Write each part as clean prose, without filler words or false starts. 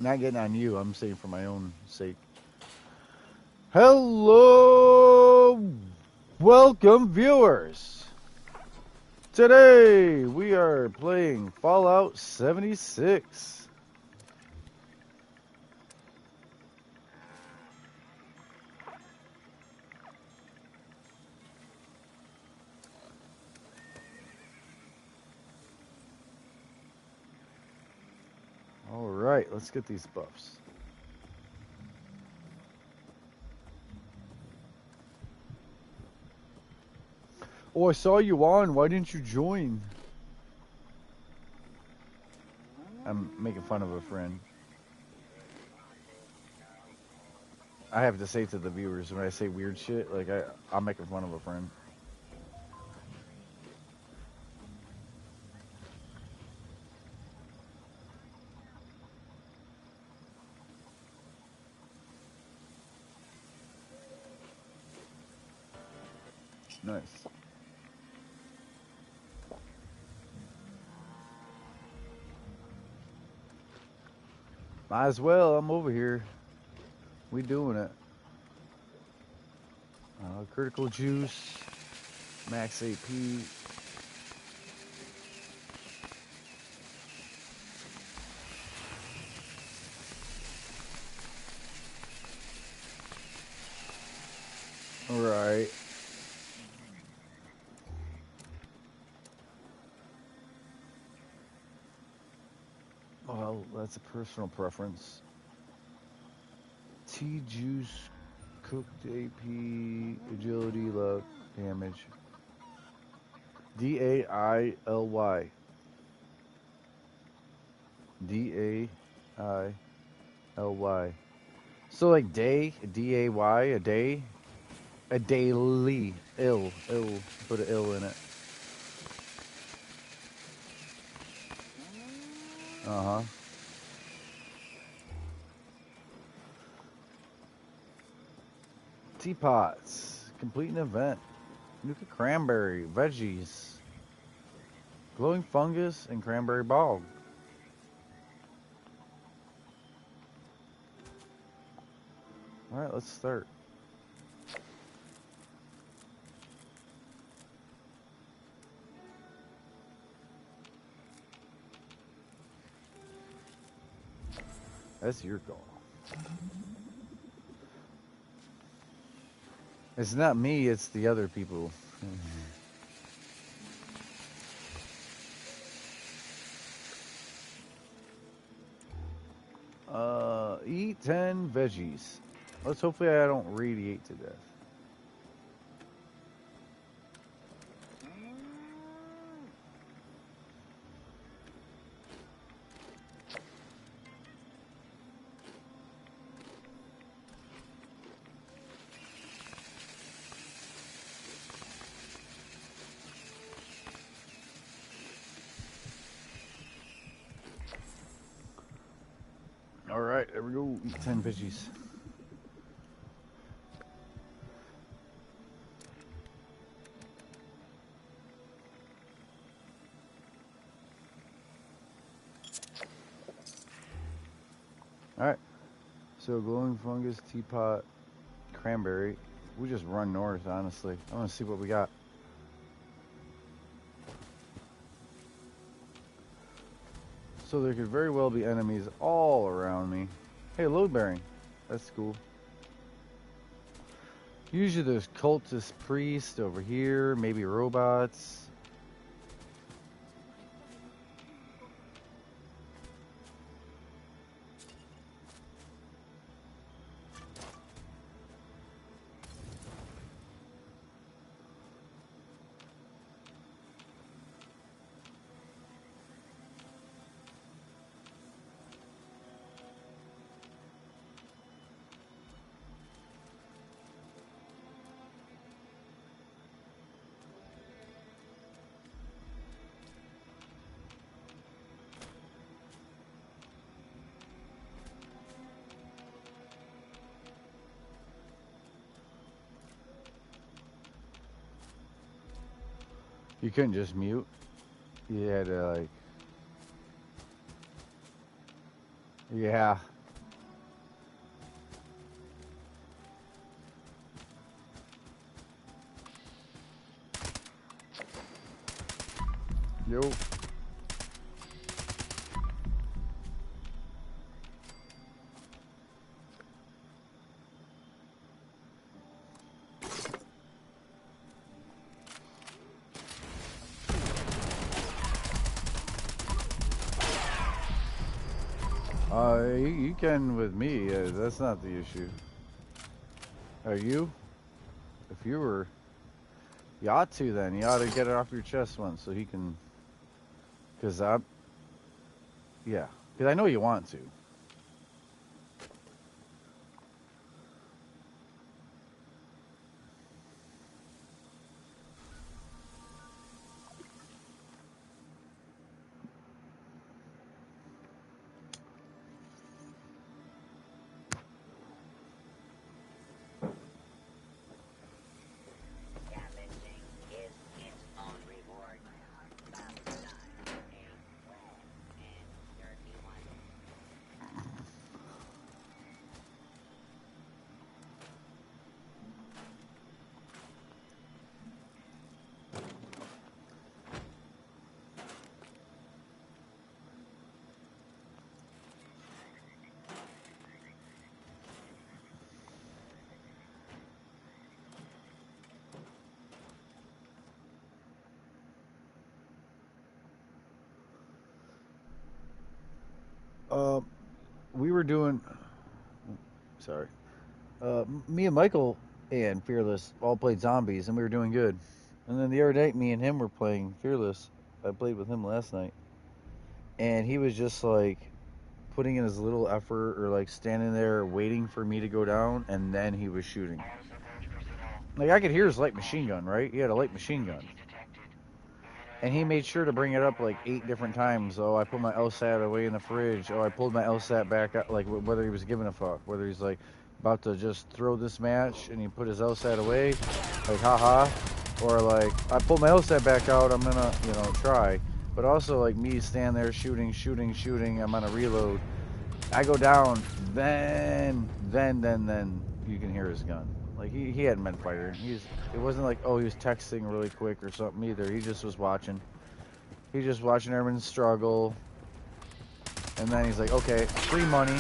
Not getting on you. I'm saying for my own sake. Hello, welcome viewers. Today we are playing Fallout 76. All right, let's get these buffs. Oh, I saw you on. Why didn't you join? I'm making fun of a friend. I have to say to the viewers when I say weird shit, like I'm making fun of a friend. Nice. Might as well. I'm over here. We doing it. Critical juice, max AP. All right. Well, that's a personal preference. Tea juice, cooked AP, agility, luck, damage. DAILY. DAILY. So like day, DAY, a day, a daily, ill. Put an ill in it. Uh huh. Teapots. Complete an event. Nuka cranberry, veggies, glowing fungus, and cranberry bog. All right, let's start. That's your call. It's not me, it's the other people. Eat 10 veggies. Let's hopefully I don't radiate to death. All right, there we go. Eat 10 veggies. All right. So glowing fungus, teapot, cranberry. We just run north, honestly. I want to see what we got. So there could very well be enemies all around me. Hey, load bearing. That's cool. Usually there's cultist priest over here, maybe robots. You couldn't just mute. You had to like, yeah. Yo. You can with me. That's not the issue. Are you? If you were, you ought to then. You ought to get it off your chest once so he can. Cause yeah. Cause I know you want to. We were doing. Sorry. Me and Michael and Fearless all played zombies, and we were doing good. And then the other night, me and him were playing Fearless. I played with him last night, and he was just like putting in his little effort, or like standing there waiting for me to go down, and then he was shooting. Like I could hear his light machine gun, right? He had a light machine gun. And he made sure to bring it up like 8 different times. Oh, I put my LSAT away in the fridge. Oh, I pulled my LSAT back out. Like whether he was giving a fuck, whether he's like about to just throw this match and he put his LSAT away, like haha, or like I pulled my LSAT back out. I'm gonna try. But also like me stand there shooting. I'm on a reload. I go down. Then you can hear his gun. Like he hadn't been firing. It wasn't like, oh, he was texting really quick or something either. He just was watching. He's just watching everyone struggle. And then he's like, okay, free money.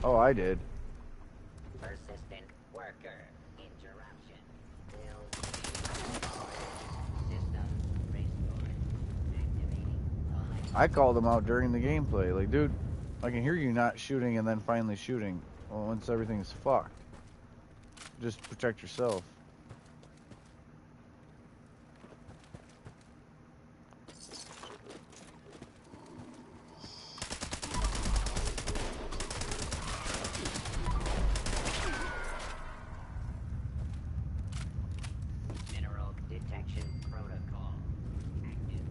Oh, I did. Persistent worker interruption. System restored. Activating. I called him out during the gameplay. Like, dude, I can hear you not shooting and then finally shooting. Well, once everything's fucked, just protect yourself. Mineral detection protocol active.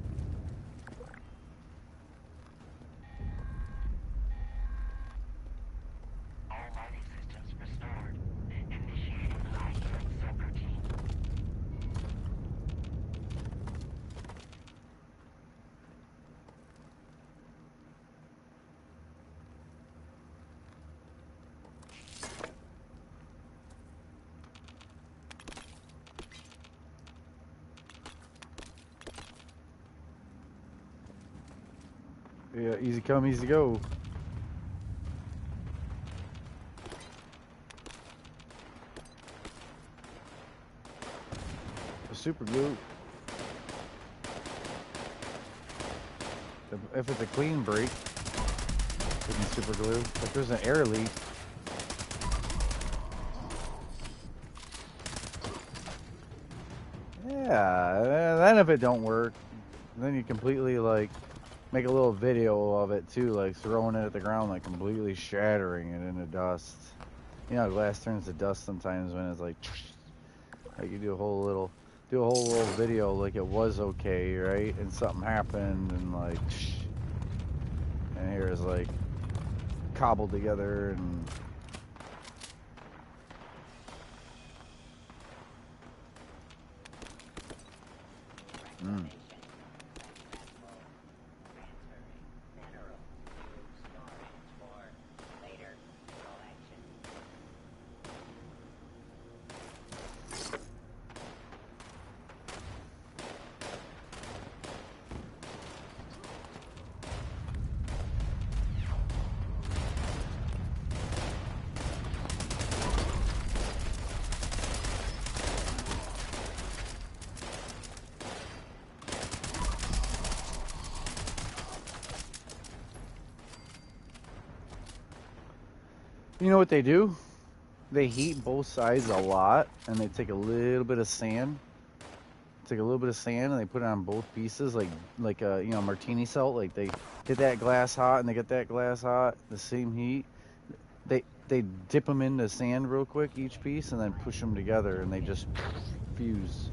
All mining systems restored. Initiating high-yield subroutine. Yeah, easy come, easy go. The super glue. If it's a clean break, we can super glue. If there's an air leak, yeah. Then if it don't work, then you completely like make a little video of it too, like throwing it at the ground, like completely shattering it into dust. You know, glass turns to dust sometimes when it's like you do a whole little video like it was okay, right? And something happened and like, and here's like cobbled together and. Mm. You know what they do? They heat both sides a lot, and they take a little bit of sand. Take a little bit of sand, and they put it on both pieces, like you know, martini salt. Like they get that glass hot, and they get that glass hot, the same heat. They dip them into sand real quick, each piece, and then push them together, and they just fuse.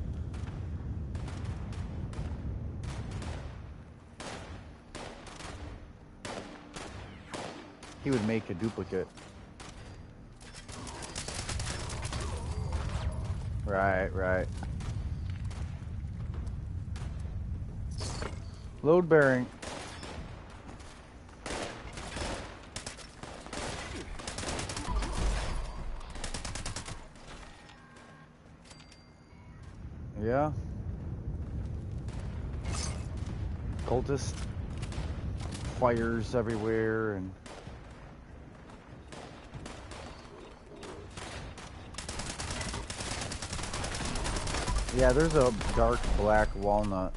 He would make a duplicate. Right. Load bearing. Yeah. Cultist. Fires everywhere, and yeah, there's a dark black walnut.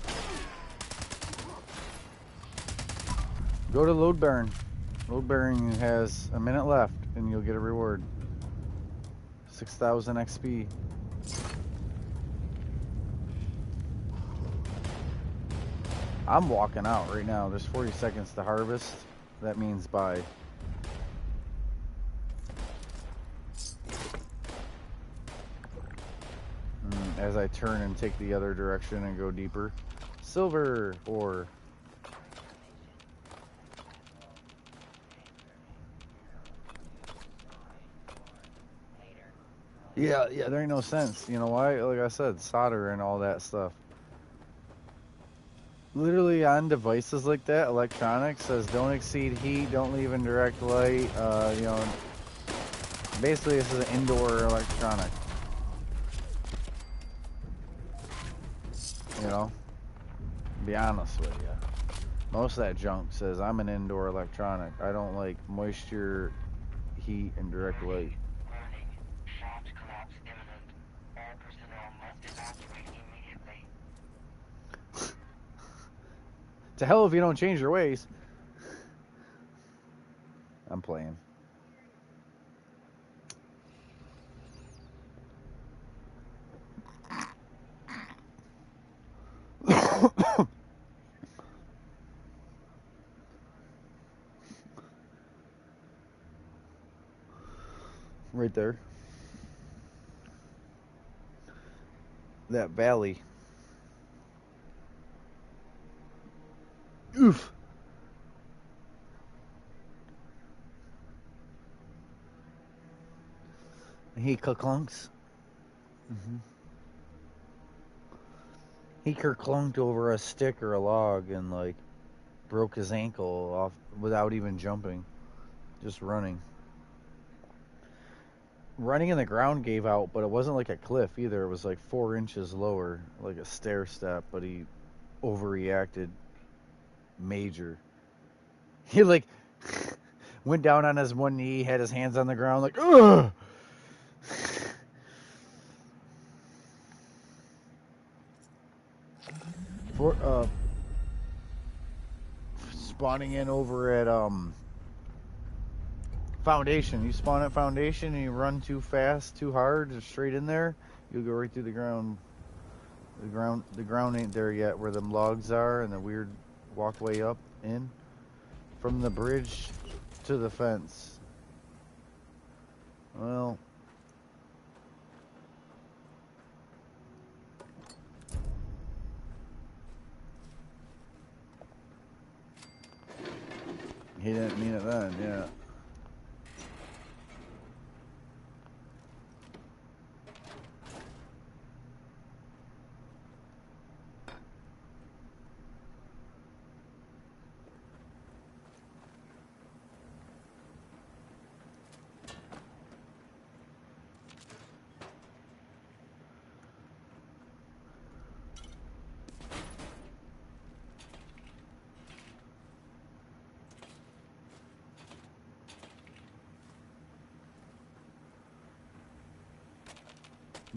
Go to load bearing. Load bearing has a minute left, and you'll get a reward. 6,000 XP. I'm walking out right now. There's 40 seconds to harvest. That means bye. As I turn and take the other direction and go deeper. Silver ore. Yeah, there ain't no sense. You know why? Like I said, solder and all that stuff. Literally on devices like that, electronics says don't exceed heat, don't leave in direct light. You know, basically this is an indoor electronic. You know, to be honest with you. Most of that junk says I'm an indoor electronic. I don't like moisture, heat, and direct light. Warning. Shaft collapse imminent. All personnel must evacuate immediately. To hell if you don't change your ways. I'm playing. Right there. That valley. Oof. He clunks. He kerclunked over a stick or a log and like broke his ankle off without even jumping, just running. Running in the ground gave out, but it wasn't like a cliff either. It was like 4 inches lower, like a stair step. But he overreacted, major. He like went down on his one knee, had his hands on the ground, like ugh. For spawning in over at Foundation. You spawn at Foundation and you run too fast, too hard, just straight in there, you'll go right through the ground. The ground ain't there yet where them logs are and the weird walkway up in. From the bridge to the fence. Well, he didn't mean it then, yeah.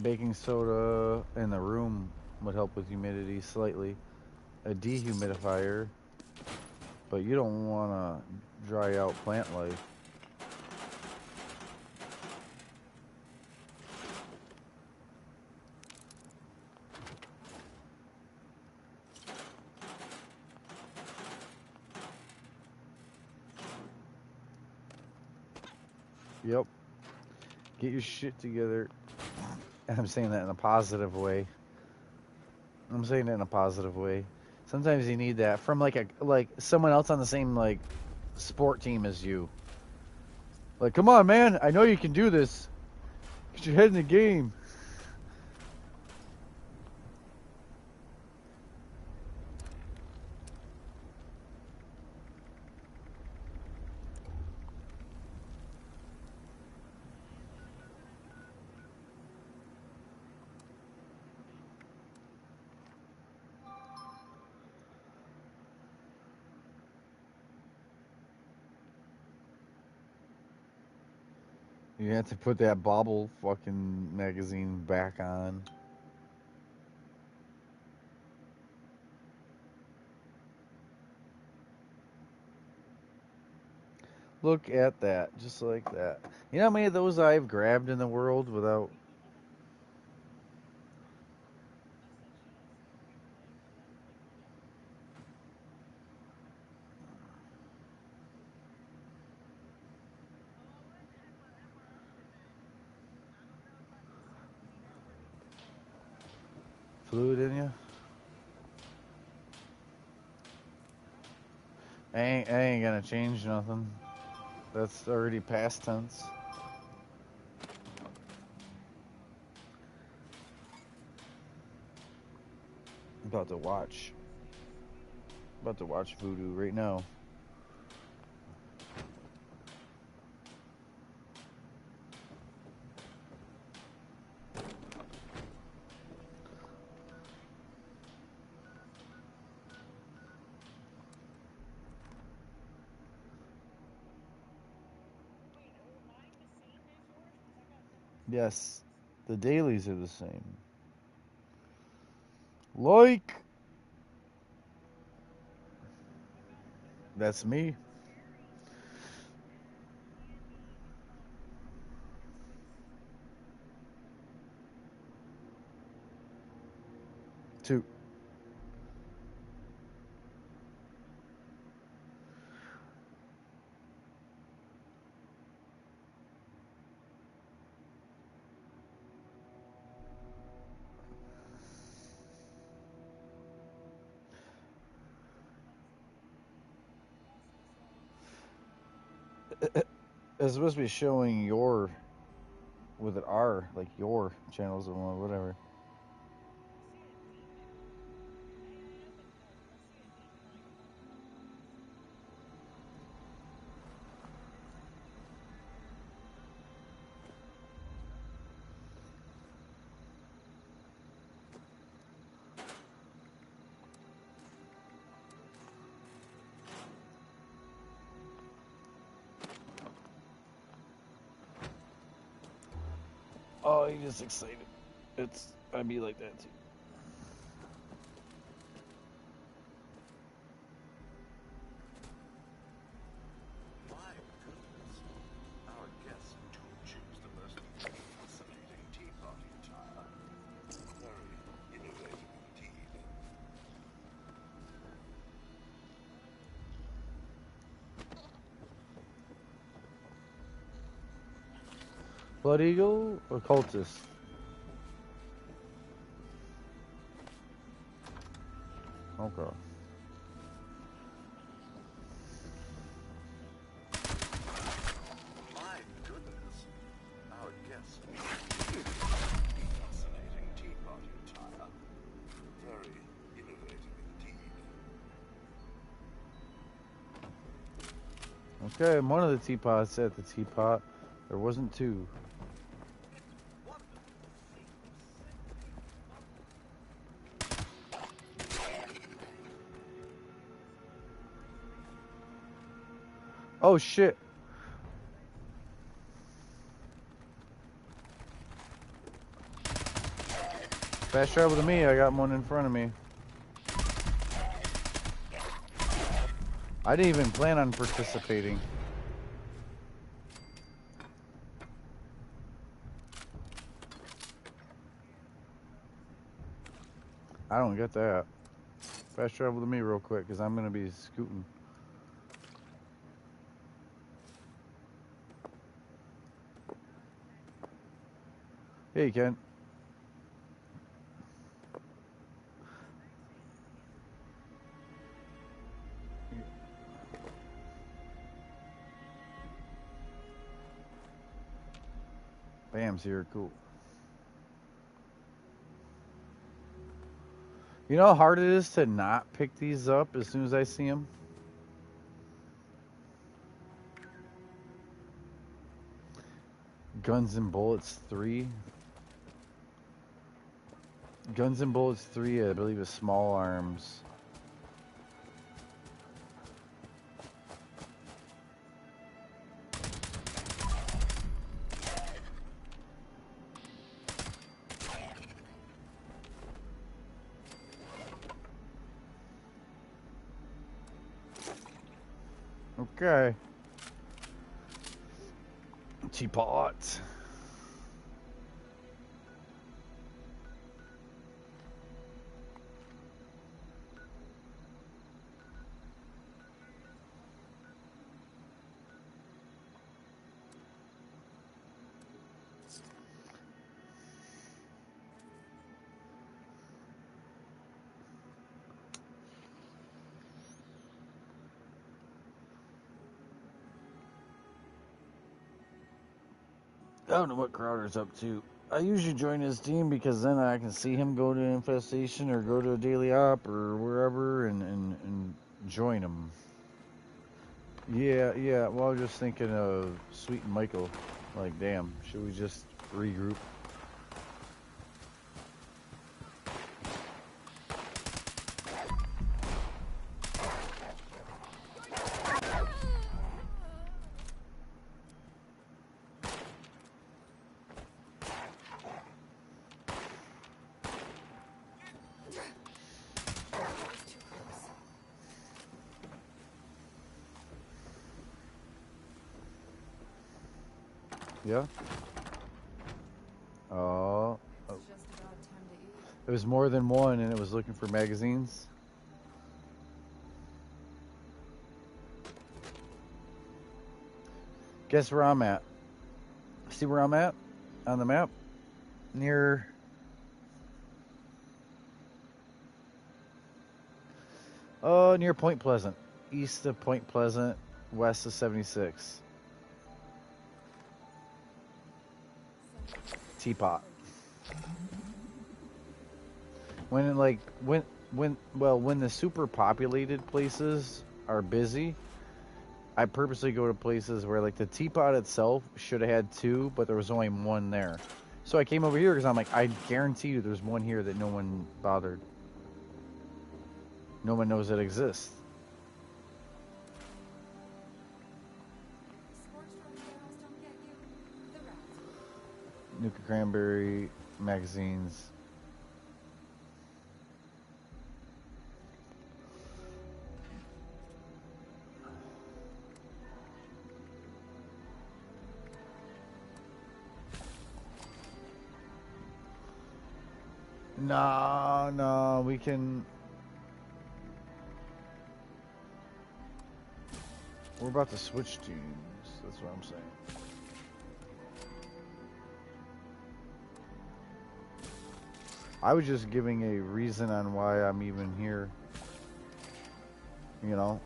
Baking soda in the room would help with humidity slightly. A dehumidifier, but you don't want to dry out plant life. Yep. Get your shit together. And I'm saying that in a positive way. I'm saying it in a positive way. Sometimes you need that from like someone else on the same like sport team as you. Like, come on, man! I know you can do this. Get your head in the game. You have to put that Bobble fucking magazine back on. Look at that, just like that. You know how many of those I've grabbed in the world without fluid in you? I ain't gonna change nothing. That's already past tense. I'm about to watch. About to watch Voodoo right now. Yes, the dailies are the same. Like, that's me. 2. It's supposed to be showing your with an R, like your channels or whatever. Oh, you're just excited. I'd be like that too. My goodness. Our guests do choose the most fascinating tea party attire. Very innovative indeed. Blood Eagle or Cultist? Okay. My goodness. Our guests do choose the most fascinating tea party attire. Very innovative indeed. Okay, one of the teapots at the teapot. There wasn't 2. Oh shit. Fast travel to me, I got one in front of me. I didn't even plan on participating. I don't get that. Fast travel to me real quick, because I'm going to be scooting. Hey, Ken. Bam's here. Cool. You know how hard it is to not pick these up as soon as I see them? Guns and Bullets 3. Guns and Bullets 3, I believe, is Small Arms. Okay. Teapot. I don't know what Crowder's up to. I usually join his team because then I can see him go to Infestation or go to a Daily Op or wherever and join him. Yeah. Well, I was just thinking of Sweet and Michael. Like, damn, should we just regroup? Yeah? Oh. It was more than one and it was looking for magazines. Guess where I'm at? See where I'm at on the map? Near Point Pleasant. East of Point Pleasant, west of 76. Teapot. When the super populated places are busy, I purposely go to places where like the Teapot itself should have had two, but there was only one there. So I came over here because I'm like, I guarantee you there's one here that no one bothered. No one knows it exists. Nuka Cranberry magazines. No, we can. We're about to switch teams. That's what I'm saying. I was just giving a reason on why I'm even here. You know?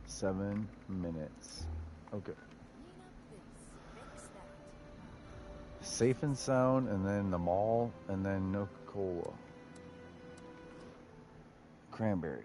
Seven minutes. Okay. Safe and Sound, and then the mall, and then Nuka-Cola. Cranberry.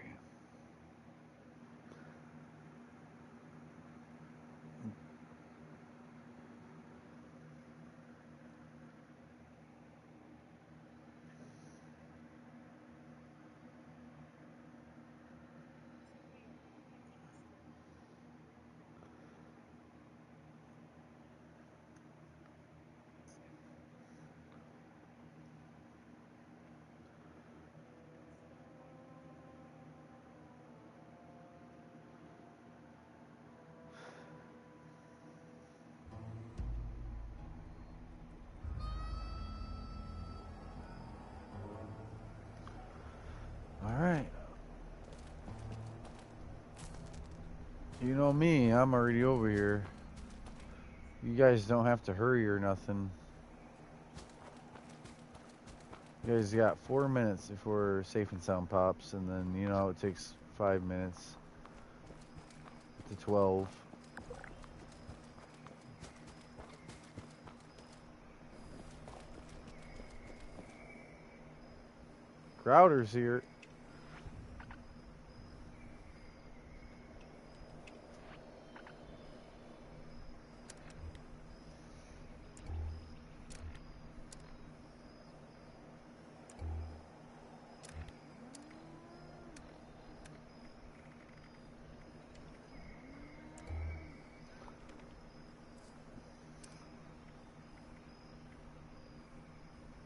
You know me, I'm already over here. You guys don't have to hurry or nothing. You guys got 4 minutes before Safe and Sound pops, and then you know how it takes 5 minutes to 12. Crowder's here.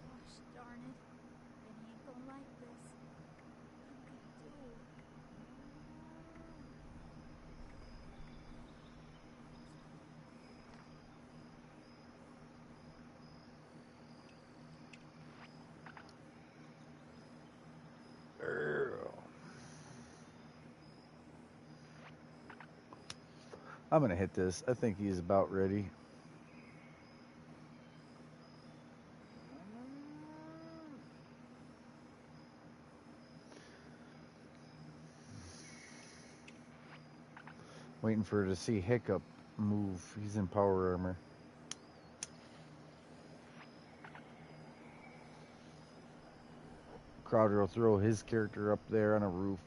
Gosh darn it. Benny ain't gonna like this. What can we do? I'm gonna hit this. I think he's about ready. Waiting for her to see Hiccup move. He's in power armor. Crowder will throw his character up there on a roof.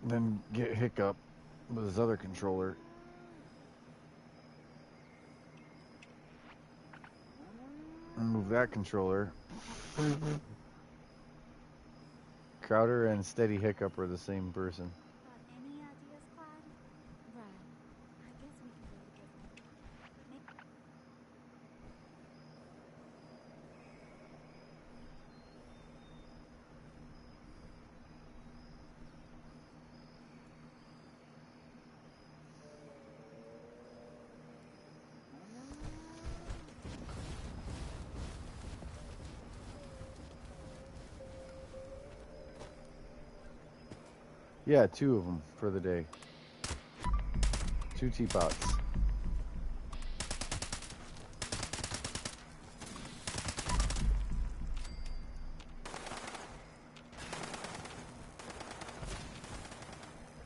Then get Hiccup with his other controller. And move that controller. Crowder and Steady Hiccup are the same person. Got any ideas, Clyde? Right. I guess we can go different. Yeah, 2 of them for the day. 2 teapots. The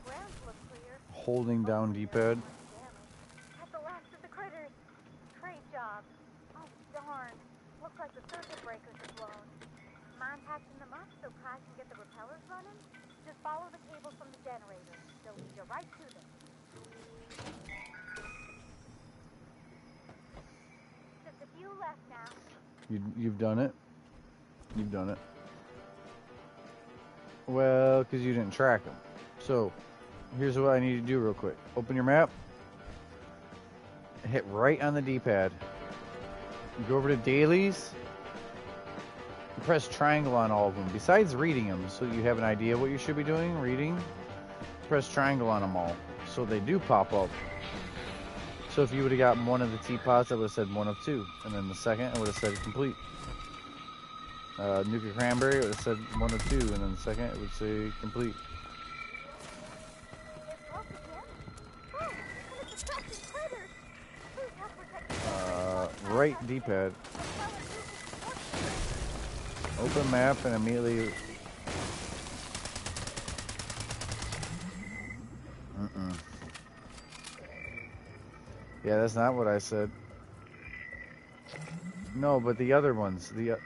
grounds look clear. Holding down D-pad. At the last of the critters. Great job. Oh, darn. Looks like the circuit breakers are blown. Mind patching them up so Kai can get the repellers running? Just follow the cables from the generator. They'll lead you right to them. Just a few left now. You've done it? You've done it. Well, because you didn't track them. So, here's what I need to do real quick. Open your map. Hit right on the D-pad. You go over to dailies. You press triangle on all of them. Besides reading them, so you have an idea what you should be doing, reading. Press triangle on them all. So they do pop up. So if you would have gotten one of the teapots, I would have said 1 of 2. And then the second, I would have said complete. Nuka Cranberry, it would have said 1 of 2. And then the second, it would say complete. It's broke again. Oh, and it's attracting critters. Please help protect the Right D-pad. Open map and immediately... Yeah, that's not what I said. No, but the other ones, the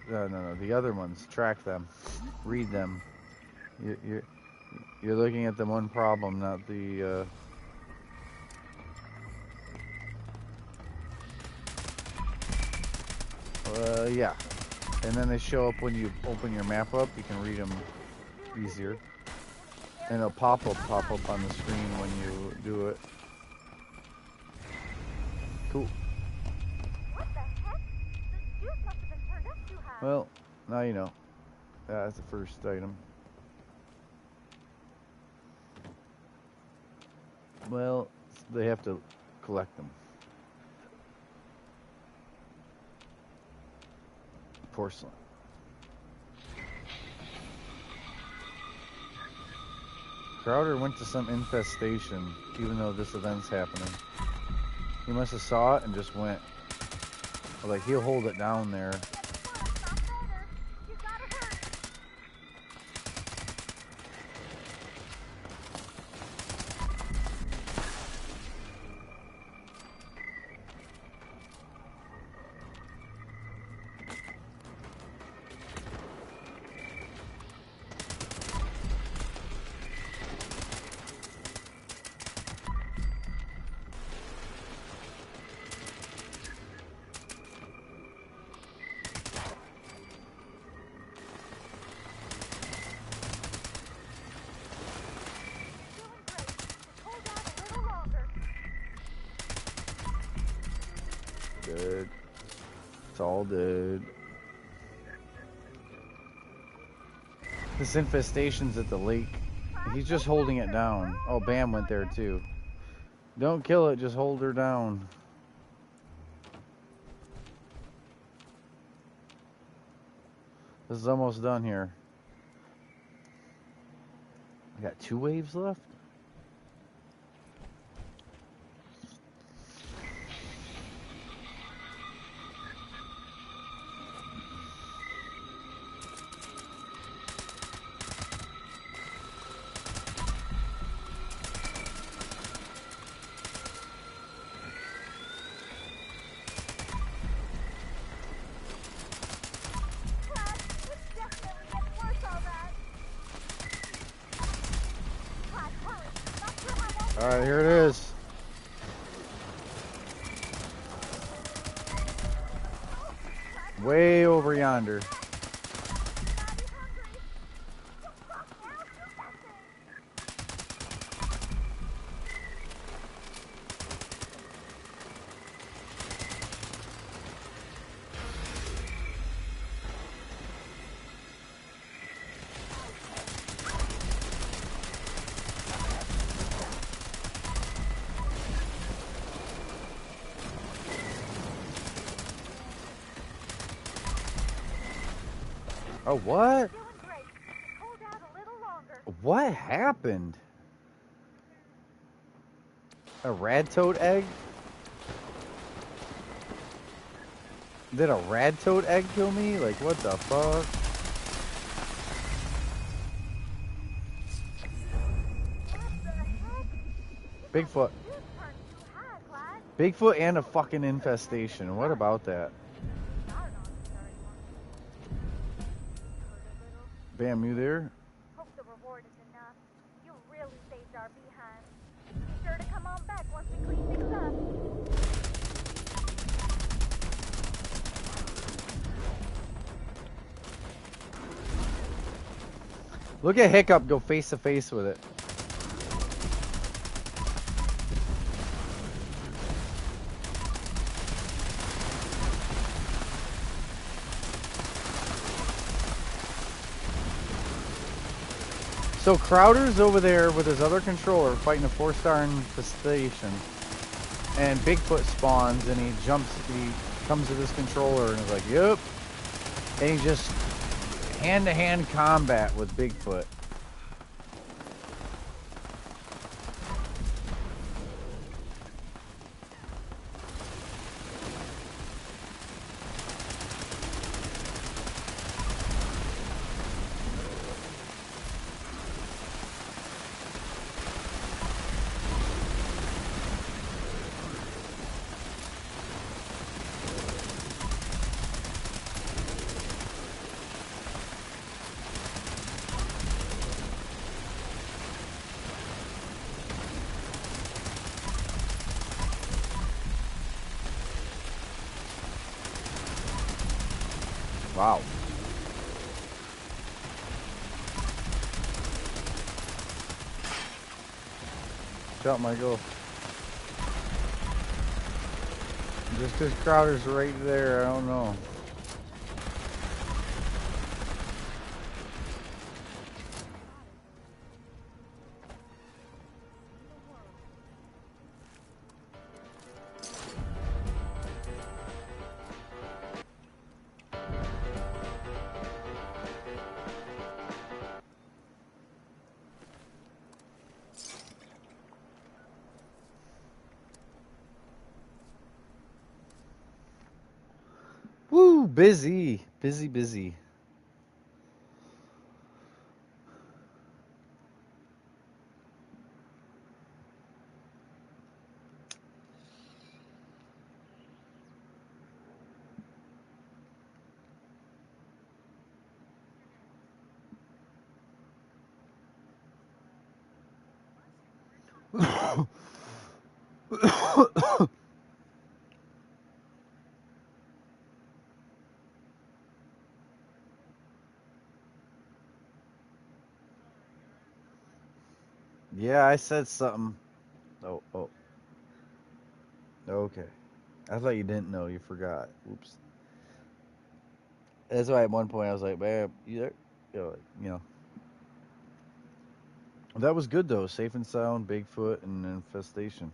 other ones, track them, read them. You're looking at the one problem, not the. Yeah, and then they show up when you open your map up. You can read them easier, and a pop up on the screen when you do it. Cool. What the heck? The juice must have been turned up too high. Well, now you know. That's the first item. Well, they have to collect them. Porcelain. Crowder went to some infestation, even though this event's happening. He must have saw it and just went. Or like, he'll hold it down there. You gotta hurry. Dead. It's all dead. This infestation's at the lake. He's just holding it down. Oh, Bam went there too. Don't kill it, just hold her down. This is almost done here. I got 2 waves left. Alright, here it is. Way over yonder. Oh, what? What happened? A rad toad egg? Did a rad toad egg kill me? Like, what the fuck? Bigfoot. Bigfoot and a fucking infestation. What about that? Bam, you there? Hope the reward is enough. You really saved our behinds. Be sure to come on back once we clean things up. Look at Hiccup go face to face with it. So Crowder's over there with his other controller fighting a 4-star infestation, and Bigfoot spawns and he comes to this controller and is like, "Yep," and he just hand-to-hand combat with Bigfoot. Wow. Shot Michael. Just because Crowder's right there, I don't know. Busy, busy, busy. Yeah, I said something. Oh, oh, okay. I thought you didn't know. You forgot. Oops. That's why at one point I was like, "Man, you there?" You know. That was good though. Safe and sound, Bigfoot, and infestation.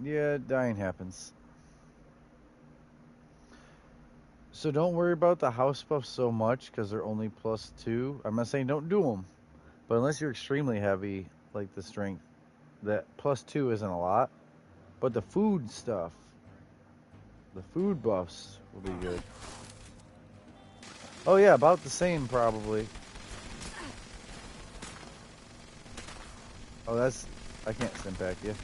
Yeah, dying happens. So don't worry about the house buffs so much because they're only +2. I'm not saying don't do them, but unless you're extremely heavy, like the strength, that +2 isn't a lot. But the food stuff, the food buffs will be good. Oh yeah, about the same probably. Oh, that's, I can't send back you.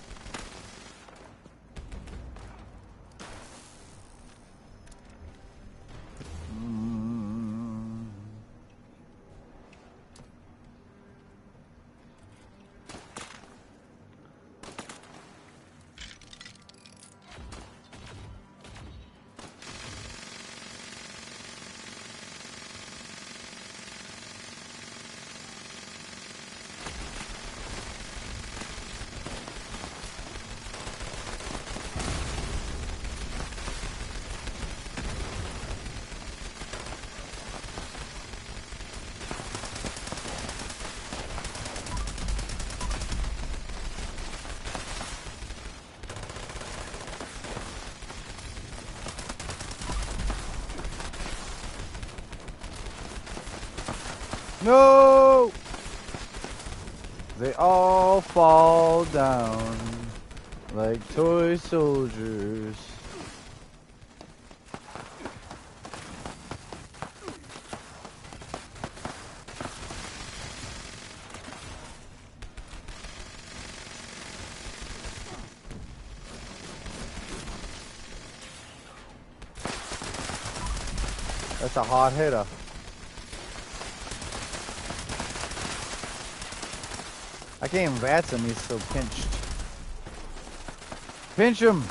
No! They all fall down like toy soldiers. That's a hot hitter. I can't even bats him, he's so pinched. Pinch him!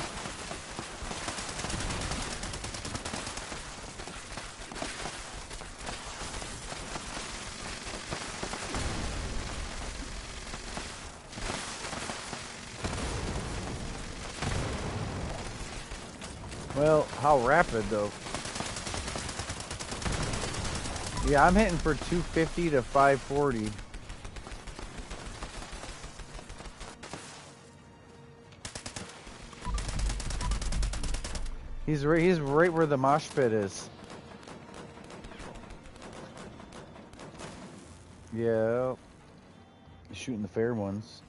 Well, how rapid though? Yeah, I'm hitting for 250 to 540. He's right where the mosh pit is. Yeah. He's shooting the fair ones.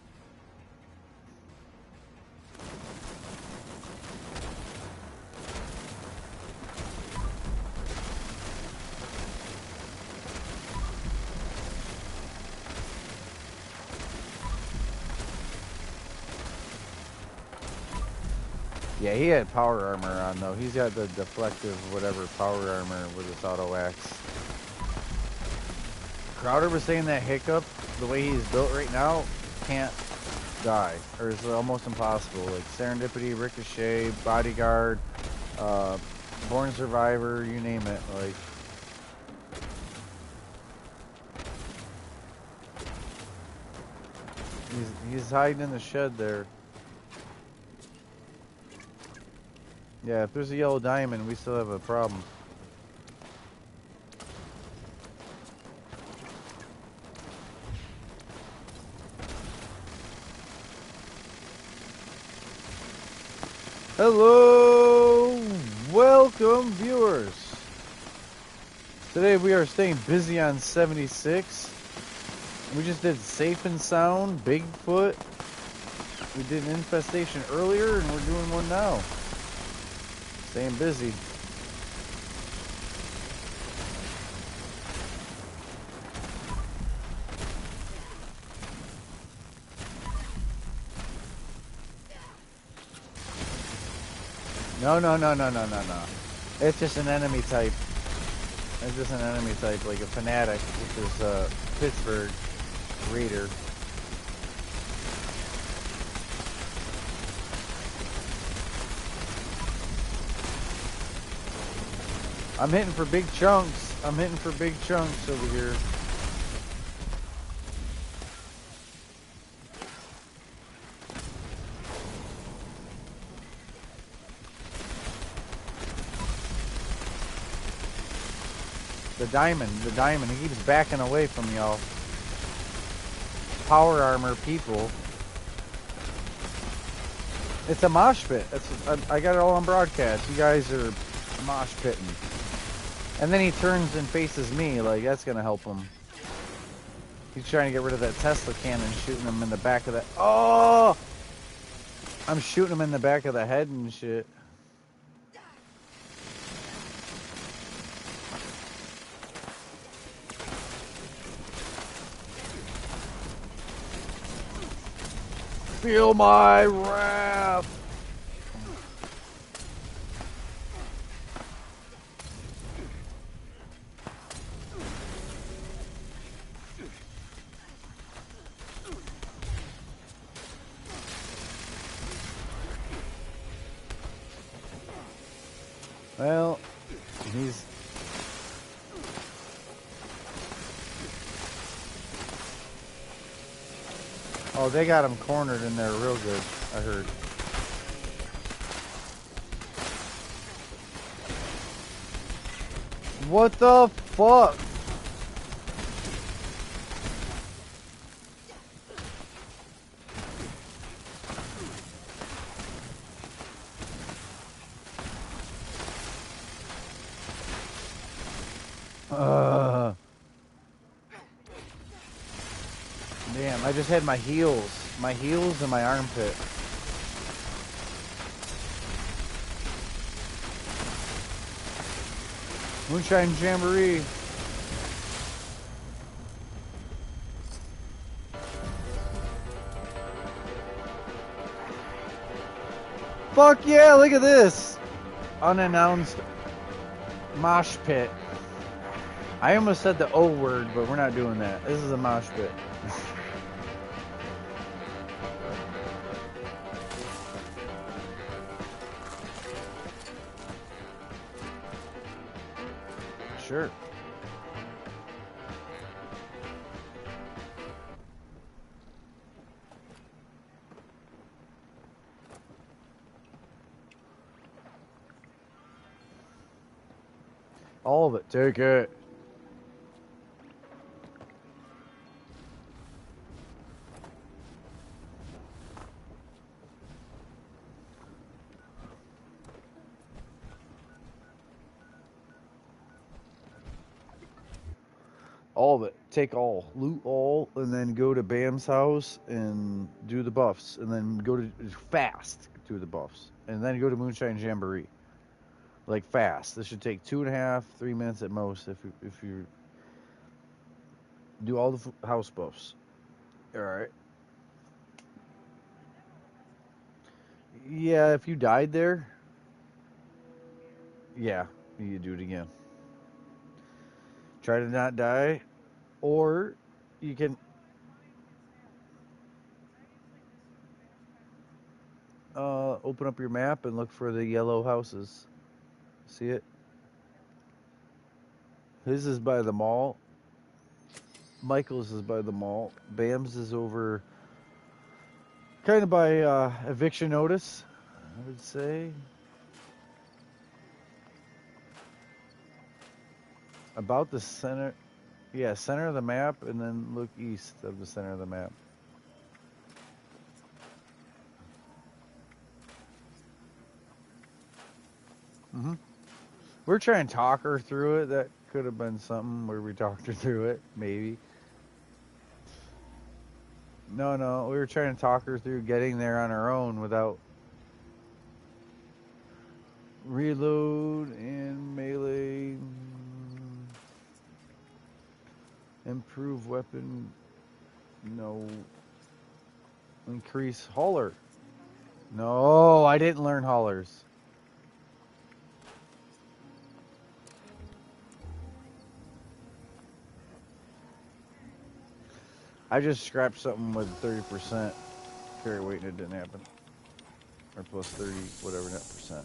Yeah, he had power armor on though. He's got the deflective whatever power armor with his auto axe. Crowder was saying that Hiccup, the way he's built right now, can't die. Or it's almost impossible. Like Serendipity, Ricochet, Bodyguard, Born Survivor, you name it. Like he's hiding in the shed there. Yeah, if there's a yellow diamond, we still have a problem. Hello, welcome viewers. Today we are staying busy on 76. We just did Safe and Sound, Bigfoot, We did an infestation earlier, and we're doing one now. Staying busy. No. It's just an enemy type. It's just an enemy type, like a fanatic, which is Pittsburgh Raider. I'm hitting for big chunks. I'm hitting for big chunks over here. The diamond, he keeps backing away from y'all. Power armor people. It's a mosh pit. I got it all on broadcast. You guys are mosh pitting. And then he turns and faces me, like that's gonna help him. He's trying to get rid of that Tesla cannon, shooting him in the back of the... Oh! I'm shooting him in the back of the head and shit. Feel my wrath. Well, he's... Oh, they got him cornered in there real good, I heard. What the fuck? Damn, I just had my heels and my armpit. Moonshine Jamboree. Fuck yeah, look at this. Unannounced mosh pit. I almost said the O word, but we're not doing that. This is a mosh pit. Sure. All of it. Take it. All of it. Take all. Loot all, and then go to Bam's house and do the buffs. And then go to fast, do the buffs. And then go to Moonshine Jamboree. Like fast. This should take 2.5, 3 minutes at most if you do all the house buffs. Alright. Yeah, if you died there, yeah, you do it again. Try to not die, or you can open up your map and look for the yellow houses. See it? His is by the mall. Michael's is by the mall. Bam's is over kind of by eviction notice, I would say. About the center. Yeah, center of the map, and then look east of the center of the map. We're trying to talk her through it. That could have been something where we talked her through it, maybe. No, we were trying to talk her through getting there on her own without reload and melee. Improve weapon. No. Increase hauler. No, I didn't learn haulers. I just scrapped something with 30% carry weight and it didn't happen. Or plus 30, whatever net percent.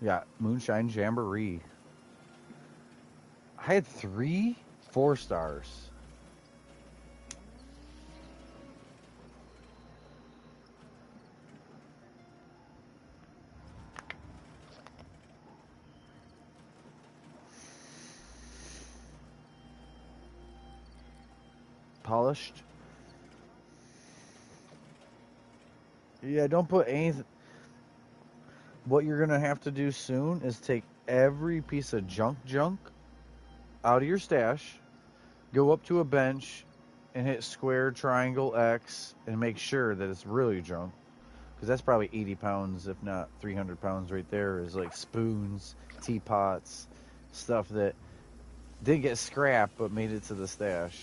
Yeah, Moonshine Jamboree. I had 3 4-stars. Polished. Yeah, don't put anything. What you're gonna have to do soon is take every piece of junk out of your stash, go up to a bench, and hit square, triangle, X, and make sure that it's really junk. Because that's probably 80 pounds, if not 300 pounds right there, is like spoons, teapots, stuff that didn't get scrapped but made it to the stash.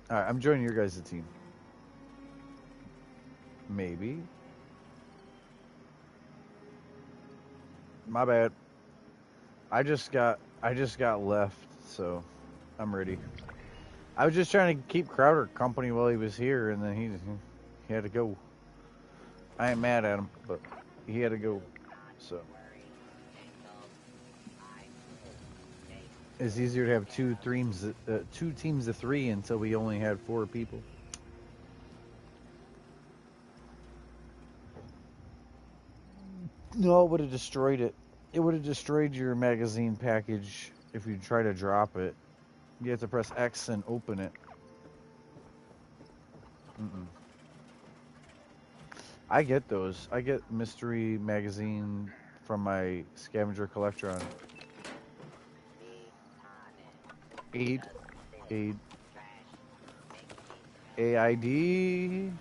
Alright, I'm joining your guys' team. Maybe. My bad. I just got left, so I'm ready. I was just trying to keep Crowder company while he was here, and then he had to go. I ain't mad at him, but he had to go. So it's easier to have two teams of 3 until we only had 4 people. No, it would have destroyed it. It would have destroyed your magazine package if you try to drop it. You have to press X and open it. I get those. I get mystery magazine from my scavenger collectron. Aid. AID.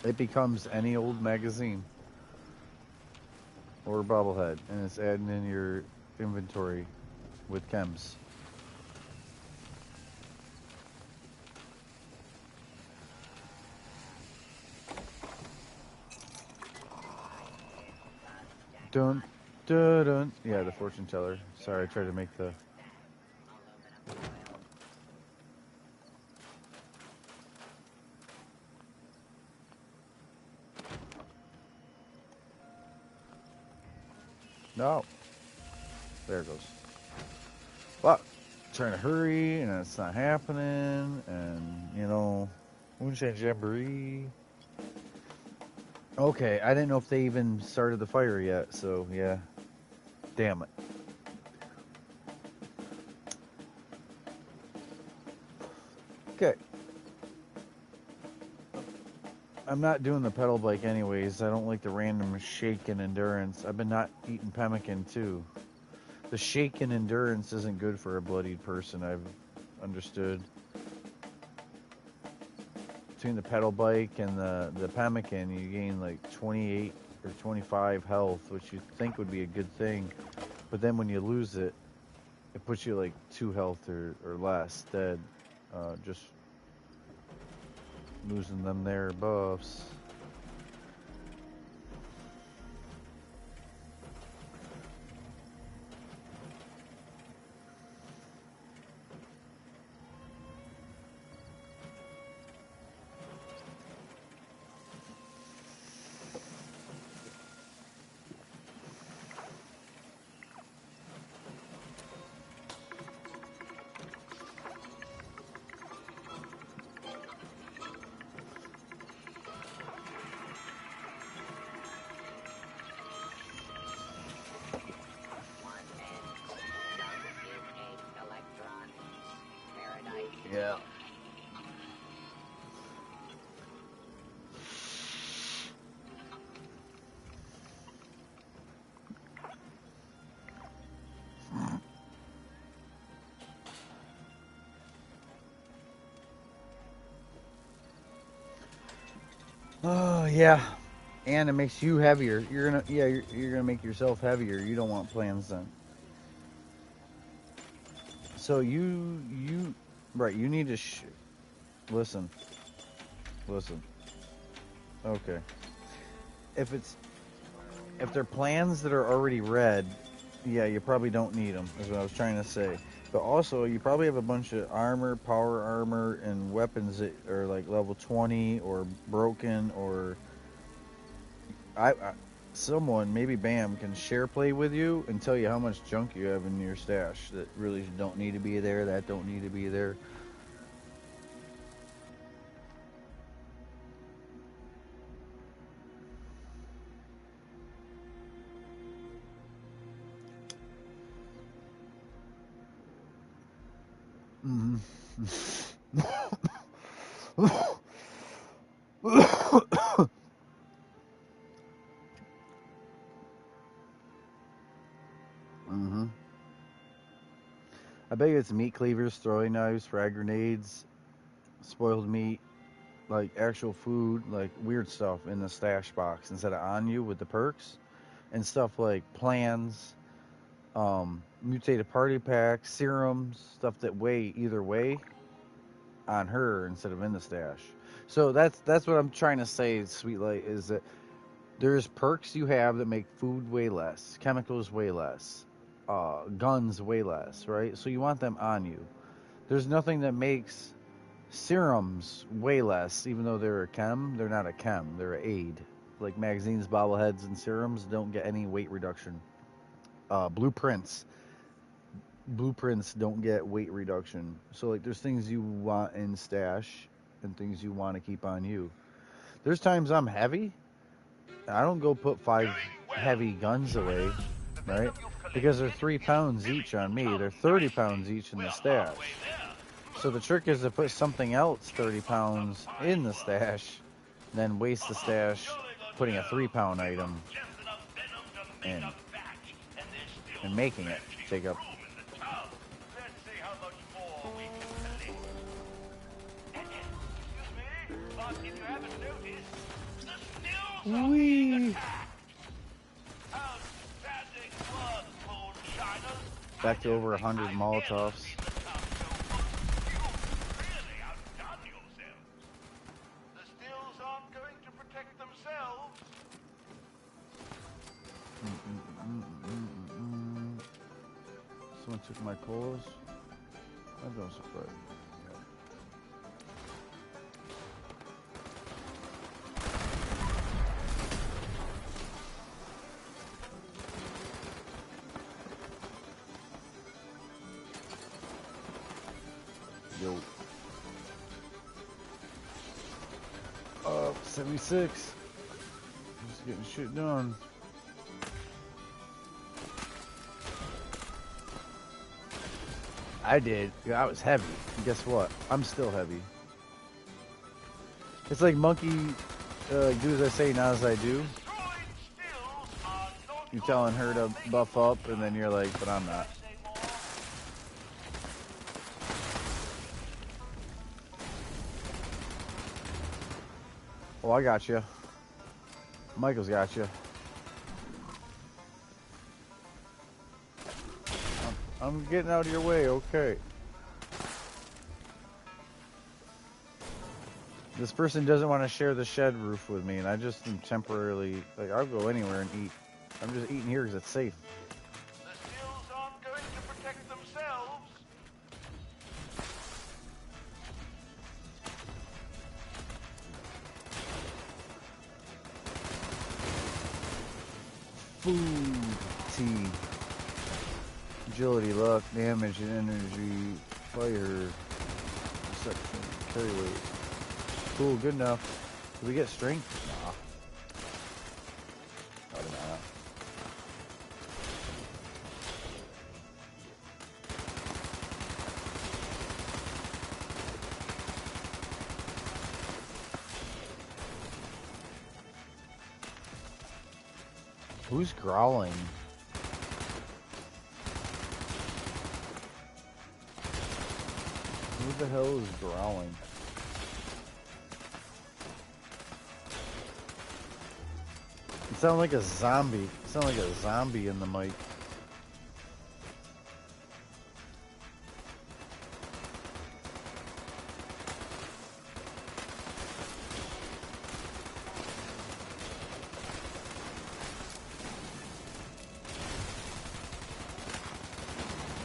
It becomes any old magazine or bobblehead, and it's adding in your inventory with chems. Dun, dun, dun. Yeah, the fortune teller. Sorry, I tried to make the... No. There it goes. But, trying to hurry, and it's not happening, and, you know, Moonshine Jamboree. Okay, I didn't know if they even started the fire yet, so, yeah. Damn it. Okay. I'm not doing the pedal bike anyways. I don't like the random shake and endurance. I've been not eating pemmican too. The shake and endurance isn't good for a bloodied person, I've understood. Between the pedal bike and the pemmican, you gain like 28 or 25 health, which you think would be a good thing. But then when you lose it, it puts you like 2 health or less dead. Just losing them their buffs. Yeah. Oh yeah, and it makes you heavier. You're gonna make yourself heavier. You don't want plans then. So right. You need to listen. Listen. Okay. If they're plans that are already red, yeah, you probably don't need them. Is what I was trying to say. But also, you probably have a bunch of armor, power armor, and weapons that are like level 20 or broken or I someone, maybe Bam, can share play with you and tell you how much junk you have in your stash that really don't need to be there, that don't need to be there. Mm-hmm. Mm-hmm. I bet you it's meat cleavers, throwing knives, frag grenades, spoiled meat, like actual food, like weird stuff in the stash box instead of on you with the perks, and stuff like plans, mutated party packs, serums, stuff that weigh either way on her instead of in the stash. So that's what I'm trying to say, Sweet Light, is that there's perks you have that make food way less, chemicals way less, guns way less, right? So you want them on you. There's nothing that makes serums way less, even though they're a chem. They're not a chem, they're an aid. Like magazines, bobbleheads, and serums don't get any weight reduction. Blueprints don't get weight reduction. So like there's things you want in stash and things you want to keep on you. There's times I'm heavy. I don't go put 5 heavy guns away, right? Because they're 3 pounds each on me. They're 30 pounds each in the stash. So the trick is to put something else 30 pounds in the stash, then waste the stash putting a 3-pound item in and making it take up. Wee. Back to over 100 Molotovs. Someone took my coals. That don't surprise me. Yo. 76. Just getting shit done. I did. I was heavy. And guess what? I'm still heavy. It's like monkey do as I say, not as I do. You're telling her to buff up, and then you're like, but I'm not. Oh, I got you. Michael's got you. I I'm getting out of your way, okay. This person doesn't want to share the shed roof with me, and I just am temporarily, like, I'll go anywhere and eat. I'm just eating here because it's safe. The skills aren't going to protect themselves. Food, tea, agility, luck, damage, and energy, fire, perception, carry weight. Cool, good enough. Do we get strength? Nah. Probably not. Who's growling? Who the hell is growling? It sounded like a zombie. It sounded like a zombie in the mic.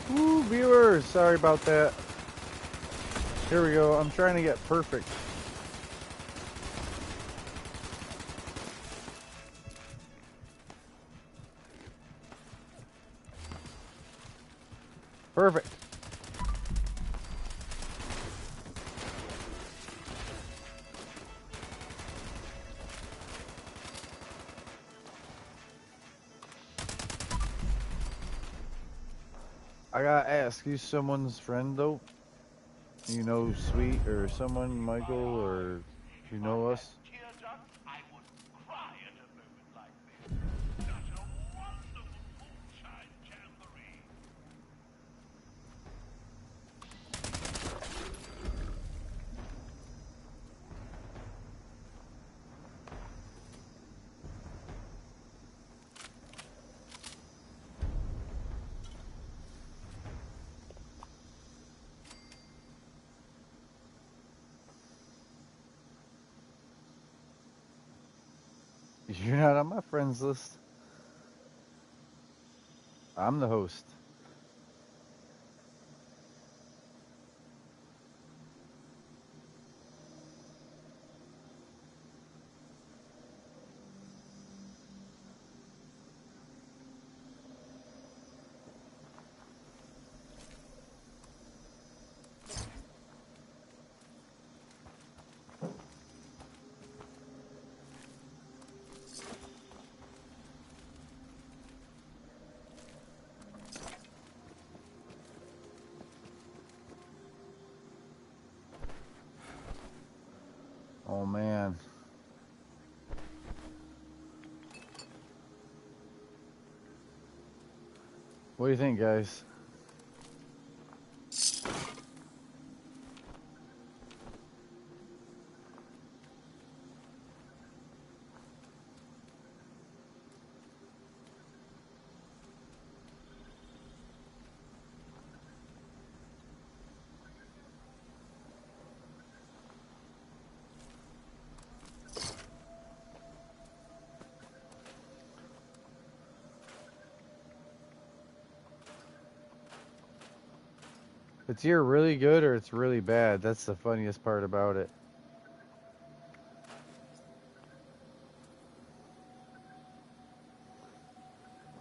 Woo, viewers! Sorry about that. Here we go. I'm trying to get perfect. Perfect. I gotta ask, you someone's friend though? You know Sweet or someone, Michael, or you know us? Tears up, I would cry at a moment like this. Such a wonderful moonshine jamboree. You're not on my friends list. I'm the host. Oh man. What do you think, guys? It's either really good or it's really bad. That's the funniest part about it.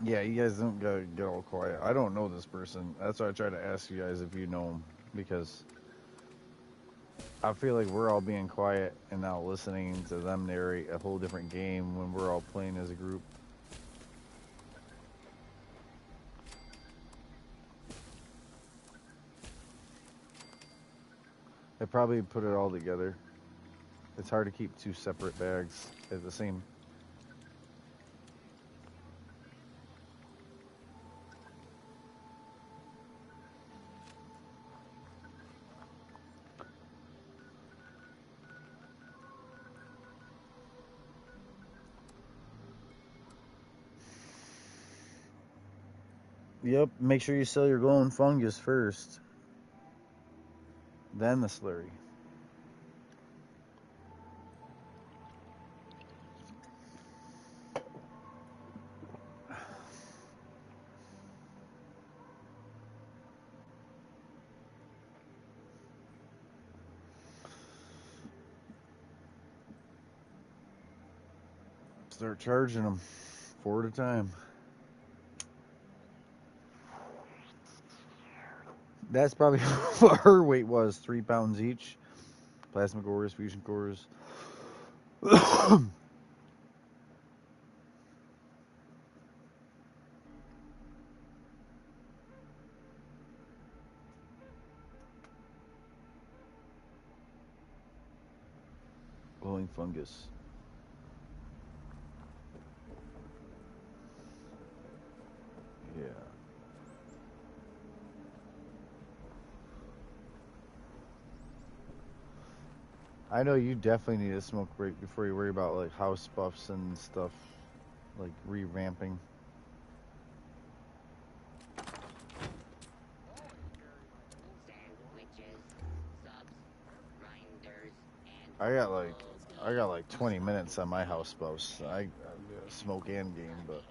Yeah, you guys don't gotta get all quiet. I don't know this person. That's why I try to ask you guys if you know him, because I feel like we're all being quiet and now listening to them narrate a whole different game when we're all playing as a group. They probably put it all together. It's hard to keep two separate bags at the same. Yep, make sure you sell your glowing fungus first, then the slurry. Start charging them 4 at a time. That's probably what her weight was, 3 pounds each. Plasma cores, fusion cores. Glowing fungus. Yeah. I know you definitely need a smoke break before you worry about like house buffs and stuff, like revamping. Sandwiches, subs, grinders, and I got like 20 minutes on my house buffs. I smoke and game, but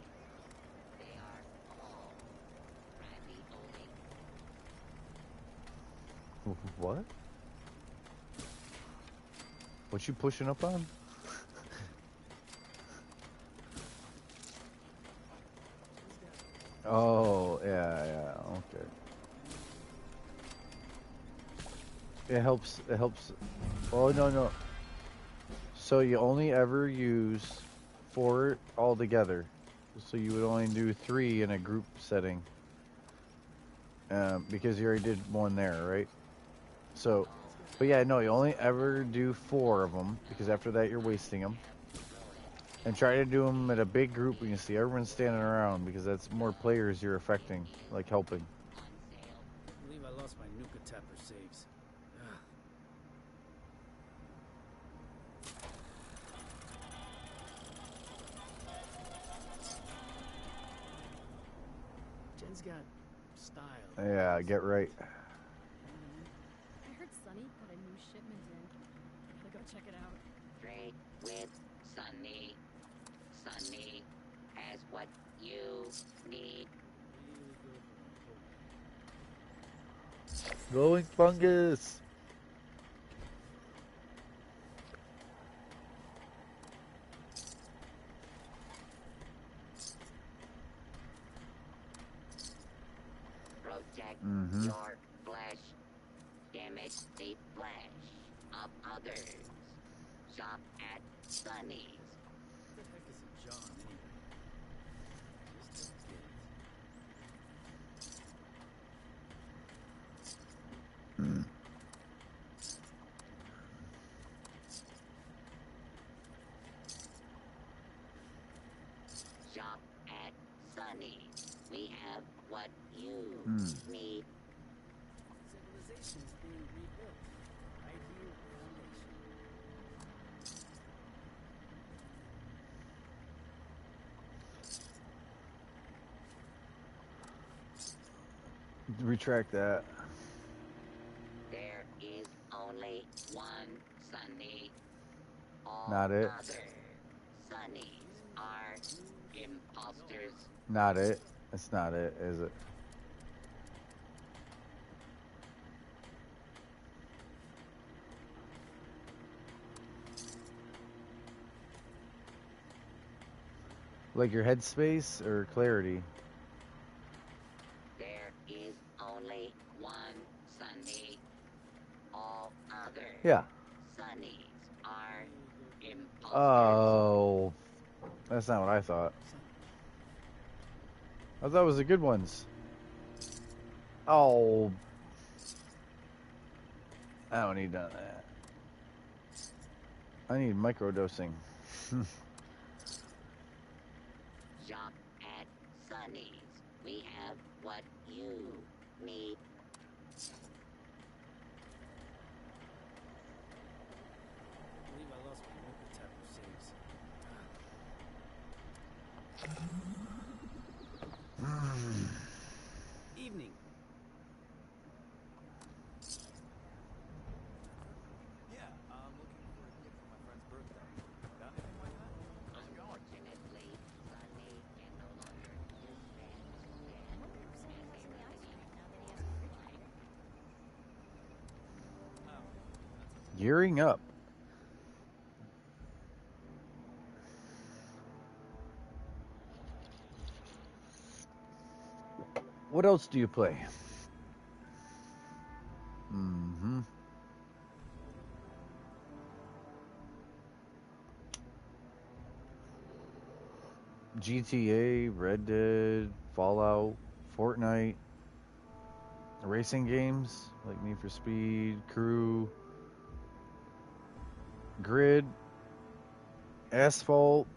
they are all ravioli. what? What you pushing up on? Oh, yeah, okay. It helps. Oh, no. So you only ever use 4 altogether. So you would only do 3 in a group setting. Because you already did 1 there, right? So, but yeah, no, you only ever do 4 of them, because after that you're wasting them. And try to do them at a big group when you see everyone standing around, because that's more players you're affecting, like helping. I believe I lost my Nuka Tapper saves. Ugh. Jen's got style. Yeah, get right. I heard Sunny got a new shipment in. Gotta go check it out. Trade with Sunny. Sunny has what you need. Glowing fungus. Protect Mhm. your flesh. Damage the flesh of others. Shop at Sunny's. What the heck is a John anyway? Just don't get it. Mm. Shop at Sunny's. We have what you need. Civilization's being rebuilt. Right here at Foundation. Retract that. There is only one Sunny. All Not it. other Sunnies are imposters. Not it. It's not it, is it? Like your headspace or clarity? There is only one Sunny. All other Yeah. Sunnies are imposters. Oh, that's not what I thought. I thought it was the good ones. Oh, I don't need none of that. I need microdosing. Shop at Sunny's. We have what you need. I believe I lost my Nuka Tapper saves. Gearing up. What else do you play? Mm-hmm. GTA, Red Dead, Fallout, Fortnite, racing games like Need for Speed, Crew, Grid, Asphalt.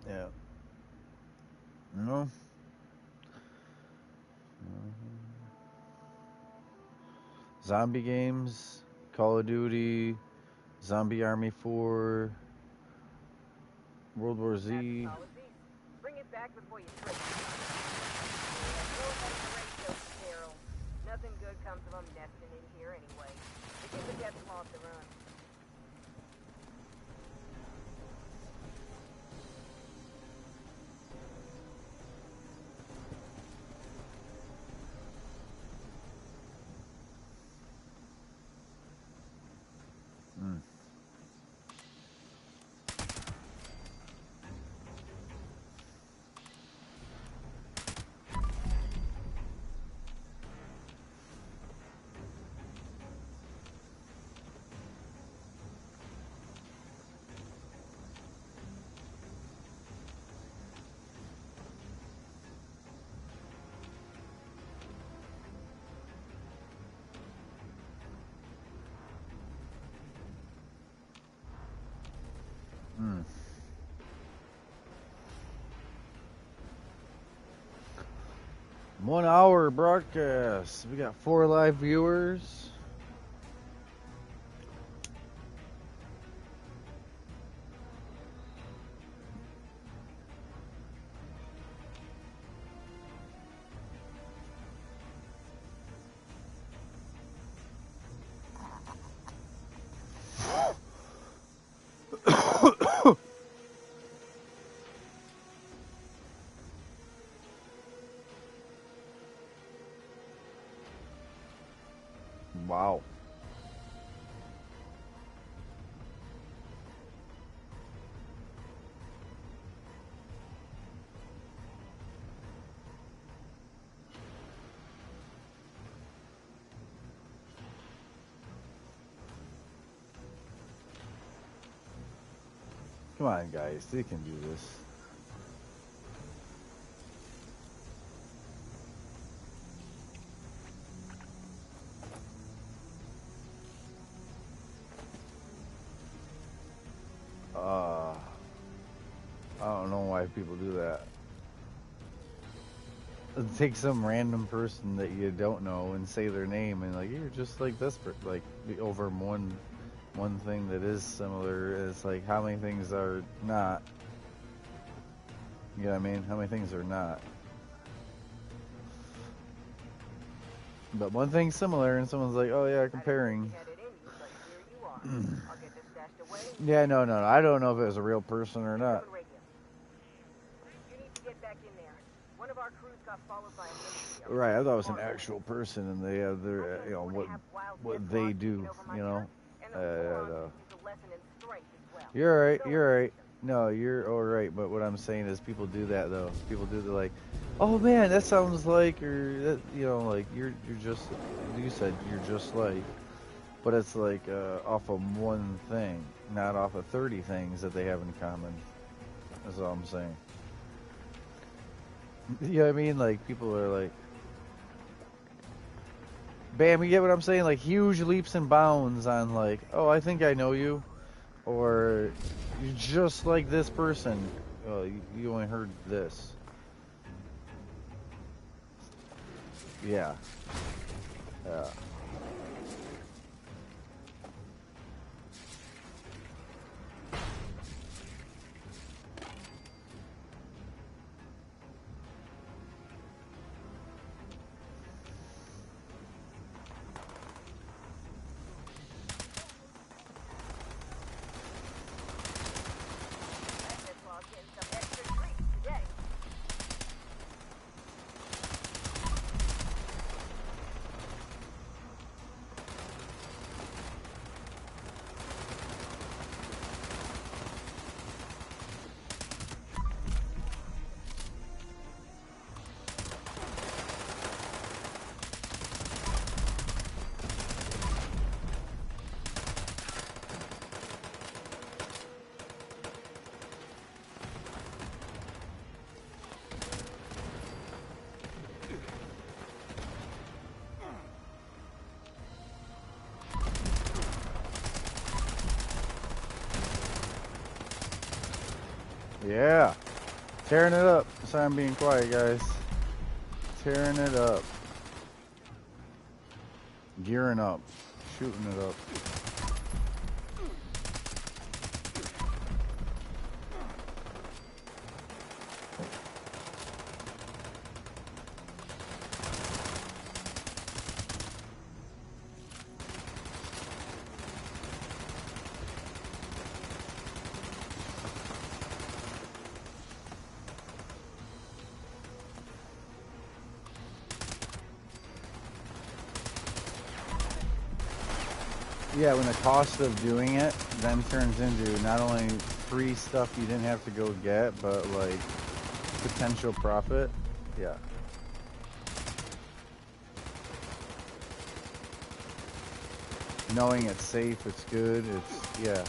Yeah. You know? Zombie games, Call of Duty, Zombie Army 4, World War Z. Bring it back before you trip. Go ahead and raise those, Carol. Nothing good comes of them nesting in here anyway. They get the death claw to run. Mm. Mm. 1 hour broadcast. We got 4 live viewers. Wow. Come on, guys. They can do this. I don't know why people do that. Take some random person that you don't know and say their name and like you're just like this, like over one thing that is similar. It's like how many things are not. You know what I mean? How many things are not? But one thing's similar, and someone's like, "Oh yeah, comparing." Yeah, no. I don't know if it was a real person or not. Right, I thought it was an actual person, and they have their, you know, what they do, you know. You're right. No, you're all right. But what I'm saying is, people do that though. People do the like, oh man, that sounds like, or that, you know, like you're just, you said you're just like, but it's like off of one thing, not off of 30 things that they have in common. That's all I'm saying. You know what I mean? Like people are like, bam, you get what I'm saying? Like huge leaps and bounds on like, oh, I think I know you, or you're just like this person. Oh, you only heard this. Yeah. Yeah. Yeah. Tearing it up. Sorry I'm being quiet, guys. Tearing it up. Gearing up. Shooting it up. Yeah, when the cost of doing it then turns into not only free stuff you didn't have to go get, but like potential profit. Yeah. Knowing it's safe, it's good, it's, yeah.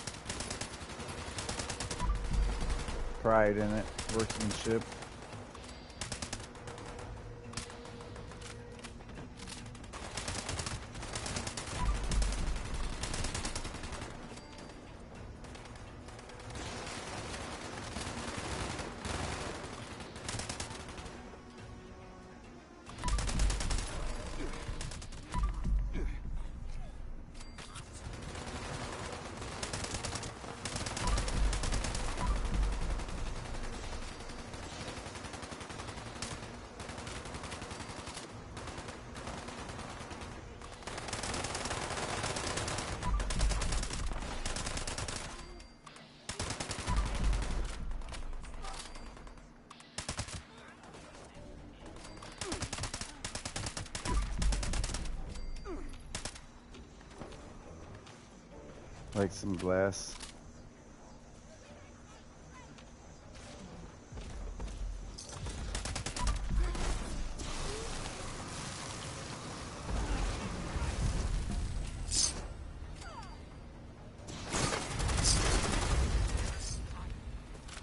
Pride in it, workmanship. Like some glass.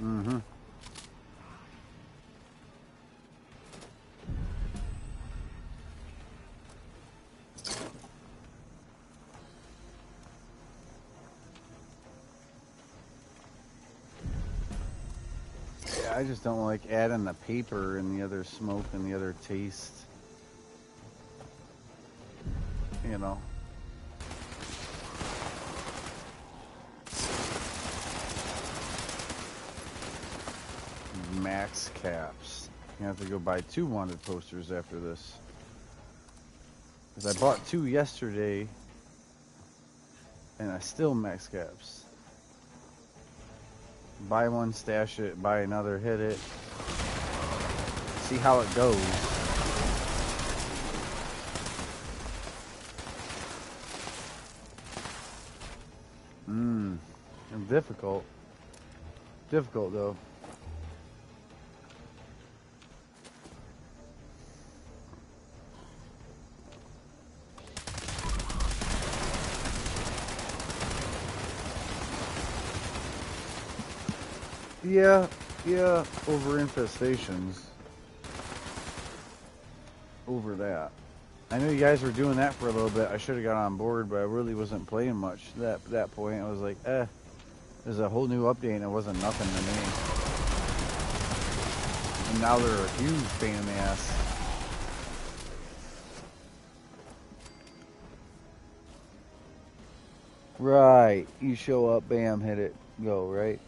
Mm-hmm. Yeah, I just don't like adding the paper and the other smoke and the other taste. You know. Max caps. You have to go buy 2 wanted posters after this. Because I bought 2 yesterday and I still max caps. Buy one, stash it, buy another, hit it. See how it goes. Difficult. Difficult though. Yeah, over infestations. Over that. I knew you guys were doing that for a little bit. I should have got on board, but I really wasn't playing much. That point, I was like, there's a whole new update and it wasn't nothing to me. And now they're a huge pain in the ass. Right. You show up, bam, hit it, go, right?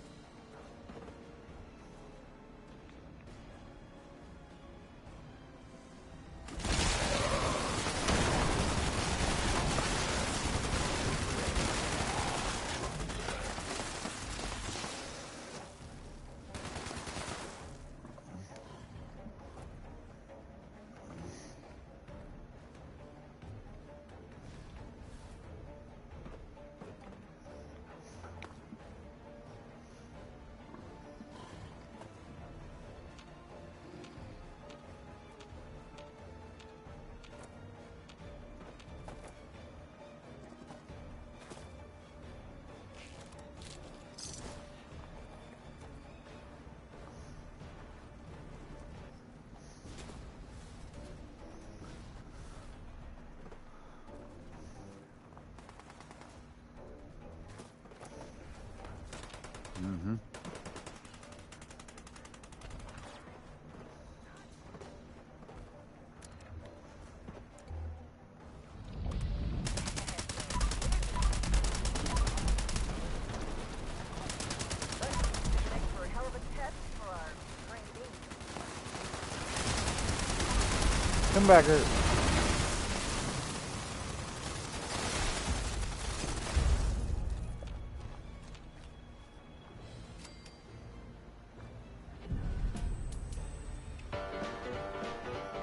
Come back here.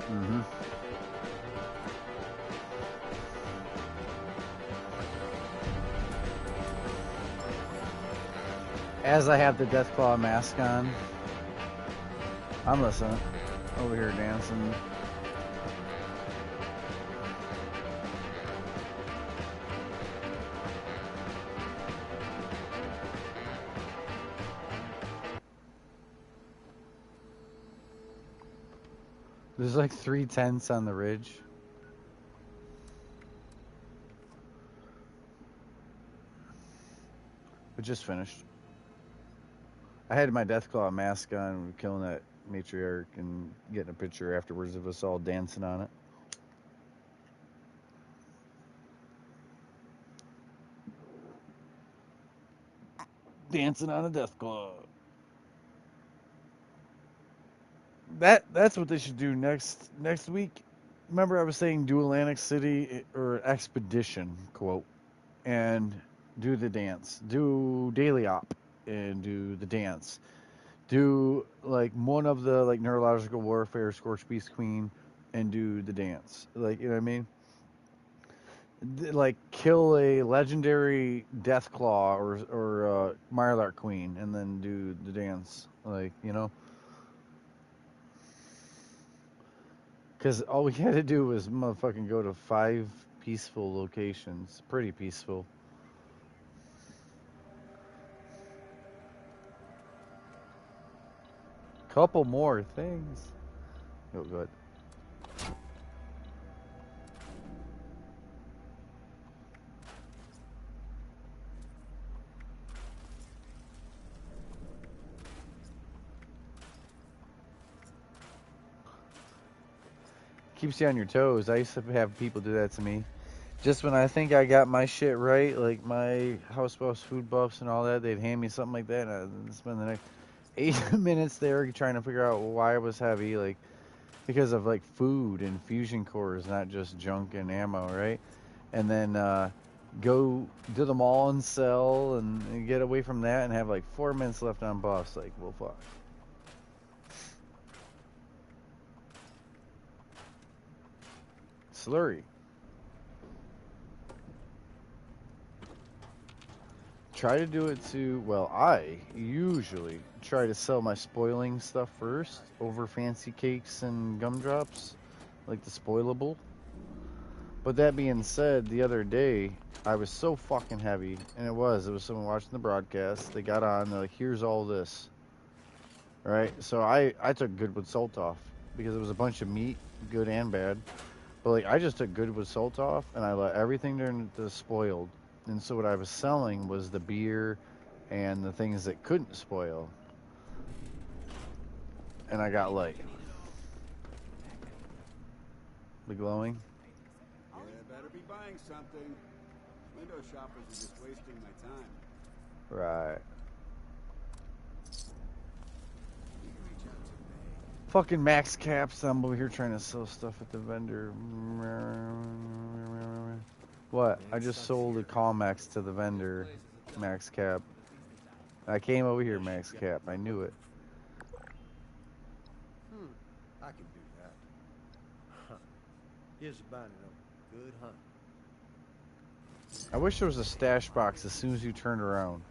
Mm-hmm. As I have the Deathclaw mask on, I'm listening. Over here dancing. There's like 3 tents on the ridge. We just finished. I had my Deathclaw mask on, killing that matriarch and getting a picture afterwards of us all dancing on it. Dancing on a Deathclaw. That's what they should do next week. Remember I was saying do Atlantic City or Expedition, quote, and do the dance. Do Daily Op and do the dance. Do like one of the like Neurological Warfare, Scorched Beast Queen, and do the dance. Like, you know what I mean? Like kill a legendary Deathclaw or Mirelurk Queen and then do the dance. Like, you know? Because all we had to do was motherfucking go to 5 peaceful locations. Pretty peaceful. Couple more things. Oh, good. Keeps you on your toes. I used to have people do that to me. Just when I think I got my shit right, like my house buffs, food buffs, and all that, they'd hand me something like that, and I'd spend the next 8 minutes there trying to figure out why I was heavy, like because of like food and fusion cores, not just junk and ammo, right? And then go do them all and sell and get away from that and have like 4 minutes left on buffs. Like, well, fuck. Slurry. Try to do it to, well, I usually try to sell my spoiling stuff first over fancy cakes and gumdrops, like the spoilable. But that being said, the other day, I was so fucking heavy, and it was someone watching the broadcast, they got on, they're like, here's all this, right? So I took Goodwood Salt off, because it was a bunch of meat, good and bad. But like, I just took Goodwood Salt off, and I let everything turn to spoiled. And so what I was selling was the beer and the things that couldn't spoil. And I got like the glowing. Yeah, better be buying something. Window shoppers are just wasting my time. Right. Fucking max caps. I'm over here trying to sell stuff at the vendor. What? I just sold a Calmax to the vendor. Max cap. I came over here max cap. I knew it. I can do that. Huh. Here's about it. Good hunt. I wish there was a stash box as soon as you turned around.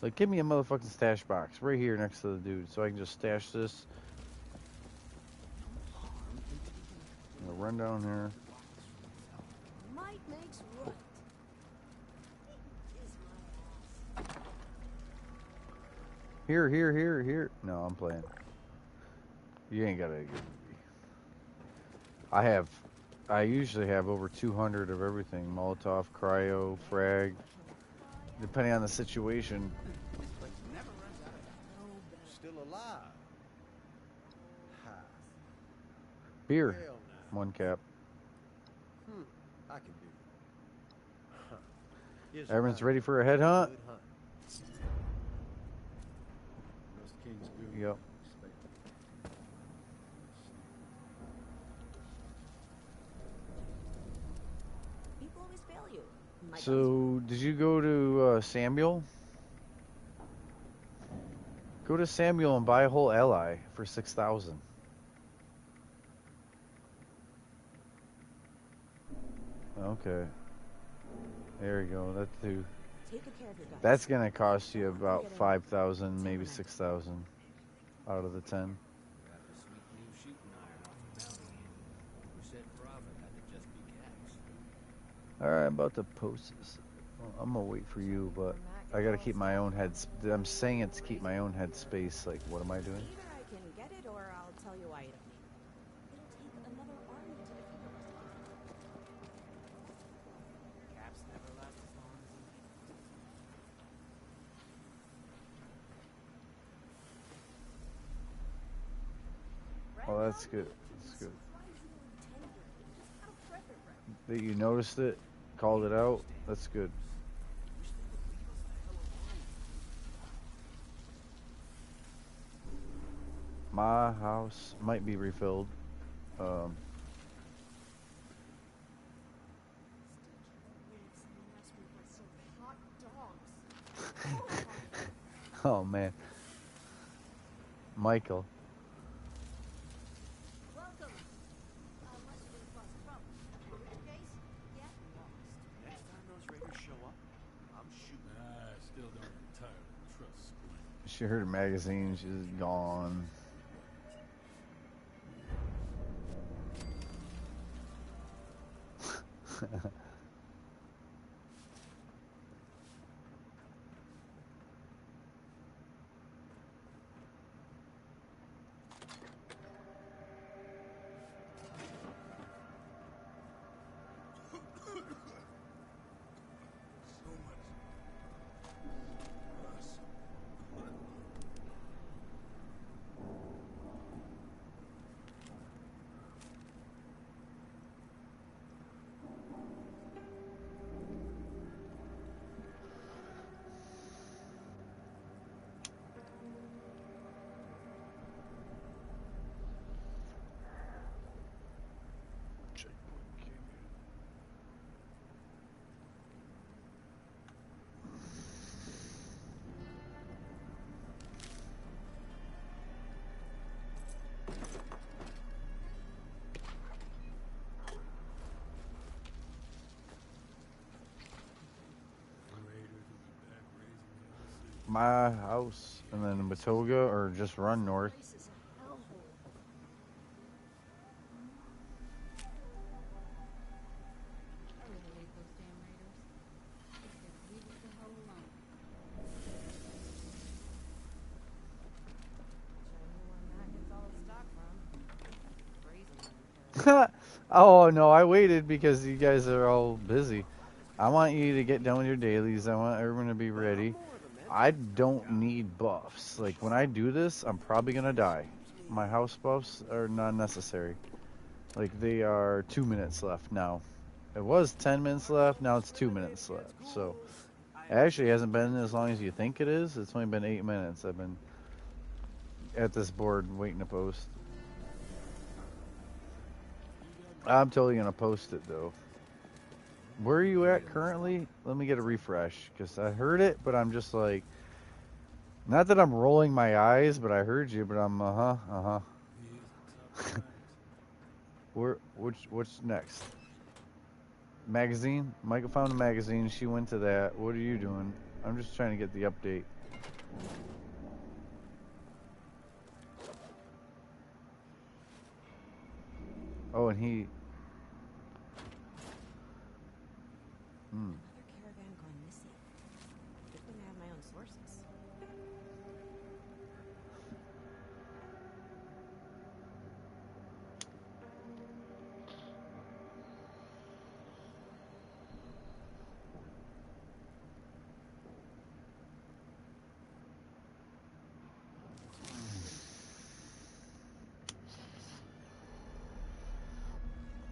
Like, give me a motherfucking stash box right here next to the dude so I can just stash this. I'm gonna run down here. Might makes right. Here. No, I'm playing. You ain't gotta give me. I usually have over 200 of everything. Molotov, cryo, frag. Depending on the situation. Still alive. Ha. Beer. Hell no. 1 cap. I can do that. Huh. Here's Everyone's about ready it. for a headhunt? Good hunt. Most kings do. Yep. my guns. So, did you go to Samuel? Go to Samuel and buy a whole ally for 6,000. Okay. There you go. That too. Take good care of your guns. That's gonna cost you about 5,000, maybe 6,000 out of the 10. Got the sweet new shooting iron off the bounty hunter. Who said profit had to just be cash? All right, I'm about to post this. Well, I'm gonna wait for you, but I gotta keep my own head. I'm saying it to keep my own head space. Like, what am I doing? Either I can get it or I'll tell you why you don't need it. It'll take another army to defeat the rest of them. Caps never last as long as he Oh, that's good. That's good. That you noticed it, called it out. That's good. My house might be refilled. Oh man, Michael. Next time those raiders show up, I'm shooting. I still don't entirely trust Squint. She heard a magazine. She's gone. So much. My house, and then Matoga, or just run north. I really hate those damn raiders. They said leave us the hell alone. Oh no, I waited because you guys are all busy. I want you to get done with your dailies. I want everyone to be ready. I don't need buffs. Like, when I do this, I'm probably gonna die. My house buffs are not necessary. Like, they are 2 minutes left now. It was 10 minutes left, now it's 2 minutes left. So, it actually hasn't been as long as you think it is. It's only been 8 minutes. I've been at this board waiting to post. I'm totally gonna post it though. Where are you at currently? Let me get a refresh, because I heard it, but I'm just like, not that I'm rolling my eyes, but I heard you, but I'm what's next? Magazine? Michael found a magazine. She went to that. What are you doing? I'm just trying to get the update. Oh, and he. Another caravan gone missing. Good thing I have my own sources.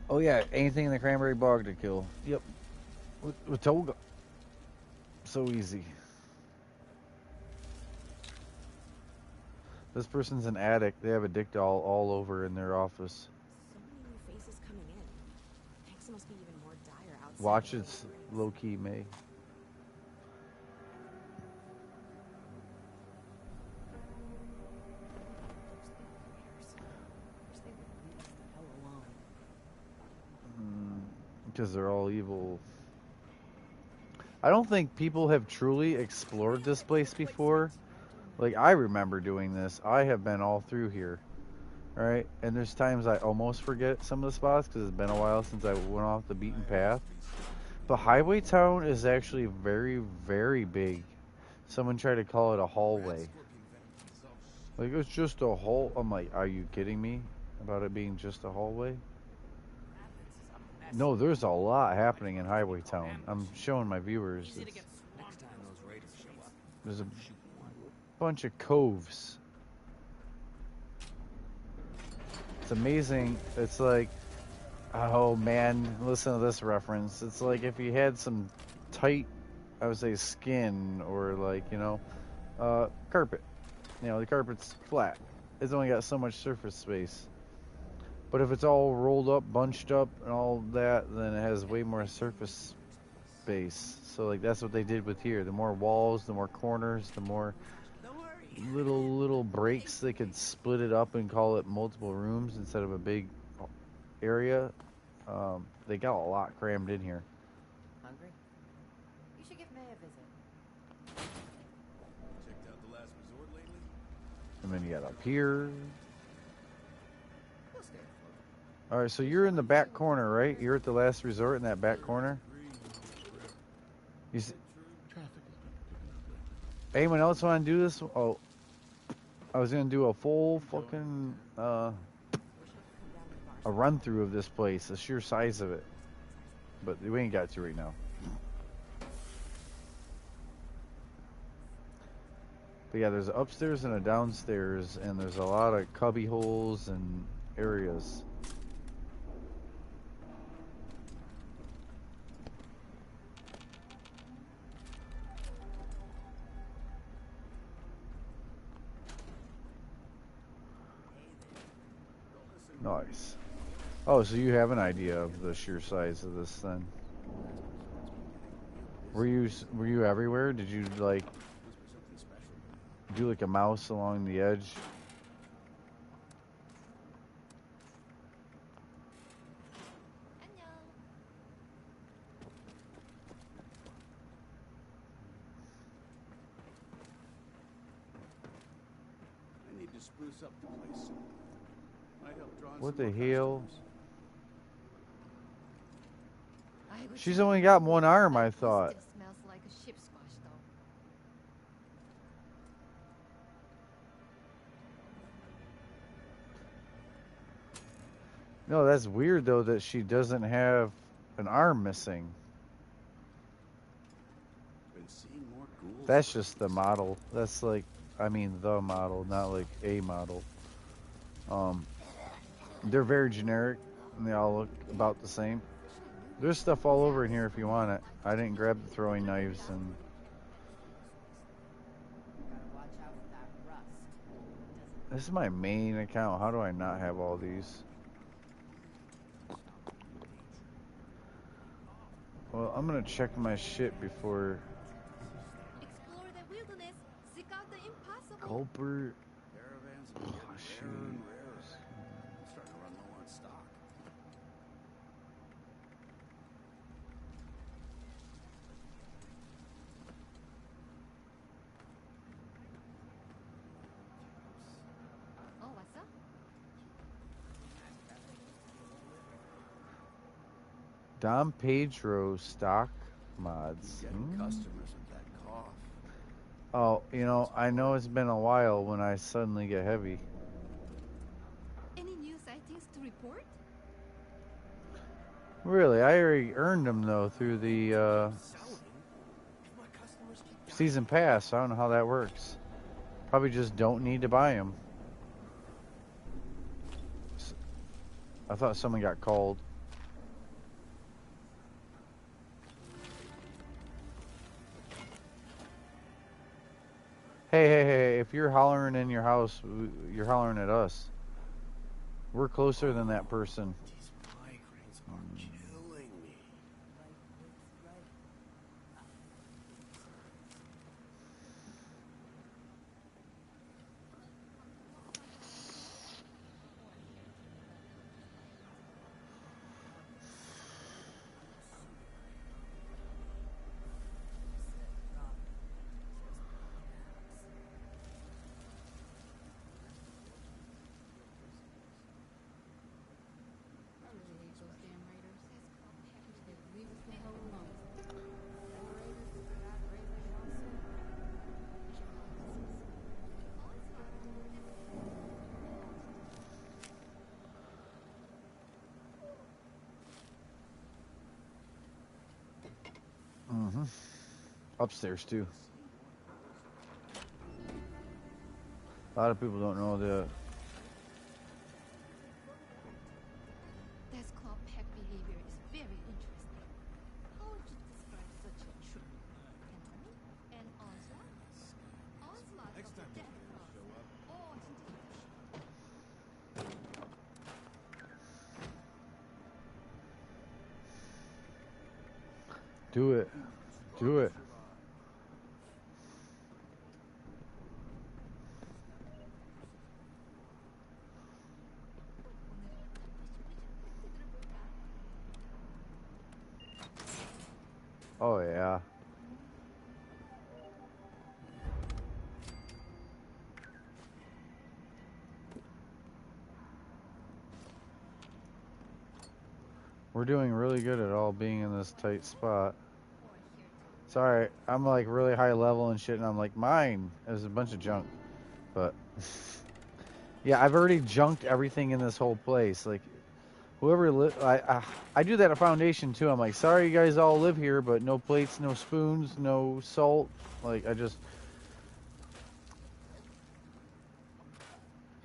Oh yeah, anything in the cranberry bog to kill. Yep. With Toga. So easy. This person's an addict. They have a dick doll all over in their office. So many new faces coming in. Thanks must be even more dire outside. Watch it's low key, May. Because they're all evil. I don't think people have truly explored this place before. Like, I remember doing this. I have been all through here. Alright? And there's times I almost forget some of the spots because it's been a while since I went off the beaten path. But Highway Town is actually very, very big. Someone tried to call it a hallway. Like, it's just a hall. I'm like, are you kidding me about it being just a hallway? No, there's a lot happening in Highway Town. I'm showing my viewers. There's a bunch of coves. It's amazing. It's like, oh man, listen to this reference. It's like if you had some tight, I would say skin, or like, you know, carpet. You know, the carpet's flat. It's only got so much surface space. But if it's all rolled up, bunched up, and all that, then it has way more surface space. So, like, that's what they did with here. The more walls, the more corners, the more little breaks, they could split it up and call it multiple rooms instead of a big area. They got a lot crammed in here. Hungry? You should give May a visit. Checked out the last resort lately? And then you got up here. Alright, so you're in the back corner, right? You're at the last resort in that back corner? You see, anyone else want to do this? Oh, I was going to do a full fucking, a run-through of this place, the sheer size of it. But we ain't got to right now. But yeah, there's upstairs and a downstairs, and there's a lot of cubby holes and areas. Nice. Oh, so you have an idea of the sheer size of this then? Were you everywhere? Did you like do like a mouse along the edge? I need to spruce up the place. Might help draw in What some the more hell? customers. She's only got one arm, I thought. Still smells like a ship squash, though. No, that's weird though that she doesn't have an arm missing. Been seeing more ghouls. That's just the model. That's like, I mean the model, not like a model. They're very generic and they all look about the same. There's stuff all over in here if you want it. I didn't grab the throwing knives and... This is my main account. How do I not have all these? Well, I'm gonna check my shit before... Explore the wilderness, seek out the impossible. Culper... Caravans are getting rarer and rarer. I'm starting to run low on stock. Oh, what's up? Dom Pedro stock mods. Getting customers with that cough. Oh, you know, I know it's been a while when I suddenly get heavy. Any new sightings to report? Really, I already earned them though through the season pass. I don't know how that works. Probably just don't need to buy them. I thought someone got called. Hey, if you're hollering in your house, you're hollering at us. We're closer than that person. These migraines are killing Mm-hmm. Upstairs too. A lot of people don't know the. This claw peck behavior is very interesting. How would you describe such a trick? Henry and Onslaught? Onslaught of the Death Claws. Oh, Do it. Do it. Oh yeah. We're doing really good at all being in this tight spot. Sorry, I'm like really high level and shit, and I'm like, mine is a bunch of junk. But yeah, I've already junked everything in this whole place. Like, whoever I do that at Foundation too. I'm like, sorry you guys all live here, but no plates, no spoons, no salt. Like,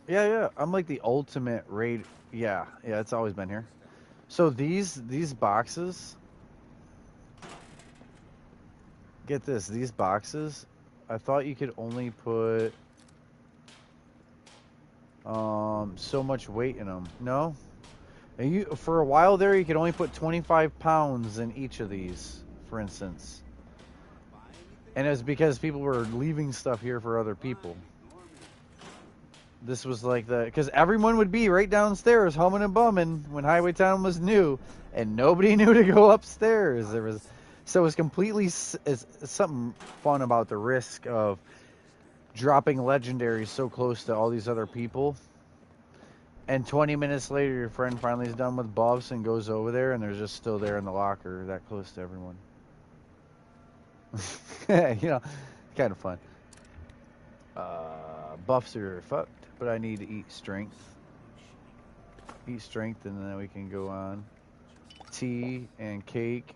yeah. I'm like the ultimate raid. Yeah, it's always been here. So these boxes. Get this, these boxes, I thought you could only put so much weight in them. No? And for a while there, you could only put 25 pounds in each of these, for instance. And it was because people were leaving stuff here for other people. This was like because everyone would be right downstairs humming and bumming when Highway Town was new, and nobody knew to go upstairs. So it was completely something fun about the risk of dropping legendaries so close to all these other people. And 20 minutes later, your friend finally is done with buffs and goes over there, and they're just still there in the locker, that close to everyone. Kind of fun. Buffs are fucked, but I need to eat strength. Eat strength, and then we can go on. Tea and cake.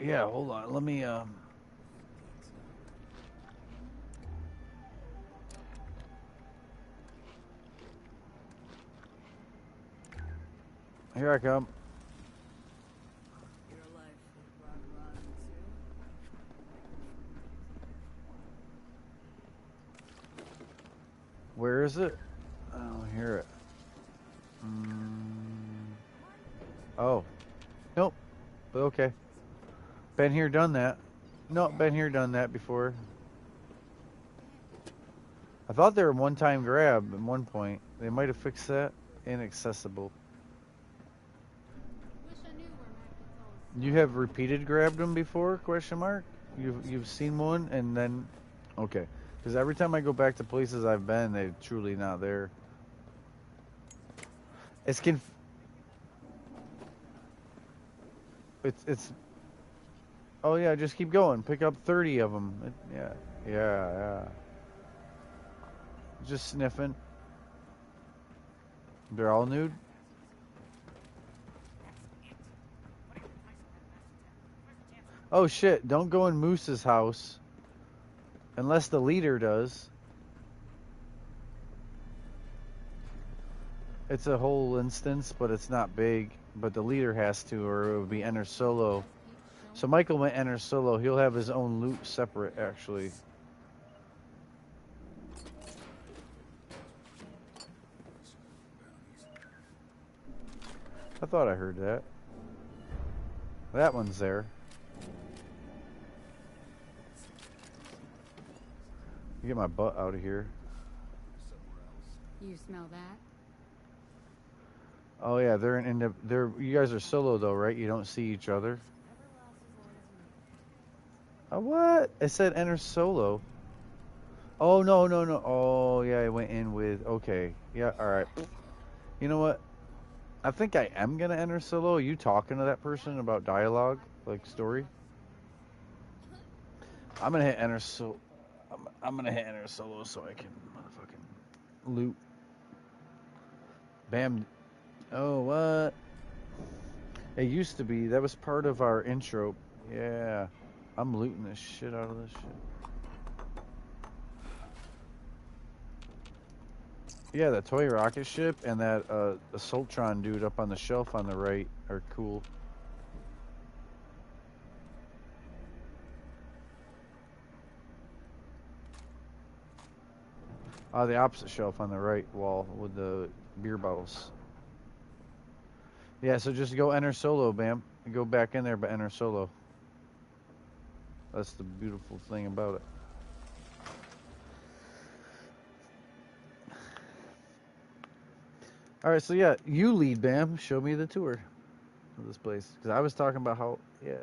Yeah, hold on. Let me, Here I come. Where is it? I don't hear it. Oh. Nope. But okay. Been here, done that. Nope, been here, done that before. I thought they were one-time grab at one point. They might have fixed that. Inaccessible. You have repeated grabbed them before? Question mark. You've seen one and then, okay. Because every time I go back to places I've been, they're truly not there. It's Oh yeah, just keep going. Pick up 30 of them. Yeah. Just sniffing. They're all nude. Oh shit! Don't go in Moose's house, unless the leader does. It's a whole instance, but it's not big. But the leader has to, or it would be enter solo. So Michael went enter solo. He'll have his own loot separate, actually. I thought I heard that. That one's there. Get my butt out of here. You smell that? Oh yeah, you guys are solo though, right? You don't see each other. What? It said enter solo. Oh no. Oh yeah, I went in with. Okay. Yeah. All right. You know what? I think I am gonna enter solo. Are you talking to that person about dialogue, like story? I'm gonna hit enter solo. I'm gonna hit enter solo so I can motherfucking loot. Bam. Oh what? It used to be. That was part of our intro. Yeah. I'm looting the shit out of this shit. Yeah, the toy rocket ship and that Assaultron dude up on the shelf on the right are cool. The opposite shelf on the right wall with the beer bottles. Yeah, so just go enter solo, Bam. Go back in there, but enter solo. That's the beautiful thing about it. All right, so yeah, you lead, Bam. Show me the tour of this place, because I was talking about how, yeah.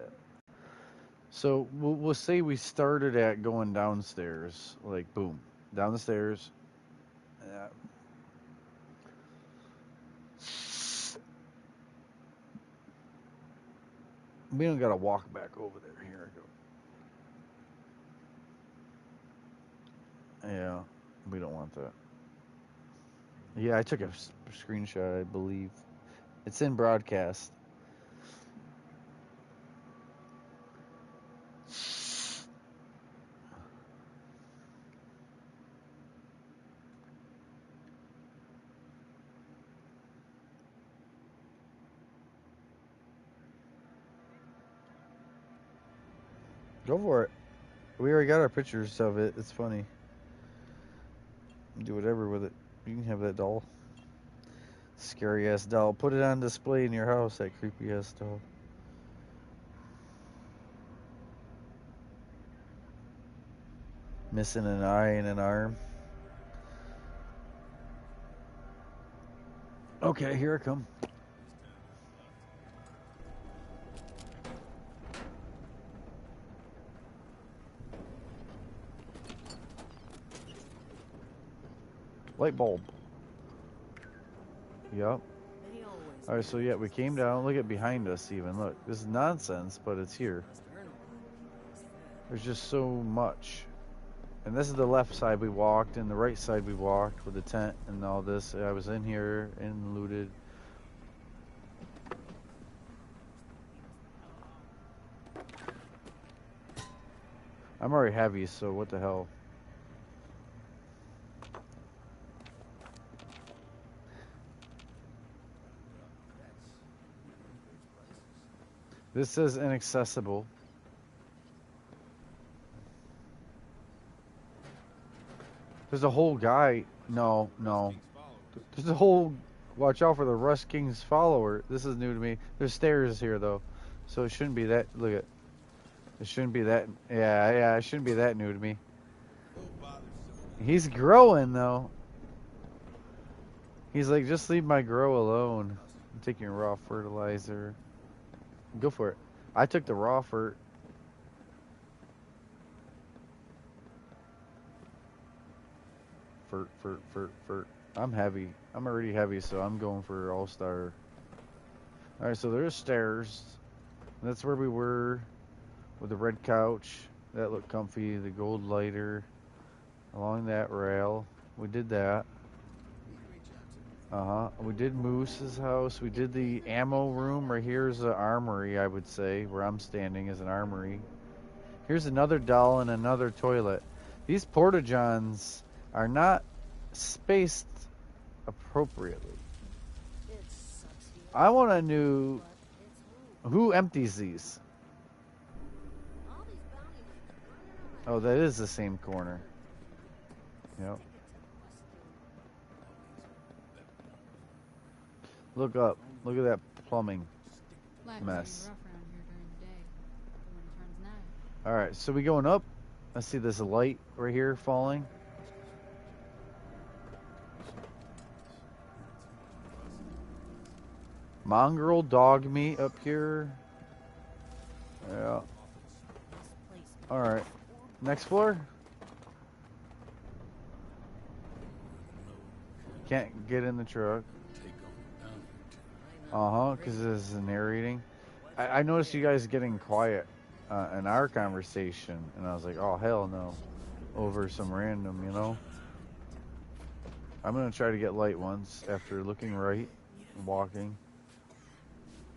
So we'll say we started at going downstairs, like boom, down the stairs. We don't gotta walk back over there. Here I go. Yeah, we don't want that. Yeah, I took a screenshot, I believe. It's in broadcast. Go for it. We already got our pictures of it. It's funny. Do whatever with it. You can have that doll. Scary ass doll. Put it on display in your house, that creepy ass doll. Missing an eye and an arm. Okay, here I come. Light bulb. Yep. Alright, so yeah, we came down. Look at behind us even. Look, this is nonsense, but it's here. There's just so much. And this is the left side we walked, and the right side we walked with the tent and all this. I was in here and looted. I'm already heavy, so what the hell. This says inaccessible. There's a whole guy. No. There's a whole. Watch out for the Rust King's follower. This is new to me. There's stairs here though, so it shouldn't be that. Look at. It shouldn't be that. Yeah. It shouldn't be that new to me. He's growing though. He's like, just leave my grow alone. I'm taking raw fertilizer. Go for it. I took the raw fert. Fert. I'm heavy. I'm already heavy, so I'm going for all-star. Alright, so there's stairs. That's where we were with the red couch. That looked comfy. The gold lighter along that rail. We did that. We did Moose's house. We did the ammo room. Right here's the armory, I would say. Where I'm standing is an armory. Here's another doll and another toilet. These porta-johns are not spaced appropriately. I want to know who empties these. Oh, that is the same corner. Yep. Look up. Look at that plumbing mess. Alright, so we going up. I see this light right here falling. Mongrel dog meat up here. Yeah. Alright. Next floor? Can't get in the truck. Because this is narrating. I noticed you guys getting quiet in our conversation, and I was like, oh, hell no. Over some random, you know? I'm going to try to get light once after looking right and walking.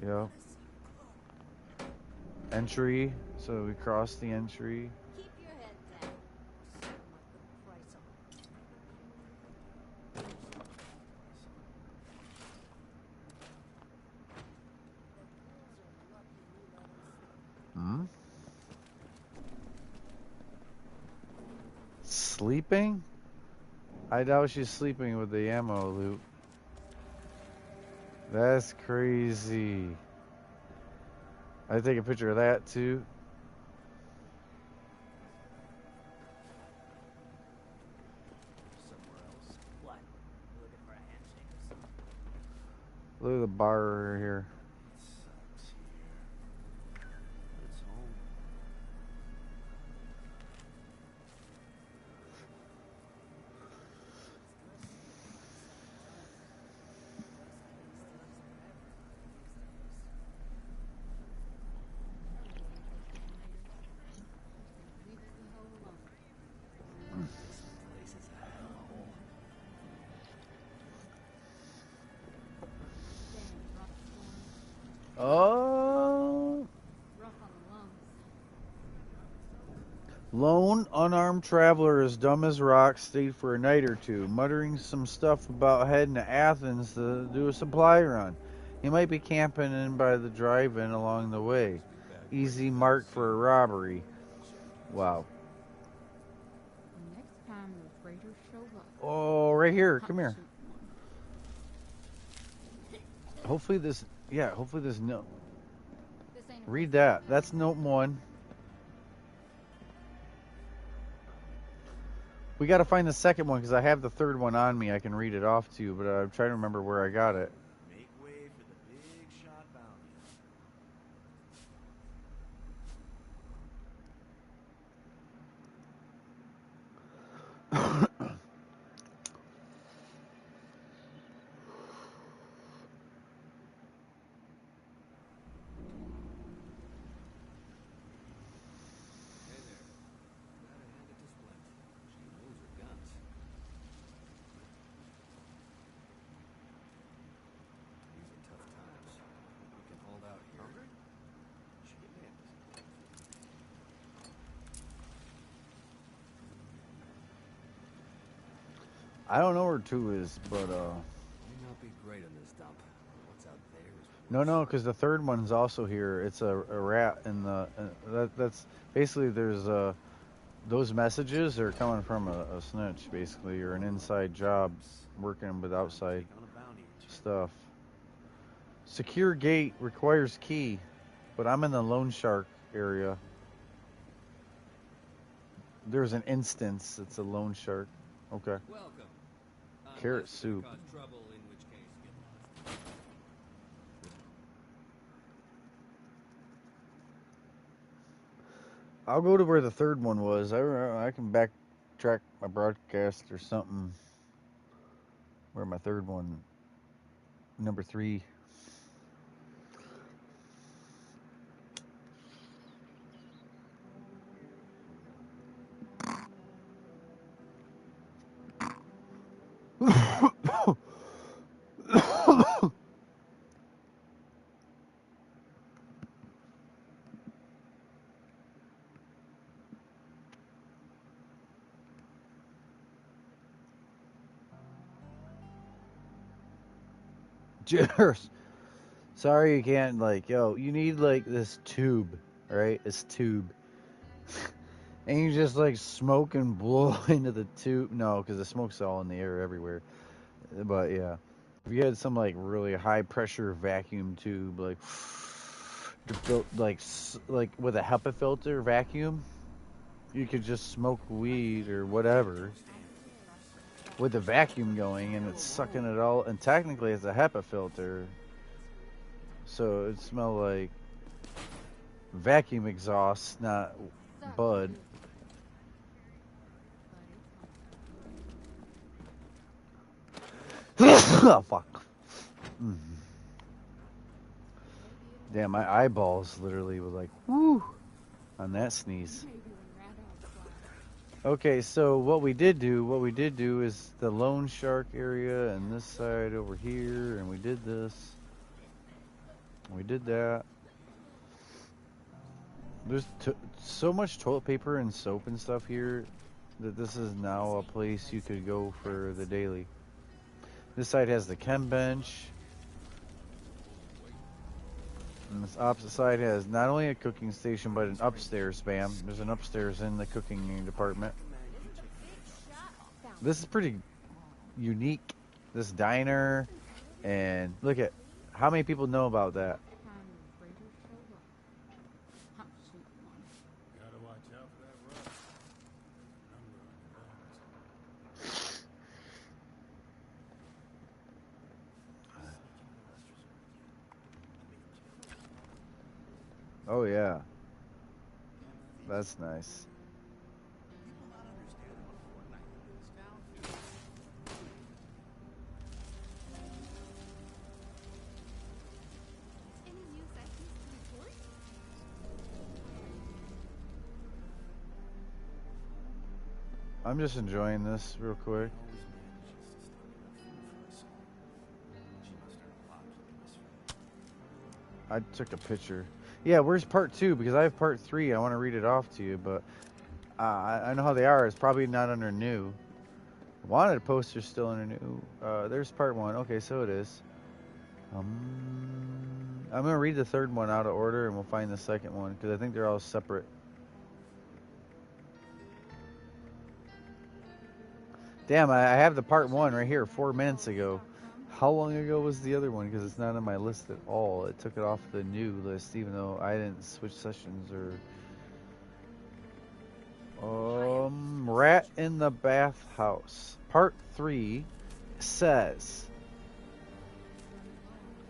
Yeah. entry. So we crossed the entry. Keep your head down. Or something might put a price on it. Hmm? Sleeping? I doubt she's sleeping with the ammo loot. That's crazy. I take a picture of that too. Somewhere else. What? Looking for a handshake or something? Look at the bar here. Sucks here. It's home. This place is a hellhole. Oh. Rough on the lungs. Lone unarmed traveler as dumb as rocks stayed for a night or two, muttering some stuff about heading to Athens to do a supply run. He might be camping in by the drive-in along the way. Easy mark for a robbery. Wow. Next time the raiders show up. Oh, right here. Come here. Hopefully this note. This ain't Read that. That's note 1. We got to find the second one because I have the third one on me. I can read it off to you, but I'm trying to remember where I got it. Make way for the big shot bounty. Hey there. Gotta hand it to Splint. She knows her guns. These are tough times. We can hold out here. Hungry? Shit. I don't know where 2 is, but May not be great in this dump. What's out there is no, because the third one's also here. It's a rat in the that's basically there's those messages are coming from a snitch basically, or an inside job working with outside On a bounty or two. stuff. Secure gate requires key, but I'm in the Loan Shark area. There's an instance. It's a Loan Shark. Okay. welcome. Carrot Unless you're soup. gonna cause trouble, in which case get lost. I'll go to where the third one was. I can backtrack my broadcast or something. Where my third one, number 3. Cheers. Sorry you can't you need this tube, right? This tube. And you just smoke and blow into the tube. No, because the smoke's all in the air everywhere. But yeah, if you had some really high pressure vacuum tube, with a HEPA filter vacuum, you could just smoke weed or whatever with the vacuum going, and it's sucking it all. And technically, it's a HEPA filter, so it smell like vacuum exhaust, not bud. Oh, fuck. Damn, my eyeballs literally were whoo, on that sneeze. Okay, so what we did do is the Loan Shark area and this side over here, and we did this. We did that. There's so much toilet paper and soap and stuff here that this is now a place you could go for the daily. This side has the chem bench. And this opposite side has not only a cooking station, but an upstairs, spam. There's an upstairs in the cooking department. This is pretty unique, this diner. And look at how many people know about that. Gotta watch out for that rust. Oh yeah, that's nice. Any news I can report? I'm just enjoying this real quick. I took a picture. Yeah, where's part 2? Because I have part 3. I want to read it off to you, but I know how they are. It's probably not under new. Wanted poster's still under new. There's part 1. Okay, so it is. I'm going to read the third one out of order, and we'll find the second one, because I think they're all separate. Damn, I have the part 1 right here 4 minutes ago. How long ago was the other one? Because it's not on my list at all. It took it off the new list, even though I didn't switch sessions or... Rat in the Bathhouse. Part 3 says...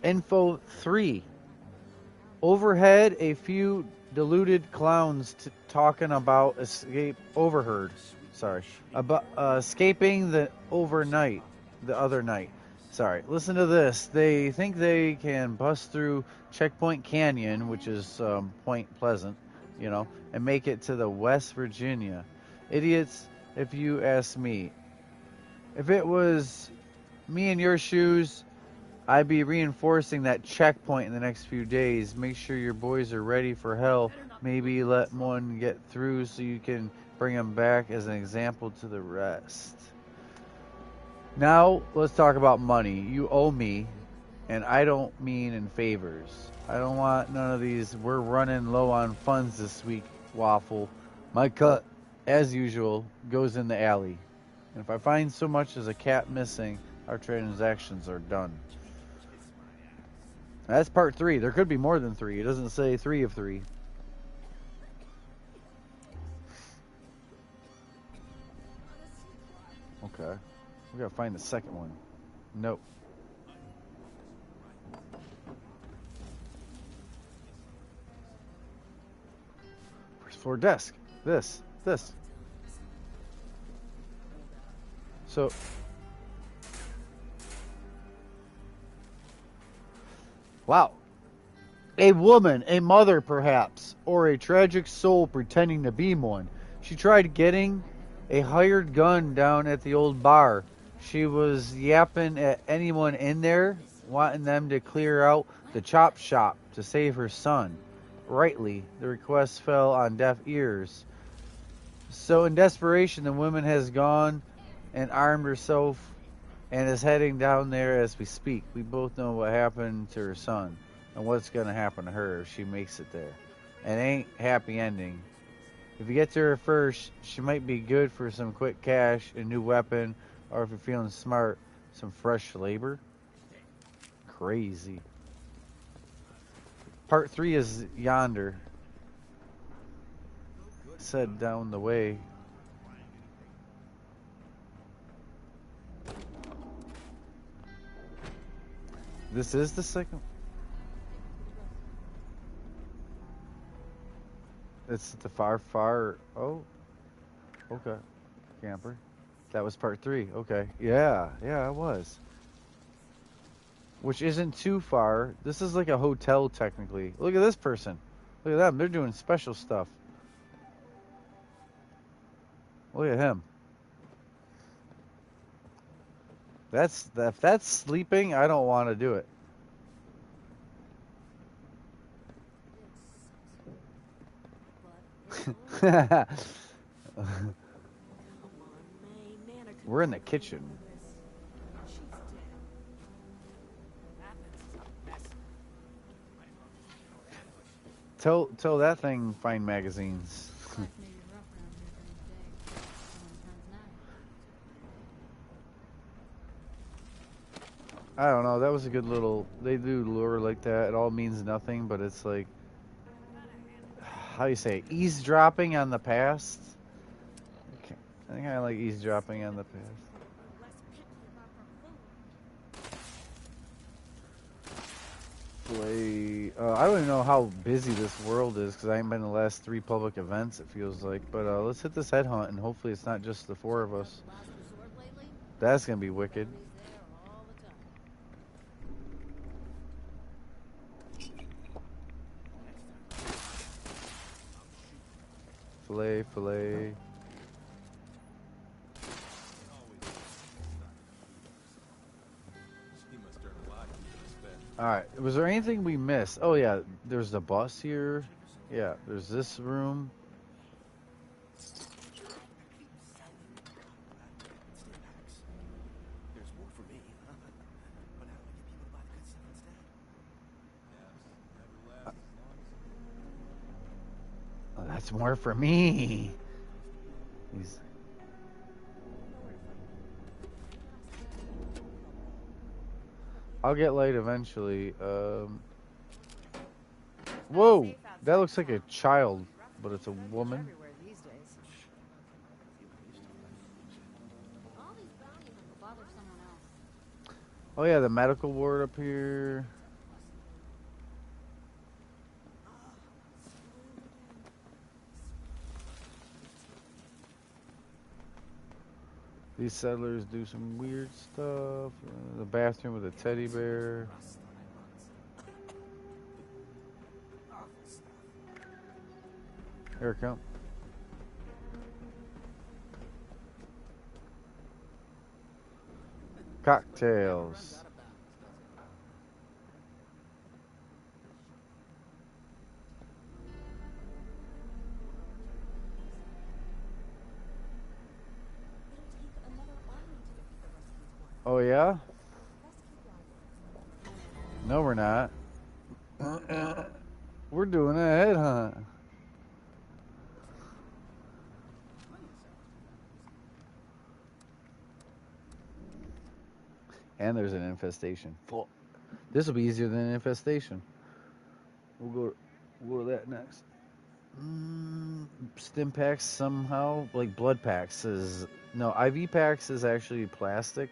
Info 3. Overhead, a few deluded clowns talking about overheard. Sorry. About escaping the other night. Sorry. Listen to this. They think they can bust through Checkpoint Canyon, which is Point Pleasant, you know, and make it to the West Virginia. Idiots, if you ask me. If it was me in your shoes, I'd be reinforcing that checkpoint in the next few days. Make sure your boys are ready for hell. Maybe let one get through so you can bring them back as an example to the rest. Now, let's talk about money. You owe me, and I don't mean in favors. I don't want none of these, we're running low on funds this week, waffle. My cut, as usual, goes in the alley. And if I find so much as a cat missing, our transactions are done. That's part 3. There could be more than 3. It doesn't say 3 of 3. Okay. We gotta find the second one. Nope. First floor desk. This. So... Wow. A woman, a mother perhaps, or a tragic soul pretending to be one. She tried getting a hired gun down at the old bar. She was yapping at anyone in there, wanting them to clear out the chop shop to save her son. Rightly, the request fell on deaf ears. So in desperation, the woman has gone and armed herself and is heading down there as we speak. We both know what happened to her son and what's going to happen to her if she makes it there. It ain't happy ending. If you get to her first, she might be good for some quick cash, a new weapon, or if you're feeling smart, some fresh labor. Crazy. Part 3 is yonder. Said down the way. This is the second. It's the far. Oh, okay. Camper. That was part 3. Okay. Yeah, it was. Which isn't too far. This is like a hotel, technically. Look at this person. Look at them. They're doing special stuff. Look at him. If that's sleeping, I don't want to do it. We're in the kitchen. Tell that thing find magazines. Life may be rough around here during the day. When it turns night. I don't know. That was a good little. They do lure like that. It all means nothing, but it's like, how you say it? Eavesdropping on the past. Okay. I think I like eavesdropping on the past. I don't even know how busy this world is because I ain't been to the last 3 public events, it feels like. But let's hit this headhunt and hopefully it's not just the 4 of us. That's going to be wicked. Filet. Alright, was there anything we missed? Oh yeah, there's the bus here. Yeah, there's this room. Oh, that's more for me. I'll get light eventually. Whoa, that looks like a child, but it's a woman. Oh yeah, the medical ward up here. These settlers do some weird stuff. The bathroom with a teddy bear. Here it comes. Cocktails. Oh yeah? No, we're not. We're doing a headhunt. And there's an infestation. This will be easier than an infestation. We'll go to that next. Stim packs somehow, like blood packs is no, IV packs is actually plastic.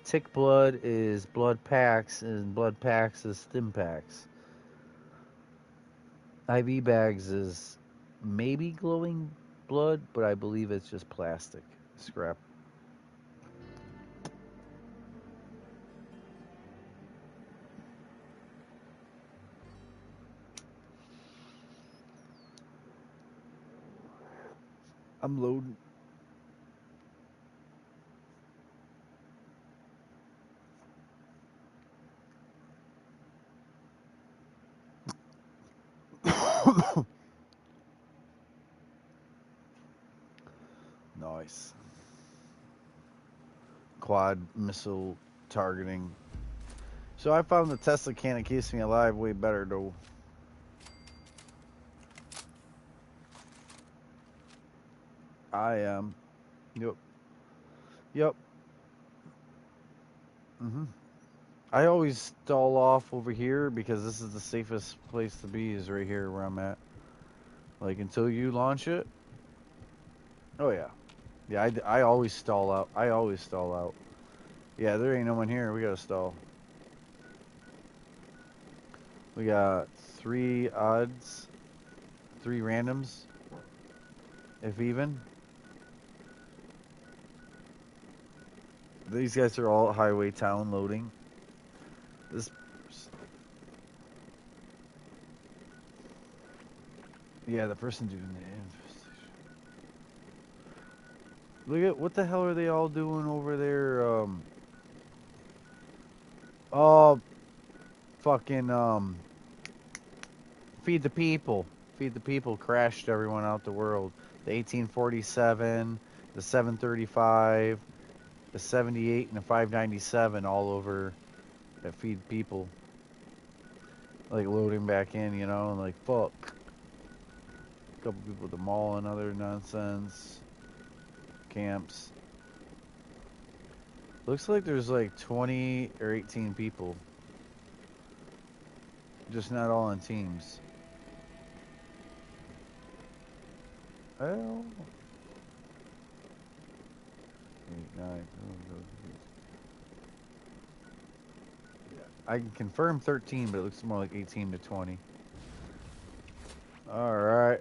Tick blood is blood packs, and blood packs is stim packs. IV bags is maybe glowing blood, but I believe it's just plastic scrap. I'm loading. Nice. Quad missile targeting. So I found the Tesla cannon keeps me alive way better though. I am. Yep. I always stall off over here because this is the safest place to be is right here where I'm at. Like until you launch it. Oh yeah. Yeah, I always stall out. Yeah, there ain't no one here. We gotta stall. We got 3 odds. 3 randoms. If even. These guys are all at Highway Town loading. Yeah, the person doing the infestation. Look at what the hell are they all doing over there? Fucking feed the people. Feed the People crashed everyone out the world. The 1847, the 735, the 78, and the 597 all over at Feed People. Like loading back in, you know, and like fuck. A couple people at the mall and other nonsense. Camps. Looks like there's like 20 or 18 people. Just not all in teams. Well, 8, 9. Yeah, I can confirm 13, but it looks more like 18 to 20. All right.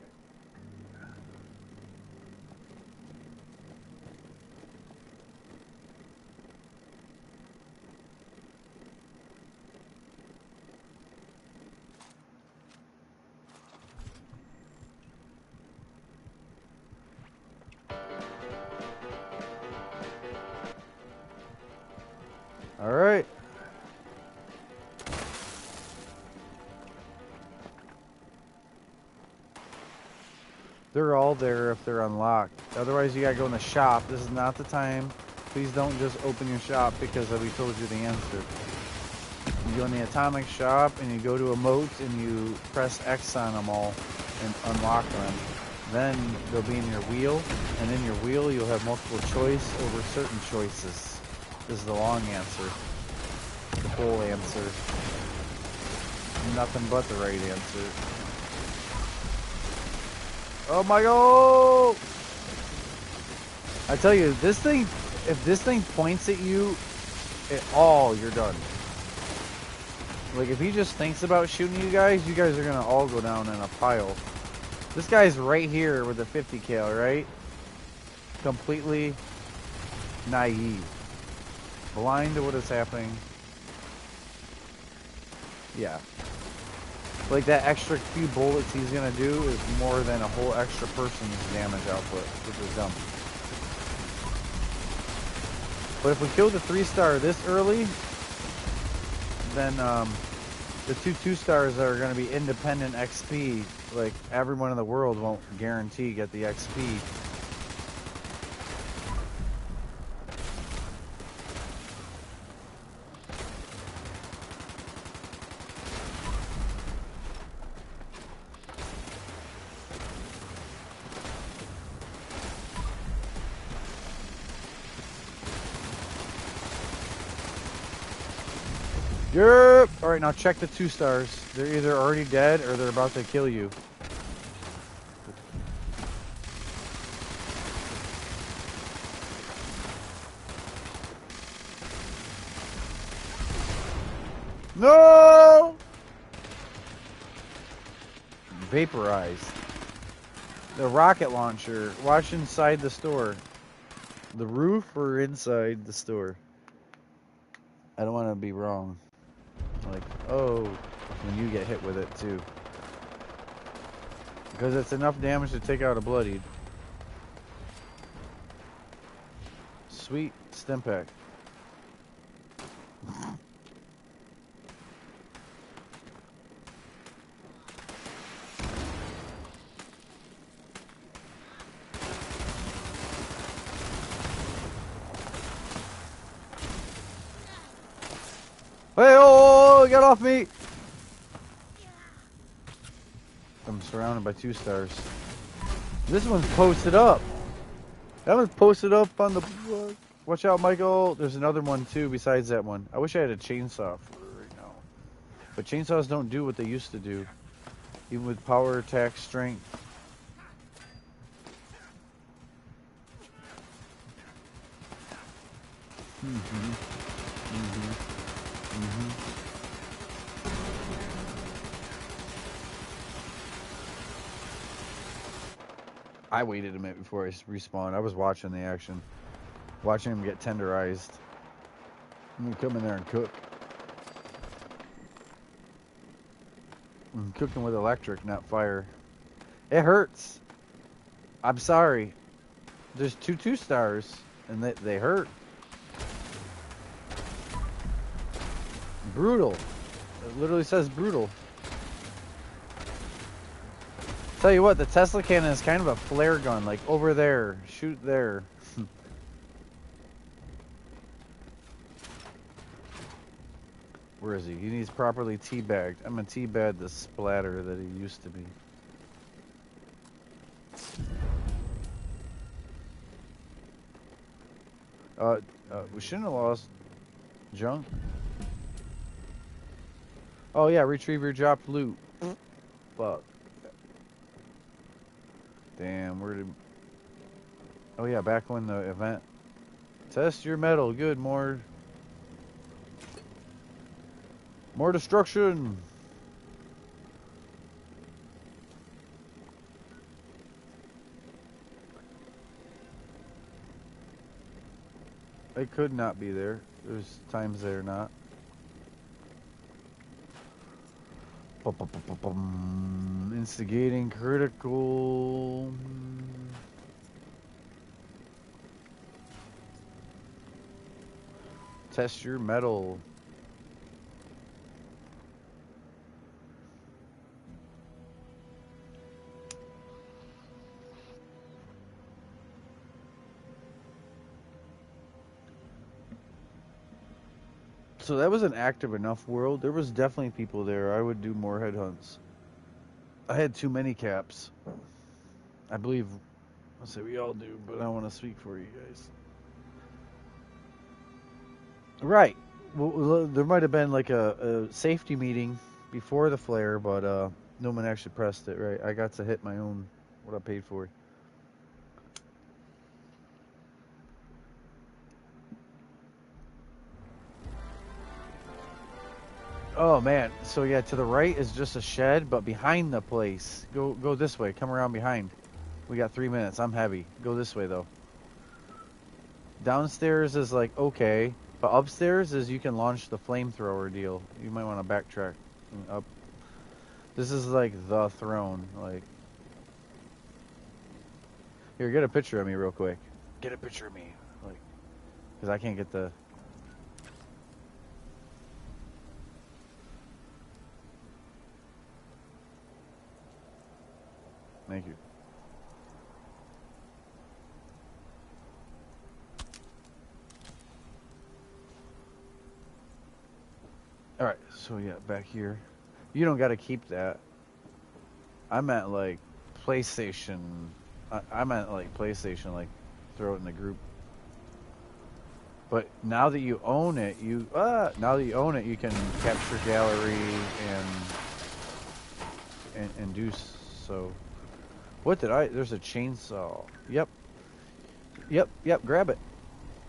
All right. They're all there if they're unlocked. Otherwise, you gotta go in the shop. This is not the time. Please don't just open your shop because we told you the answer. You go in the atomic shop and you go to emotes and you press X on them all and unlock them. Then they'll be in your wheel, and in your wheel you'll have multiple choice over certain choices. This is the long answer. The full answer. Nothing but the right answer. Oh my god! I tell you, this thing, if this thing points at you at all, you're done. Like, if he just thinks about shooting you guys are gonna all go down in a pile. This guy's right here with a 50 cal, right? Completely naive. Blind to what is happening. Yeah. Like, that extra few bullets he's gonna do is more than a whole extra person's damage output, which is dumb. But if we kill the 3-star this early, then the 2-2-stars are gonna be independent XP. Like, everyone in the world won't guarantee get the XP. Yep. Alright, now check the 2-stars. They're either already dead or they're about to kill you. No! Vaporized. The rocket launcher. Watch inside the store. The roof or inside the store? I don't want to be wrong. Like, oh, when you get hit with it too. Because it's enough damage to take out a bloodied. Sweet Stimpack. Hey, oh, get off me! I'm surrounded by 2-stars. This one's posted up. That one's posted up on the... Watch out, Michael. There's another one, too, besides that one. I wish I had a chainsaw for it right now. But chainsaws don't do what they used to do. Even with power, attack, strength. I waited a minute before I respawned. I was watching the action. Watching him get tenderized. I'm gonna come in there and cook. I'm cooking with electric, not fire. It hurts. I'm sorry. There's 2-2-stars, and they hurt. Brutal. It literally says brutal. Tell you what, the Tesla cannon is kind of a flare gun, like over there, shoot there. Where is he? He needs properly teabagged. I'm gonna teabag the splatter that he used to be. We shouldn't have lost junk. Oh yeah, retrieve your dropped loot. Fuck. Damn, where did... Oh yeah, back when the event. Test your metal. Good, more destruction. They could not be there. There's times they're not. Instigating critical. Test your metal. So that was an active enough world. There was definitely people there. I would do more headhunts. I had too many caps. I believe, I'll say we all do, but I want to speak for you guys. Right. Well, there might have been like a safety meeting before the flare, but no one actually pressed it, right? I got to hit my own, what I paid for. Oh man, so yeah, to the right is just a shed, but behind the place, go this way, come around behind. We got 3 minutes, I'm heavy. Go this way though. Downstairs is like, okay, but upstairs is you can launch the flamethrower deal. You might want to backtrack up. This is like the throne, like. Here, get a picture of me real quick. Get a picture of me, like, because I can't get the... Thank you. Alright, so yeah, back here. You don't gotta keep that. I meant like PlayStation. I meant like PlayStation, like throw it in the group. But now that you own it, you can capture gallery and do so. What did I? There's a chainsaw. Yep. Grab it.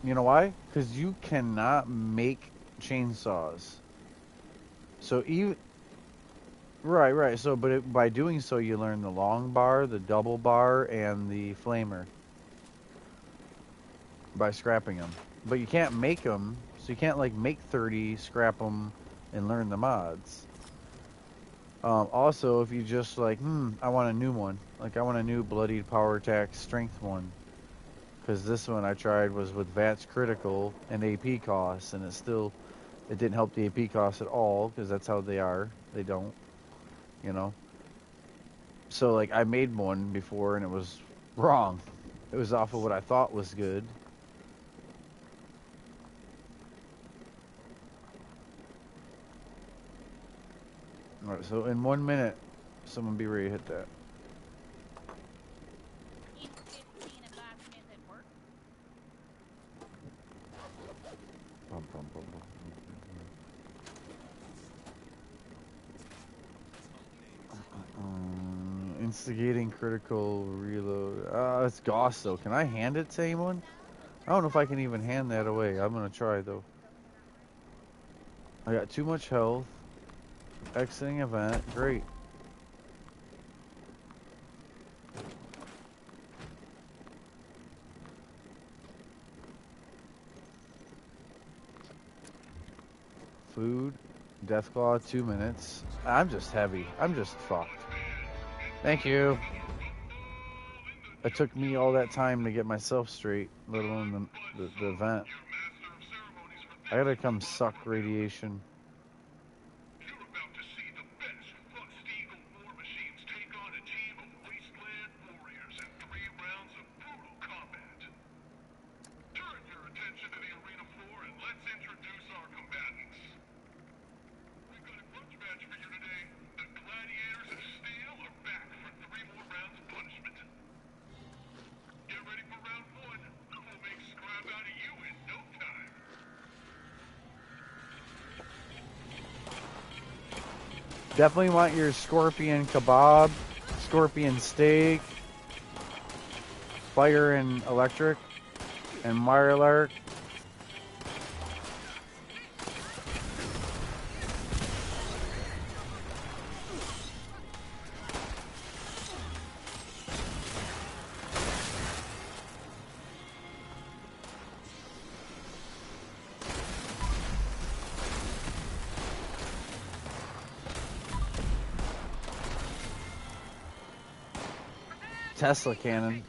You know why? Because you cannot make chainsaws. So even right. So, but by doing so, you learn the long bar, the double bar, and the flamer by scrapping them. But you can't make them, so you can't like make 30, scrap them, and learn the mods. Also, if you just like, I want a new one. Like I want a new bloodied power attack strength one. Because this one I tried was with VATS critical and AP costs, and it didn't help the AP costs at all, because that's how they are. They don't, you know. So like I made one before and it was wrong. It was off of what I thought was good. Alright, so in 1 minute, someone be ready to hit that. Instigating critical reload. It's Goss though. Can I hand it to anyone? I don't know if I can even hand that away. I'm gonna try though. I got too much health. Exiting event. Great. Food. Deathclaw 2 minutes. I'm just heavy. I'm just fucked. Thank you. It took me all that time to get myself straight, let alone the event. I gotta come suck radiation. Definitely want your scorpion kebab, scorpion steak, fire and electric, and Mirelurk. Tesla cannon.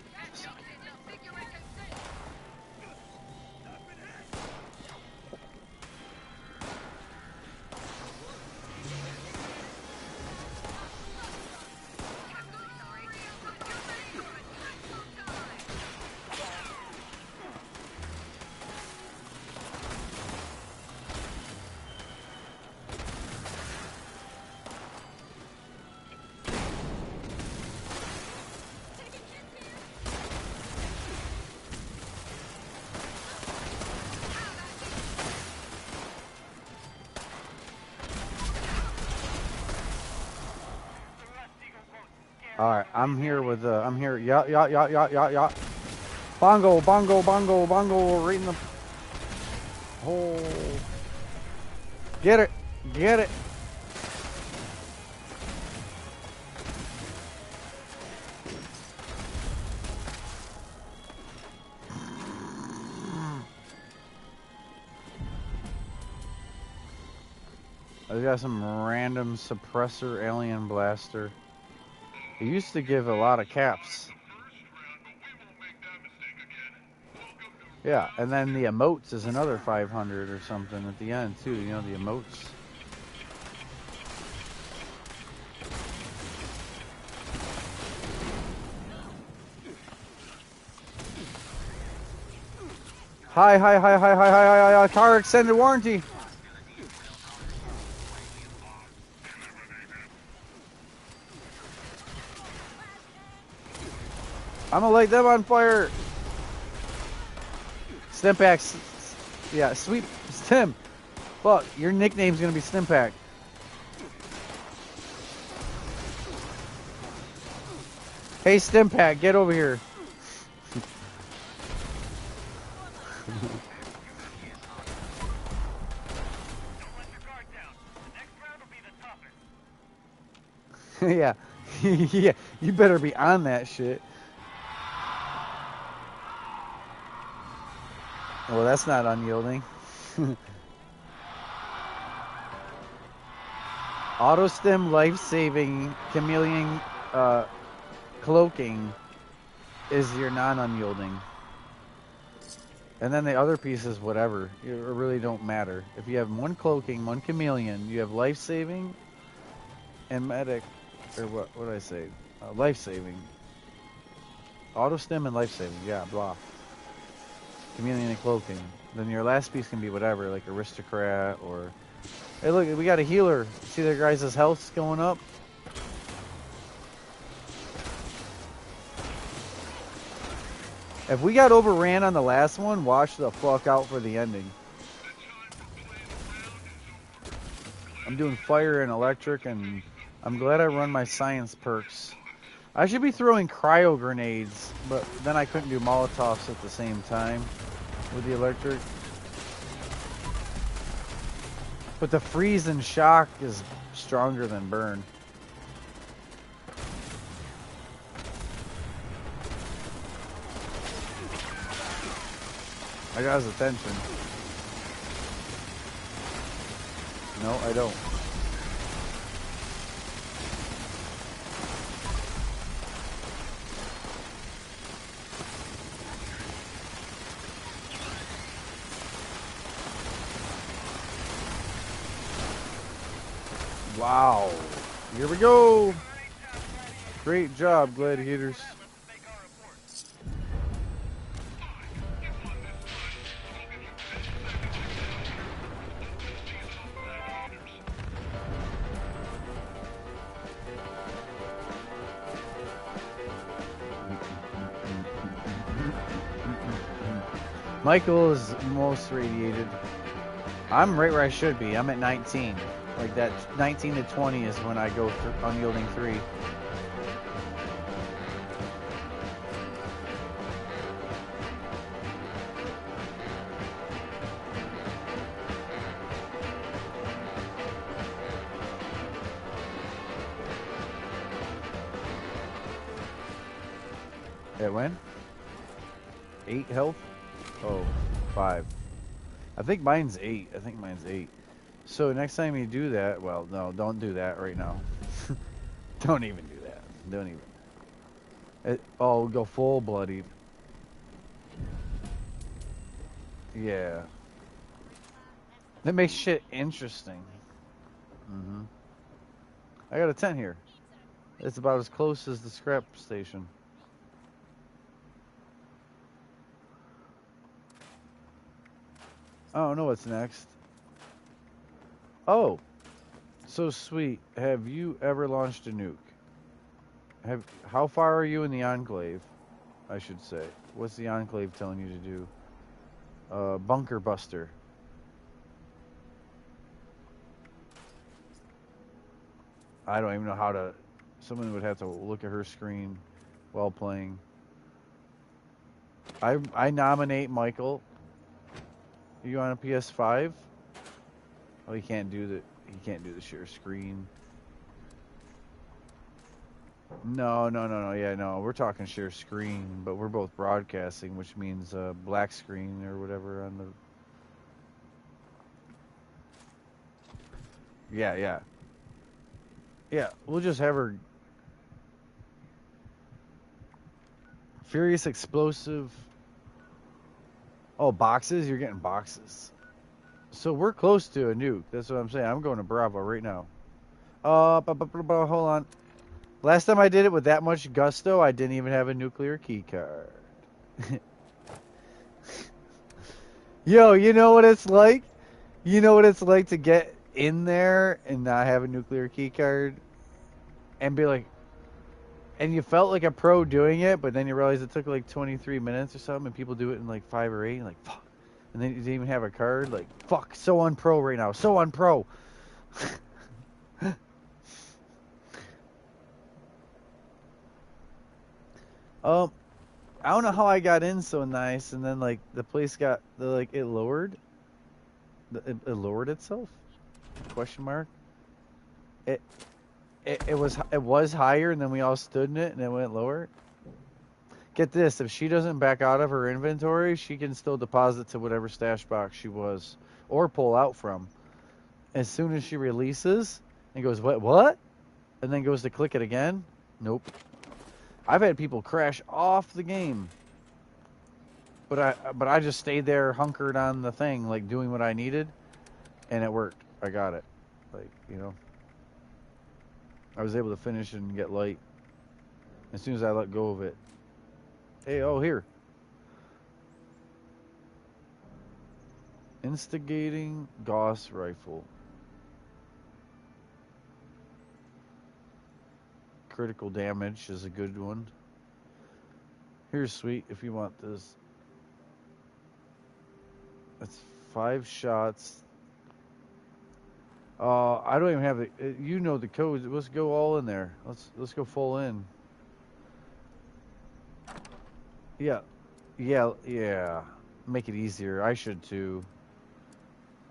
Alright, I'm here with I'm here. Yeah. Bongo, right in the hole. Get it. I got some random suppressor alien blaster. It used to give a lot of caps. Yeah, and then the emotes is another 500 or something at the end too. You know, the emotes. Hi. Car extended warranty. I'm gonna light them on fire. Stimpack. Yeah, sweet Stim. Fuck, your nickname's gonna be Stimpack. Hey Stimpack, get over here. Yeah. Yeah, you better be on that shit. Well, that's not unyielding. Auto stim, life-saving, chameleon, cloaking is your non-unyielding. And then the other pieces, whatever, it really don't matter. If you have one cloaking, one chameleon, you have life-saving and medic, or what did I say? Life-saving. Auto stim and life-saving, yeah, blah. Chameleon and cloaking. Then your last piece can be whatever, like aristocrat or... Hey look, we got a healer. See their guys' health's going up? If we got overran on the last one, watch the fuck out for the ending. I'm doing fire and electric, and I'm glad I run my science perks. I should be throwing cryo grenades, but then I couldn't do Molotovs at the same time with the electric. But the freeze and shock is stronger than burn. I got his attention. No, I don't. Wow. Here we go. Great job, gladiators. Michael is most radiated. I'm right where I should be. I'm at 19. Like that 19 to 20 is when I go unyielding 3. At when? 8 health? Oh, 5. I think mine's 8. I think mine's 8. So next time you do that, well, no, don't do that right now. Don't even do that. Don't even. Oh, go full bloodied. Yeah. That makes shit interesting. Mm-hmm. I got a tent here. It's about as close as the scrap station. I don't know what's next. Oh, so sweet. Have you ever launched a nuke? How far are you in the Enclave? I should say. What's the Enclave telling you to do? Bunker Buster. I don't even know how to. Someone would have to look at her screen while playing. I nominate Michael. Are you on a PS5? Oh, he can't do the share screen. No. Yeah, no. We're talking share screen, but we're both broadcasting, which means black screen or whatever on the. Yeah. Yeah, we'll just have her. Furious Explosive. Oh, boxes? You're getting boxes. So we're close to a nuke. That's what I'm saying. I'm going to Bravo right now. Hold on. Last time I did it with that much gusto, I didn't even have a nuclear key card. Yo, you know what it's like? You know what it's like to get in there and not have a nuclear key card? And be like... And you felt like a pro doing it, but then you realize it took like 23 minutes or something, and people do it in like 5 or 8, and like, fuck. And then you didn't even have a card, like, fuck, so unpro right now, so unpro. I don't know how I got in so nice, and then like the place got, it lowered. It lowered itself? Question mark. It was higher, and then we all stood in it, and it went lower. Get this, if she doesn't back out of her inventory, she can still deposit to whatever stash box she was, or pull out from. As soon as she releases, and goes, what? And then goes to click it again, nope. I've had people crash off the game. But I just stayed there hunkered on the thing, like doing what I needed, and it worked. I got it. Like, you know. I was able to finish and get light as soon as I let go of it. Hey, oh, here. Instigating Gauss rifle. Critical damage is a good one. Here's sweet if you want this. That's 5 shots. I don't even have the. You know the code. Let's go all in there. Let's go full in. Yeah. Make it easier. I should too.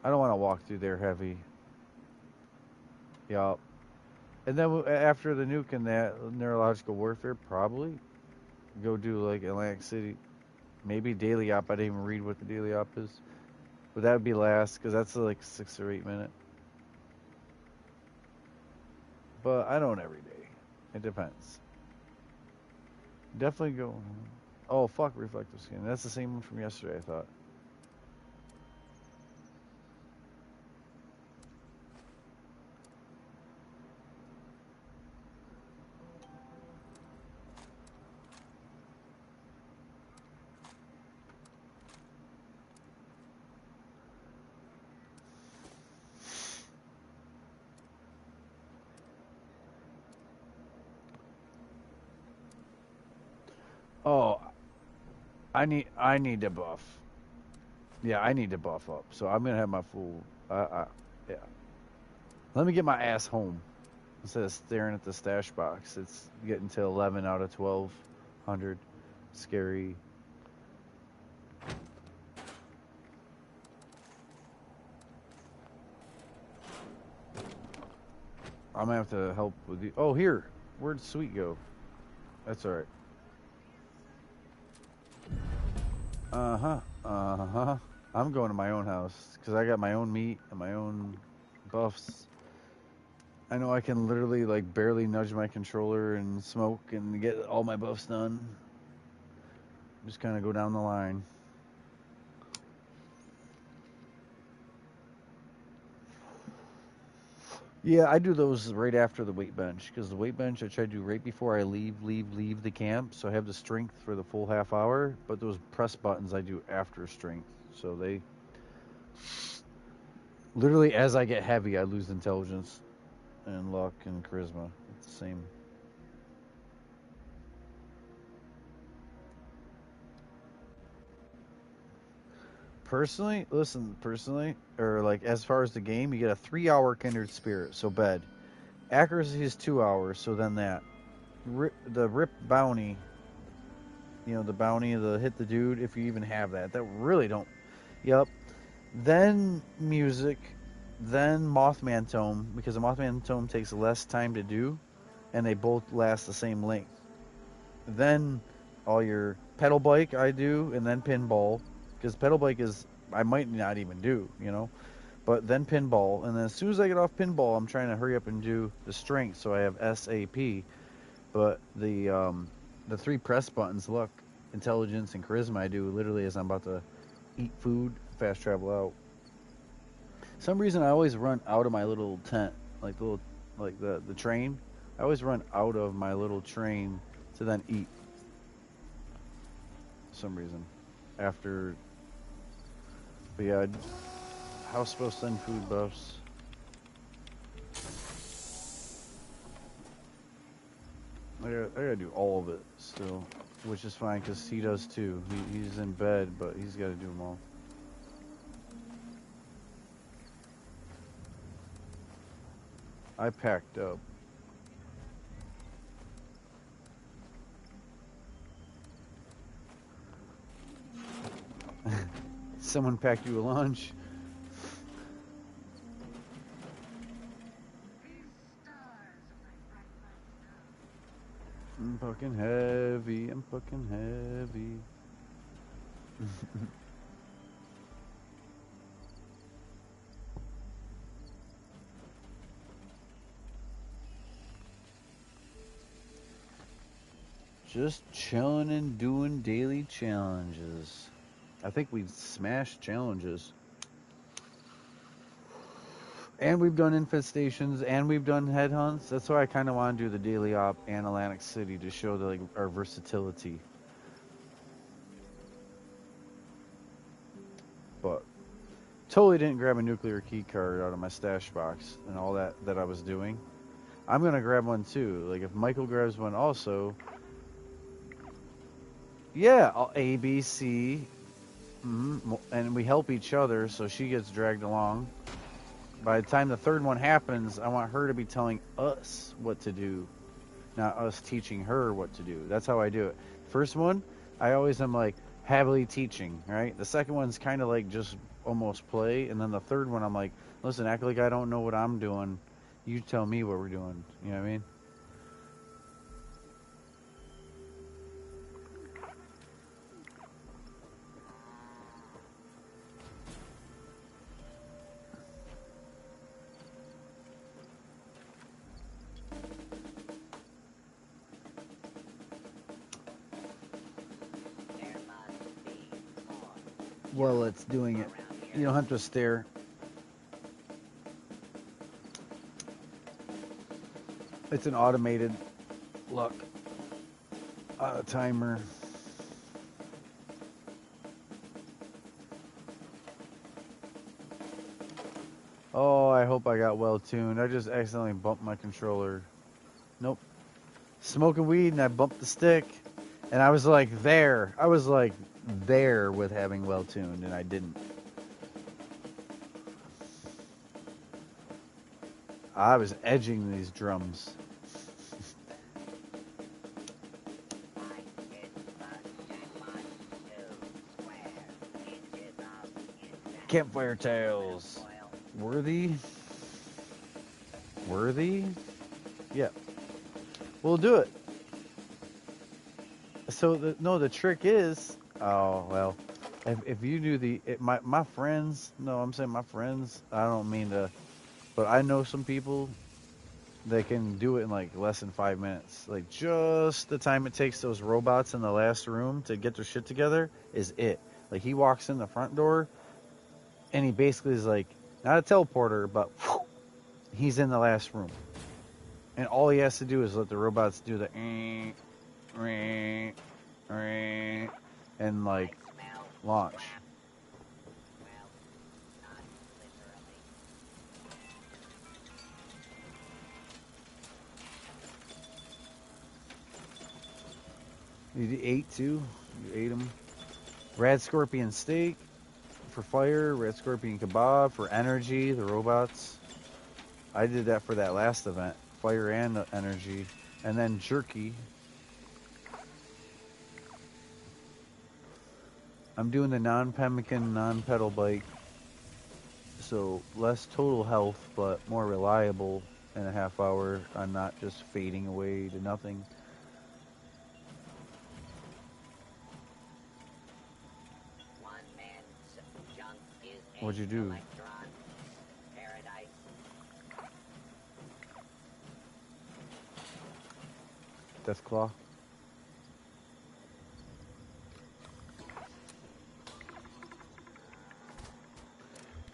I don't want to walk through there heavy. Yeah. And then after the nuke and that neurological warfare, probably go do like Atlantic City, maybe Daily Op. I didn't even read what the Daily Op is, but that would be last because that's like 6 or 8 minute. But I don't every day. It depends. Definitely go. Oh fuck, reflective skin. That's the same one from yesterday, I thought. Oh, I need a buff. Yeah, I need to buff up. So I'm gonna have my full. Yeah. Let me get my ass home instead of staring at the stash box. It's getting to 11 out of 1200. Scary. I'm gonna have to help with you. Oh, here. Where'd Sweet go? That's all right. Uh-huh. I'm going to my own house because I got my own meat and my own buffs. I know I can literally like barely nudge my controller and smoke and get all my buffs done. Just kind of go down the line. Yeah, I do those right after the weight bench because the weight bench I try to do right before I leave the camp, so I have the strength for the full half hour. But those press buttons I do after strength, so they literally as I get heavy, I lose intelligence and luck and charisma. It's the same. Personally, or like as far as the game, you get a 3-hour kindred spirit, so bed. Accuracy is 2 hours, so then that. The rip bounty, the bounty, the hit the dude, if you even have that. That really don't. Yep. Then music, then Mothman Tome, because the Mothman Tome takes less time to do, and they both last the same length. Then all your pedal bike I do, and then pinball, because pedal bike is I might not even do, but then pinball, and then as soon as I get off pinball, I'm trying to hurry up and do the strength, so I have SAP. But the 3 press buttons, luck, intelligence, and charisma, I do literally as I'm about to eat food, fast travel out. Some reason I always run out of my little tent, like the train. I always run out of my little train to then eat. For some reason, after. But yeah, house supposed to send food buffs. I gotta do all of it still, which is fine because he does too. He's in bed, but he's got to do them all. I packed up. Someone packed you a lunch. I'm fucking heavy. Just chilling and doing daily challenges. I think we've smashed challenges. And we've done infestations, and we've done headhunts. That's why I kind of want to do the daily op and Atlantic City to show our versatility. But totally didn't grab a nuclear key card out of my stash box and all that I was doing. I'm gonna grab one too. Like if Michael grabs one also. Yeah, A, B, C. And we help each other, so she gets dragged along. By the time the third one happens, I want her to be telling us what to do, not us teaching her what to do. That's how I do it. First one, I always am like heavily teaching, right? The second one's kind of like just almost play, and then the third one, I'm like, listen, act like I don't know what I'm doing. You tell me what we're doing. You know what I mean? Well, it's doing it. You don't have to stare. It's an automated look. Timer. Oh, I hope I got well tuned. I just accidentally bumped my controller. Nope. Smoking weed and I bumped the stick. And I was like there. I was like there with having well tuned, and I didn't. I was edging these drums. Campfire tales. Worthy? Worthy? Yep. We'll do it. So the trick is, oh well, if you do my friends, no, I'm saying my friends. I don't mean to, but I know some people that can do it in like less than 5 minutes. Like just the time it takes those robots in the last room to get their shit together is it. Like he walks in the front door, and he basically is like not a teleporter, but whew, he's in the last room, and all he has to do is let the robots do the and like launch. You ate too? You ate them? Rad Scorpion steak for fire, Red Scorpion kebab for energy, the robots. I did that for that last event, fire and energy, and then jerky. I'm doing the non-pemmican, non-pedal bike, so less total health, but more reliable in a half hour. I'm not just fading away to nothing. What'd you do? Deathclaw?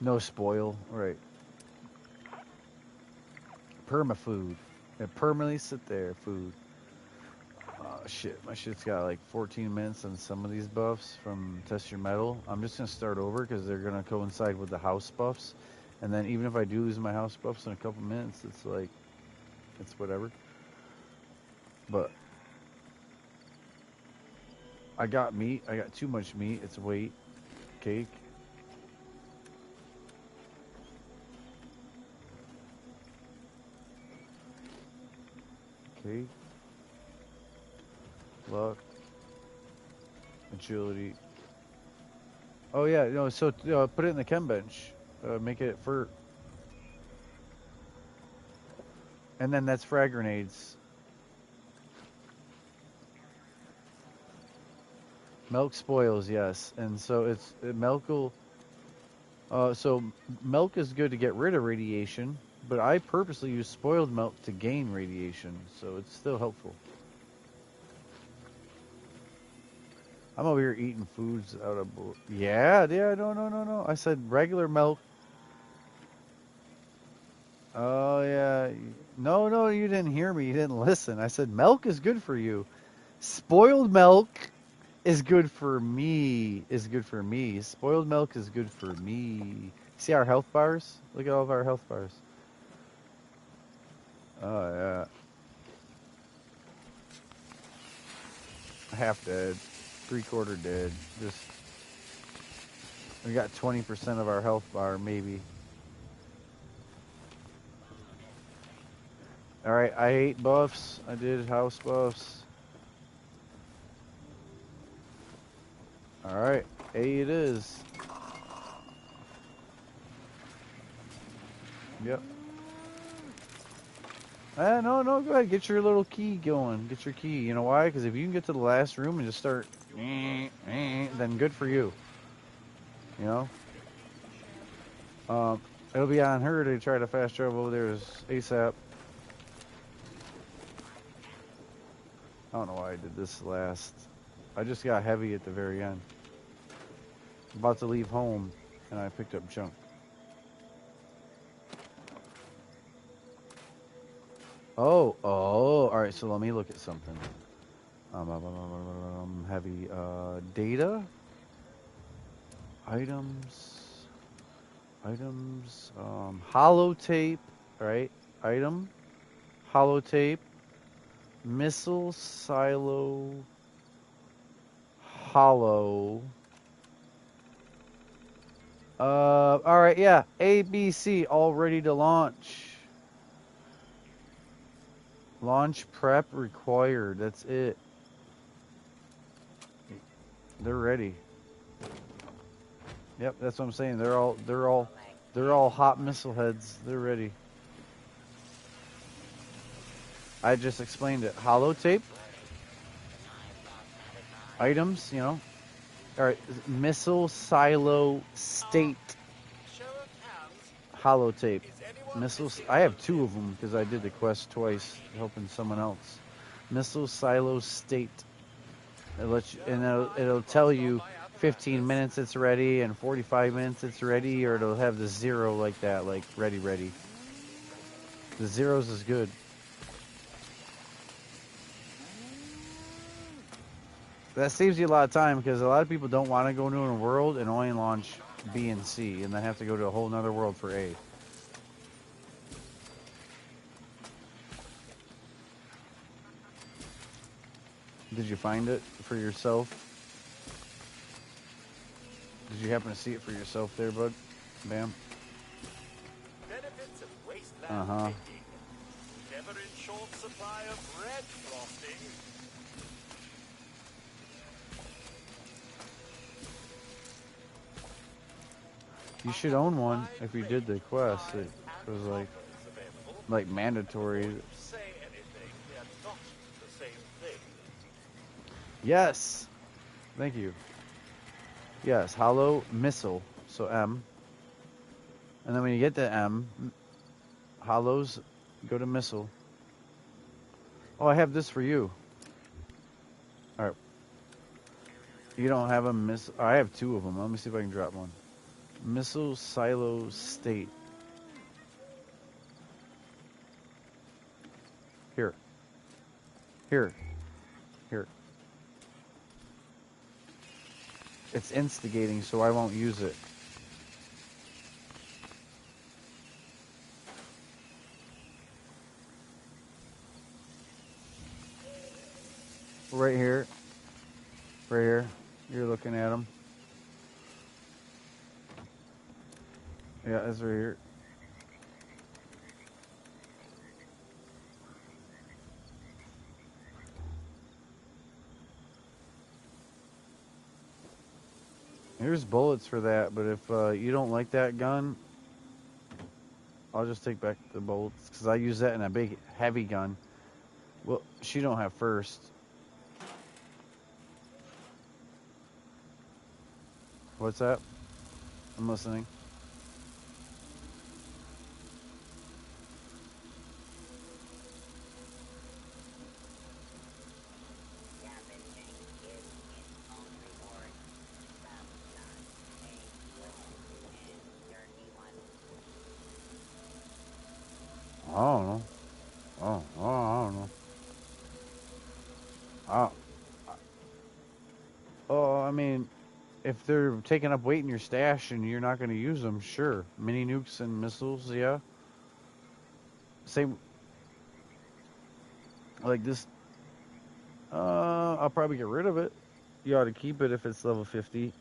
No spoil, right. Permafood. It permanently sit there, food. Oh shit, my shit's got like 14 minutes on some of these buffs from Test Your Metal. I'm just gonna start over because they're gonna coincide with the house buffs. And then even if I do lose my house buffs in a couple minutes, it's like, it's whatever. But I got meat. I got too much meat. It's weight. Cake. Cake. Luck. Agility. Oh yeah, no, so put it in the chem bench. Make it for... And then that's frag grenades. Milk spoils, yes. And so milk will... so milk is good to get rid of radiation, but I purposely use spoiled milk to gain radiation, so it's still helpful. I'm over here eating foods out of... Yeah, no. I said regular milk. Oh, yeah. No, you didn't hear me. You didn't listen. I said milk is good for you. Spoiled milk is good for me. Spoiled milk is good for me. See our health bars? Look at all of our health bars. Oh, yeah. Half dead. 3/4 dead. Just... We got 20% of our health bar, maybe. Alright, I ate buffs. I did house buffs. Alright, A it is. Yep. No, go ahead. Get your little key going. Get your key. You know why? Because if you can get to the last room and just start... then good for you. You know? It'll be on her to try to fast travel over there ASAP. I don't know why I did this last. I just got heavy at the very end. About to leave home, and I picked up junk. Oh, alright, so let me look at something. Heavy, data? Items, holotape, right? Item, holotape, missile, silo, Hollow. Alright, yeah. ABC, all ready to launch. Launch prep required. That's it. They're ready. Yep, that's what I'm saying. They're all hot missile heads. They're ready. I just explained it. Holotape. Items, you know. Alright, missile silo state. Holotape. Missiles. I have 2 of them because I did the quest twice, helping someone else. Missile silo state. It'll let you, and it'll tell you 15 minutes it's ready and 45 minutes it's ready, or it'll have the 0 like that, like ready. The 0s is good. That saves you a lot of time because a lot of people don't want to go into a world and only launch B and C and then have to go to a whole nother world for A. Did you find it for yourself? Did you happen to see it for yourself there, bud? Bam. Benefits of wasteland Uh-huh. thinking. Never in short supply of red frosting. You should own one if you did the quest. It was like mandatory. Say anything, they're not the same thing. Yes. Thank you. Yes, hollow missile. So M. And then when you get to M, hollows, go to missile. Oh, I have this for you. All right. You don't have a missile. I have 2 of them. Let me see if I can drop one. Missile silo state. Here. It's instigating, so I won't use it. Right here. You're looking at them. Yeah, it's right here. Here's bullets for that, but if you don't like that gun, I'll just take back the bullets, because I use that in a big, heavy gun. Well, she don't have first. What's that? I'm listening. I don't know. I don't know. I mean, if they're taking up weight in your stash and you're not going to use them, sure. Mini nukes and missiles, yeah. Same. Like this. I'll probably get rid of it. You ought to keep it if it's level 50,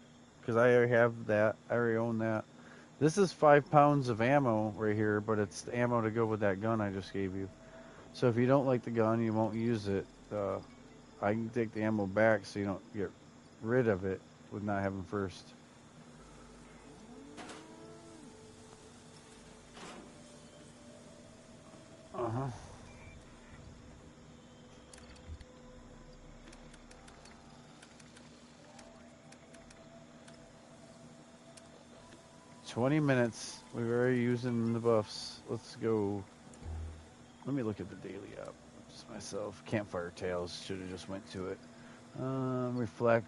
because I already have that. I already own that. This is 5 pounds of ammo right here, but it's the ammo to go with that gun I just gave you. So if you don't like the gun, you won't use it. I can take the ammo back so you don't get rid of it with not having first. Uh-huh. $20 minutes. We're already using the buffs. Let's go. Let me look at the daily app. Just myself. Campfire Tales. Should have just went to it. Reflect.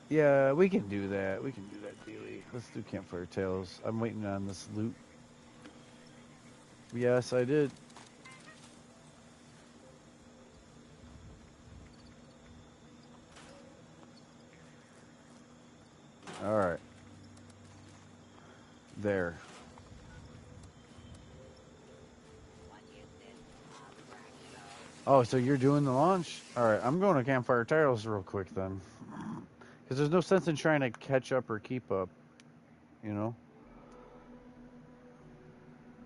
Yeah, we can do that. We can do that daily. Let's do Campfire Tales. I'm waiting on this loot. Yes, I did. All right. There. Oh, so you're doing the launch? All right, I'm going to Campfire Tales real quick then. Because there's no sense in trying to catch up or keep up, you know?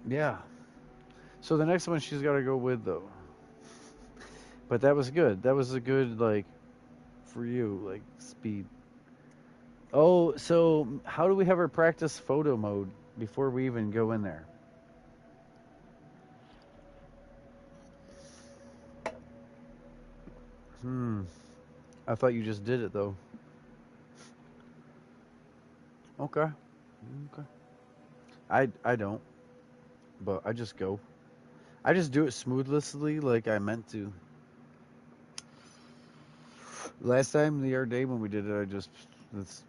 Yeah. So the next one she's got to go with, though. But that was good. That was a good, like, for you, like, speed. Oh, so how do we have her practice photo mode before we even go in there? I thought you just did it, though. Okay. Okay. I don't, but I just go. I just do it smoothly like I meant to. Last time, the other day when we did it, I just it's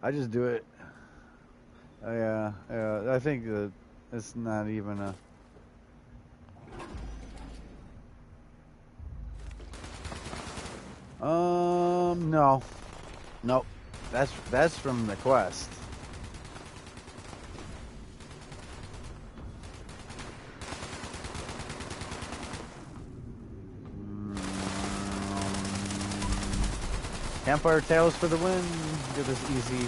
I just do it. Yeah, I think that it's not even a. No, nope. That's from the quest. Campfire Tales for the win. Get this easy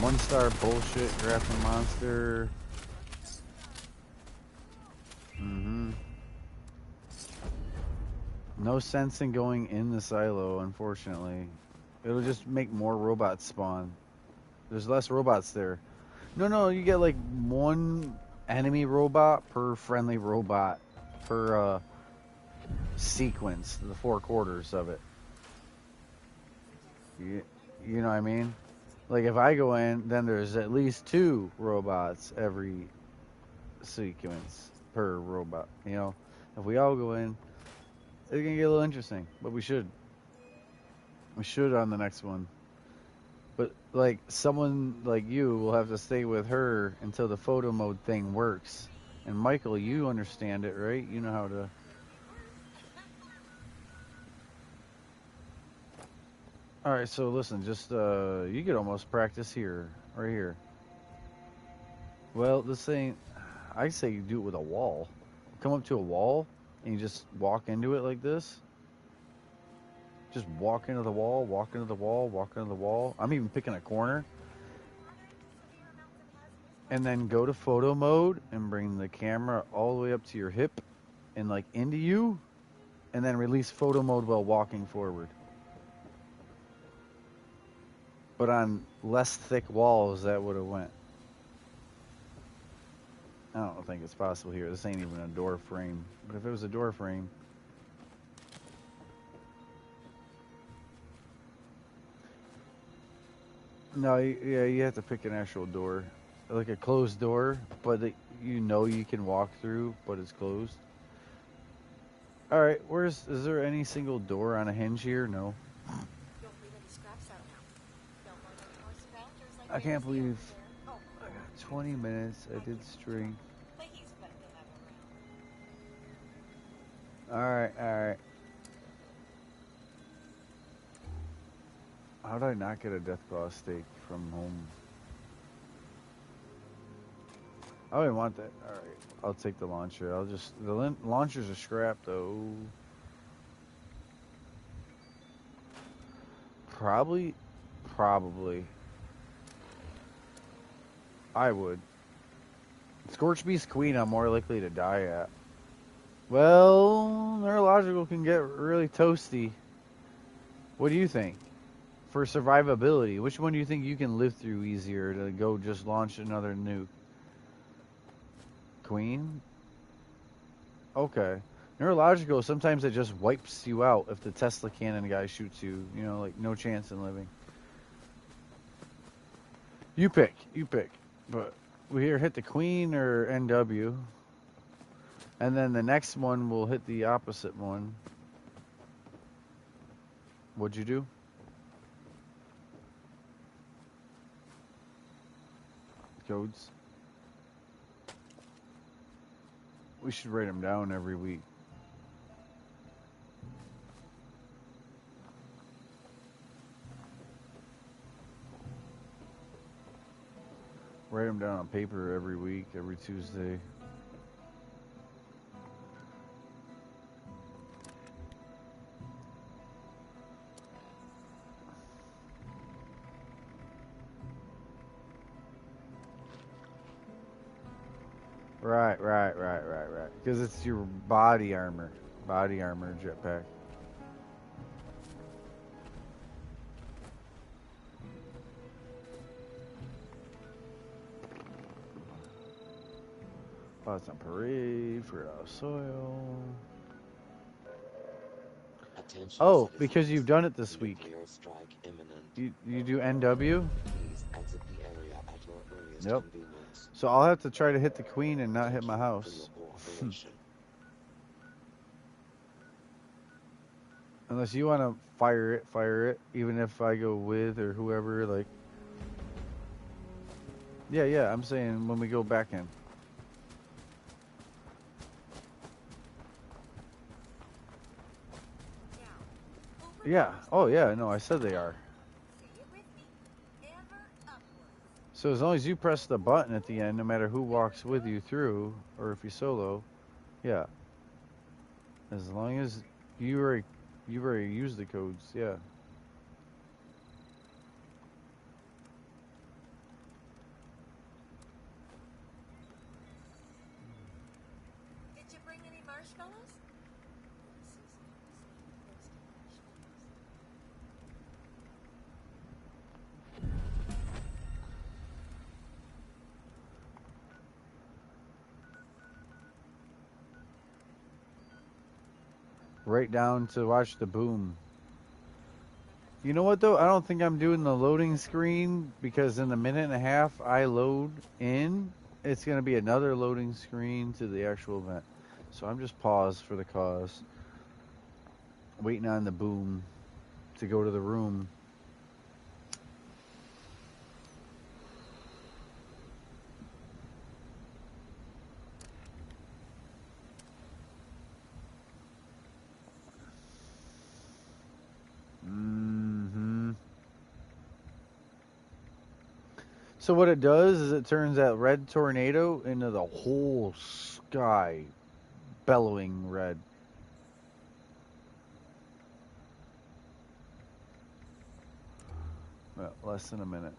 1-star bullshit grafting monster. No sense in going in the silo, unfortunately. It'll just make more robots spawn. There's less robots there. No, you get like one enemy robot per friendly robot per sequence, the 4 quarters of it. You know what I mean? Like if I go in, then there's at least 2 robots every sequence per robot. You know, if we all go in, it's gonna get a little interesting. But we should on the next one. But like someone like you will have to stay with her until the photo mode thing works. And Michael, you understand it, right? You know how to. All right, so listen, just you could almost practice here, right here. Well, this thing, I say you do it with a wall. Come up to a wall and you just walk into it like this. Just walk into the wall, walk into the wall, walk into the wall. I'm even picking a corner. And then go to photo mode and bring the camera all the way up to your hip and like into you. And then release photo mode while walking forward. But on less thick walls, that would have went. I don't think it's possible here. This ain't even a door frame. But if it was a door frame. No, yeah, you have to pick an actual door. Like a closed door, but you know you can walk through, but it's closed. Alright, is there any single door on a hinge here? No. I can't believe I got 20 minutes. I did string. Alright. How did I not get a Deathclaw steak from home? I didn't want that. Alright, I'll take the launcher. The launchers are scrap though. Probably. I would. Scorch Beast Queen, I'm more likely to die at. Well, Neurological can get really toasty. What do you think? For survivability, which one do you think you can live through easier to go just launch another nuke? Queen? Okay. Neurological, sometimes it just wipes you out if the Tesla cannon guy shoots you. You know, like no chance in living. You pick. But we here hit the Queen or NW. And then the next one will hit the opposite one. What'd you do? Codes. We should write them down every week. Write them down on paper every week, every Tuesday. Right. Because it's your body armor. Body armor jetpack. Spots on parade for our soil. Attention Oh, citizens. because you've done it this week. Nuclear strike imminent. You do NW? Please exit the area at your earliest Yep. convenience. So I'll have to try to hit the queen and not hit my For house. your cooperation. Unless you want to fire it. Even if I go with or whoever, like. Yeah, I'm saying when we go back in. Yeah. Oh, yeah. No, I said they are. So as long as you press the button at the end, no matter who walks with you through, or if you solo, yeah. As long as you already used the codes, yeah. Did you bring any marshmallows? Right down to watch the boom. You know what though? I don't think I'm doing the loading screen because in a minute and a half I load in, it's going to be another loading screen to the actual event. So I'm just paused for the cause. Waiting on the boom to go to the room. So what it does is it turns that red tornado into the whole sky bellowing red. Well, less than a minute.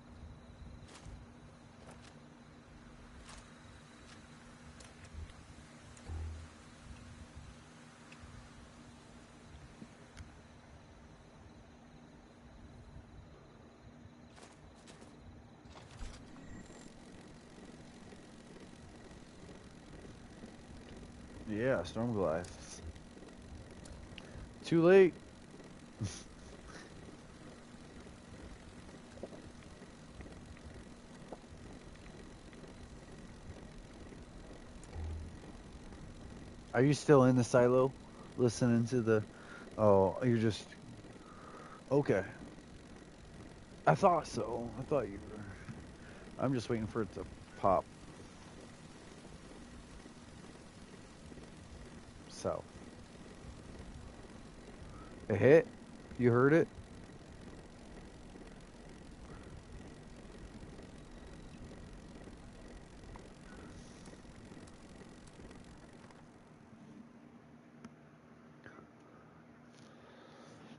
Yeah, Stormglass. Too late. Are you still in the silo? Listening to the... Oh, you're just... Okay. I thought so. I thought you were... I'm just waiting for it to pop. South. It hit? You heard it?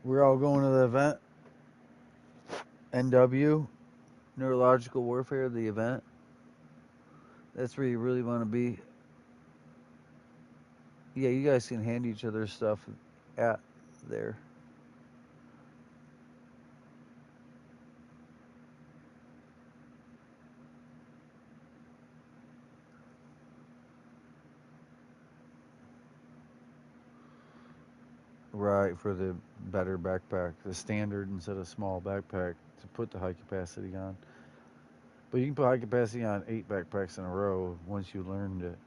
We're all going to the event. NW, Neurological Warfare, the event. That's where you really want to be. Yeah, you guys can hand each other stuff at there. Right, for the better backpack, the standard instead of small backpack to put the high capacity on. But you can put high capacity on 8 backpacks in a row once you learned it.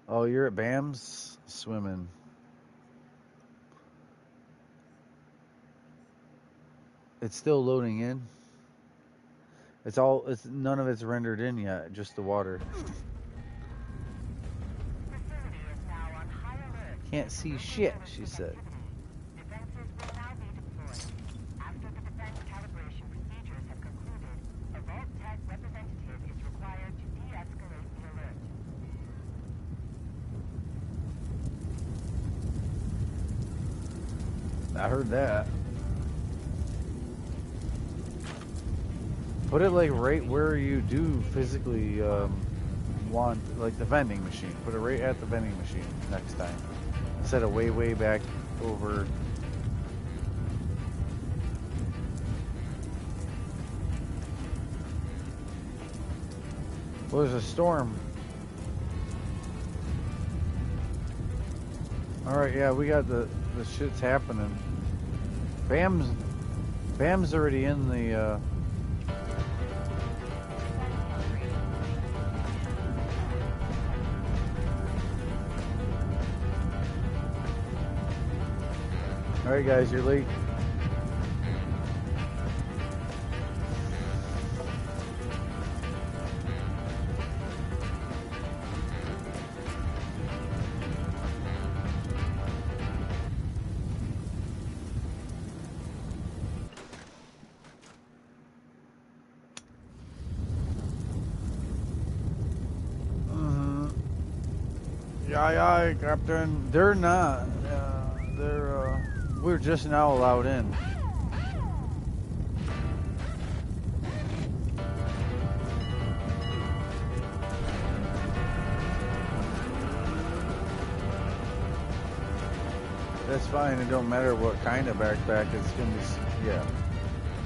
Oh, you're at BAM's swimming. It's still loading in. It's none of it's rendered in yet, just the water. Can't see shit, she said. Defenses will now be deployed. After the defense calibration procedures have concluded, a Vault Tech representative is required to de-escalate the alert. I heard that. Put it like right where you do physically want, like the vending machine. Put it right at the vending machine next time. Instead of way back over. Well, there's a storm. Alright, yeah, we got the shit's happening. Bam's already in the Alright guys, you're late. Aye, Captain. They're not. We're just now allowed in. That's fine. It don't matter what kind of backpack. It's gonna be, yeah.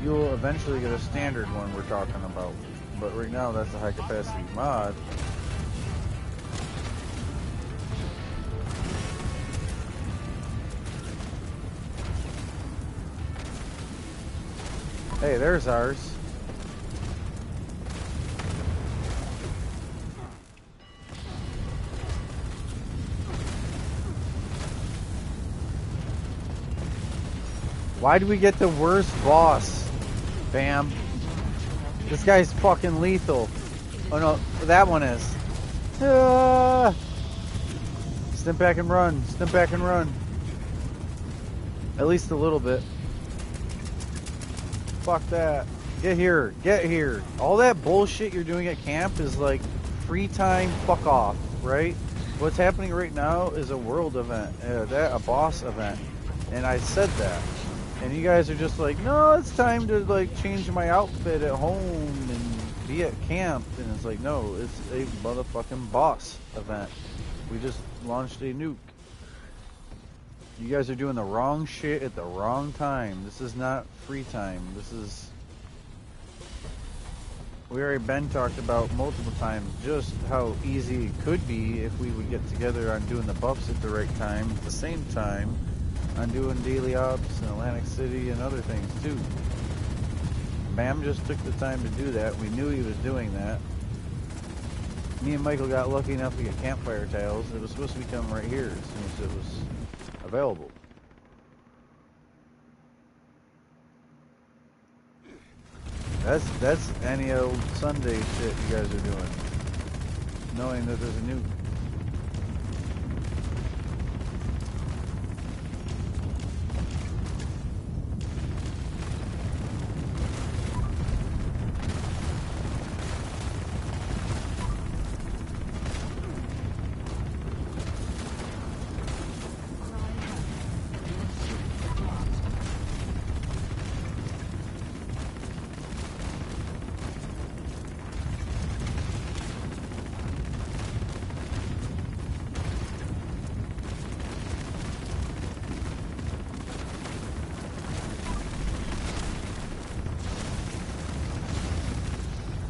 You'll eventually get a standard one we're talking about. But right now, that's a high capacity mod. Hey, there's ours. Why do we get the worst boss? Bam. This guy's fucking lethal. Oh no, that one is. Stimp back and run. Stimp back and run. At least a little bit. Fuck that. Get here. Get here. All that bullshit you're doing at camp is like free time, fuck off, right? What's happening right now is a world event, a boss event. And I said that. And you guys are just like, no, it's time to like change my outfit at home and be at camp. And it's like, no, it's a motherfucking boss event. We just launched a nuke. You guys are doing the wrong shit at the wrong time. This is not free time. This is... We already been talked about multiple times just how easy it could be if we would get together on doing the buffs at the right time, at the same time, on doing daily ops in Atlantic City and other things too. Bam just took the time to do that. We knew he was doing that. Me and Michael got lucky enough to get campfire tiles. It was supposed to be coming right here as soon as it was available. That's any old Sunday shit you guys are doing. Knowing that there's a nuke.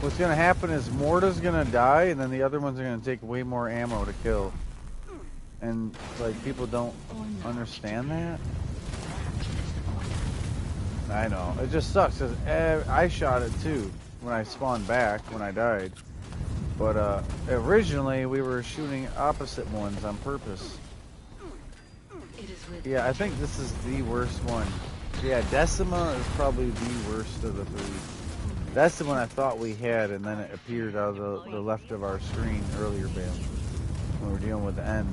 What's gonna happen is Morta's gonna die, and then the other ones are gonna take way more ammo to kill. And like people don't understand that. I know it just sucks because I shot it too when I spawned back when I died. But originally we were shooting opposite ones on purpose. Yeah, I think this is the worst one. Yeah, Decima is probably the worst of the three. That's the one I thought we had, and then it appeared out of the left of our screen earlier, Bam, when we were dealing with N.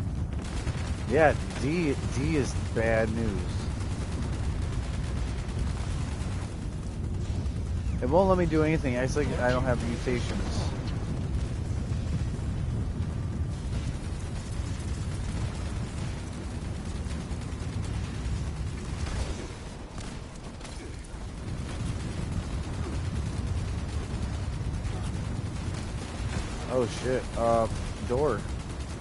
Yeah, D is bad news. It won't let me do anything. It's like I don't have mutations. Oh shit. Door.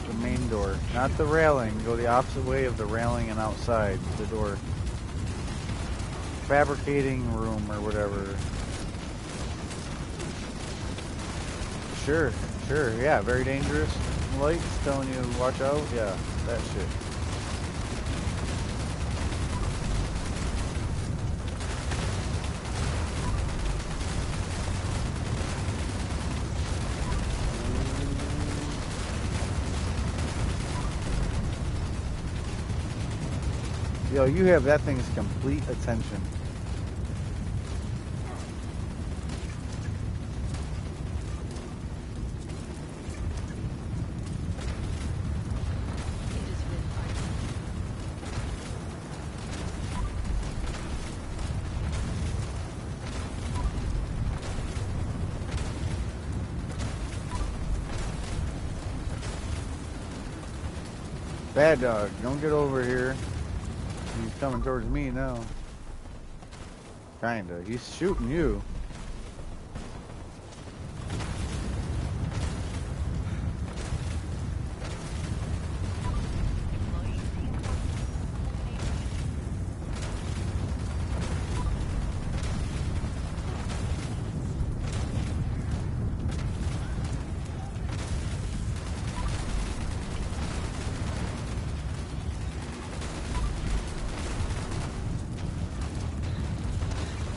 The main door. Not the railing. Go the opposite way of the railing and outside the door. Fabricating room or whatever. Sure, sure. Yeah, very dangerous. Lights telling you to watch out. Yeah, that shit. Yo, you have that thing's complete attention. Bad dog, don't get over here. He's coming towards me now. Kinda. He's shooting you.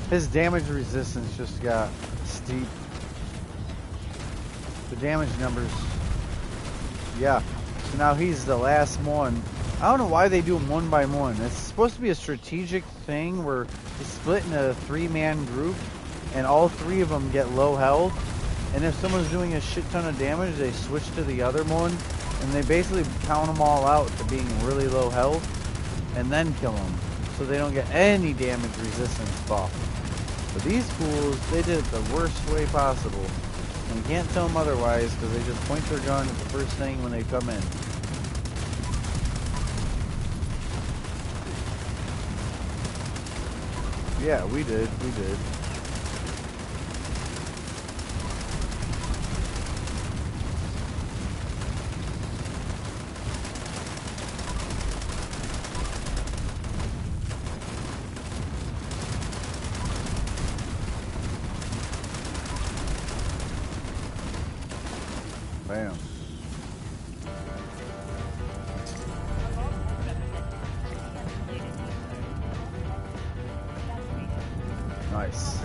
His damage resistance just got steep. The damage numbers. Yeah. So now he's the last one. I don't know why they do them one by one. It's supposed to be a strategic thing where they split in a 3-man group and all 3 of them get low health. And if someone's doing a shit ton of damage, they switch to the other one. And they basically count them all out to being really low health and then kill them. So they don't get any damage resistance buff. But these fools, they did it the worst way possible. And you can't tell them otherwise because they just point their gun at the first thing when they come in. Yeah, we did. We did. Bam. Nice.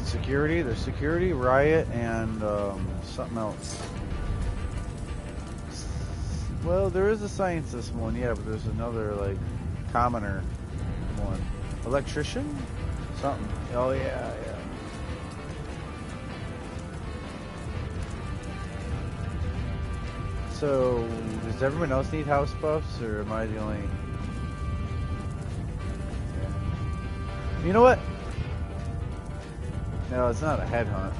Security, there's security, riot, and something else. Well, there is a scientist one, yeah, but there's another, like, commoner one. Electrician? Something. Oh, yeah, yeah. So, does everyone else need house buffs, or am I the only... Yeah. You know what? No, it's not a headhunt.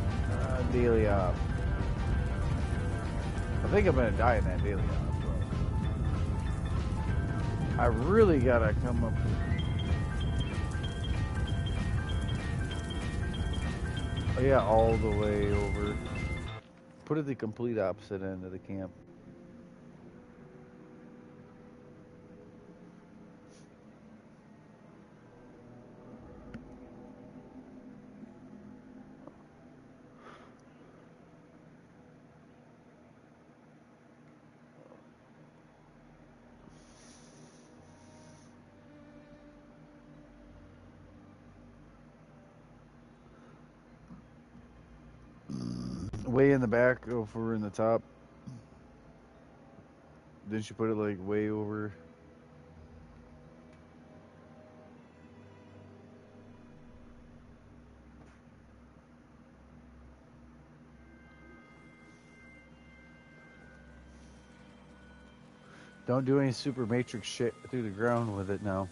Daily op. I think I'm gonna die in that daily op. I really gotta come up with... Oh yeah, all the way over. Put it the complete opposite end of the camp. Way in the back, over in the top. Didn't you put it like way over? Don't do any Super Matrix shit through the ground with it now.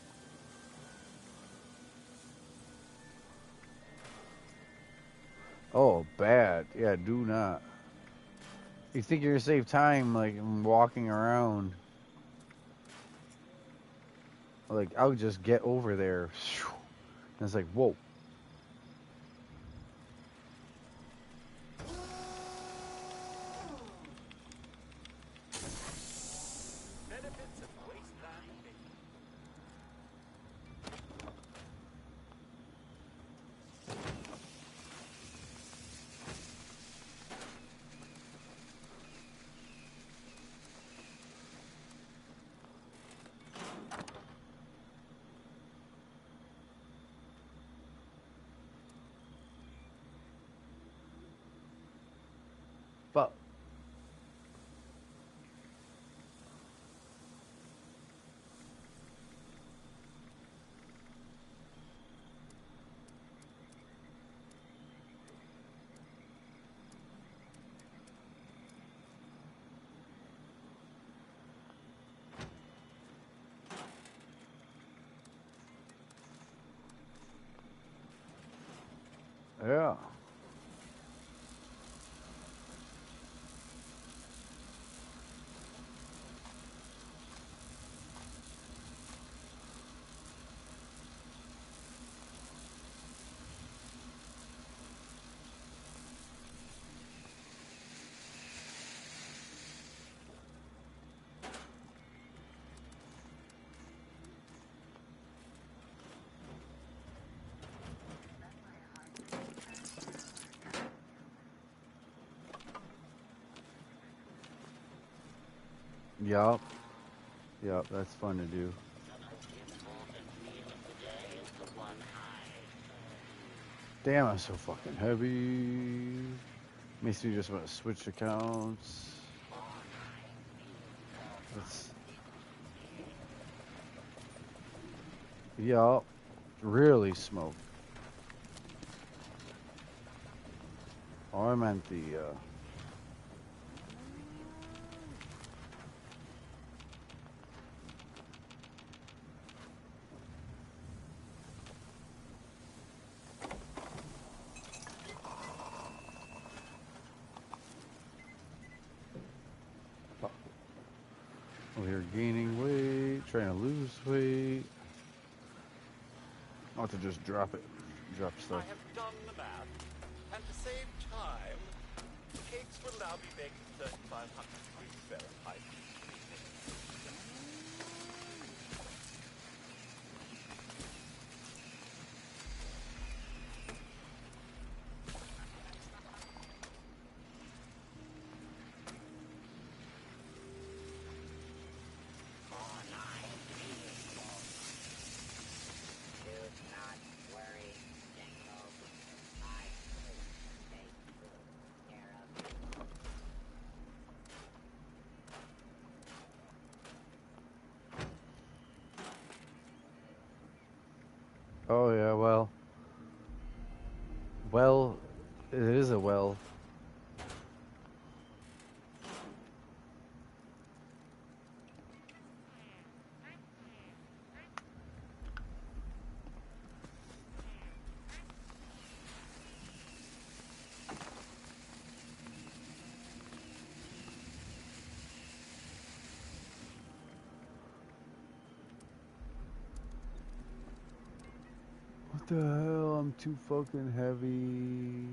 Oh, bad. Yeah, do not. You think you're gonna save time, like, walking around. Like, I'll just get over there. And it's like, whoa. Benefits of wasteland living. But yeah. Yup. Yup, that's fun to do. Damn, I'm so fucking heavy. Makes me just want to switch accounts. It's, yup. Really smoke. Oh, I meant the, over here gaining weight, trying to lose weight. I'll have to just drop it. Drop I stuff. have done the math, and to save time, the cakes will now be baked at 3,500 degrees Fahrenheit. Oh yeah, well. Well, it is a well. What the hell? I'm too fucking heavy.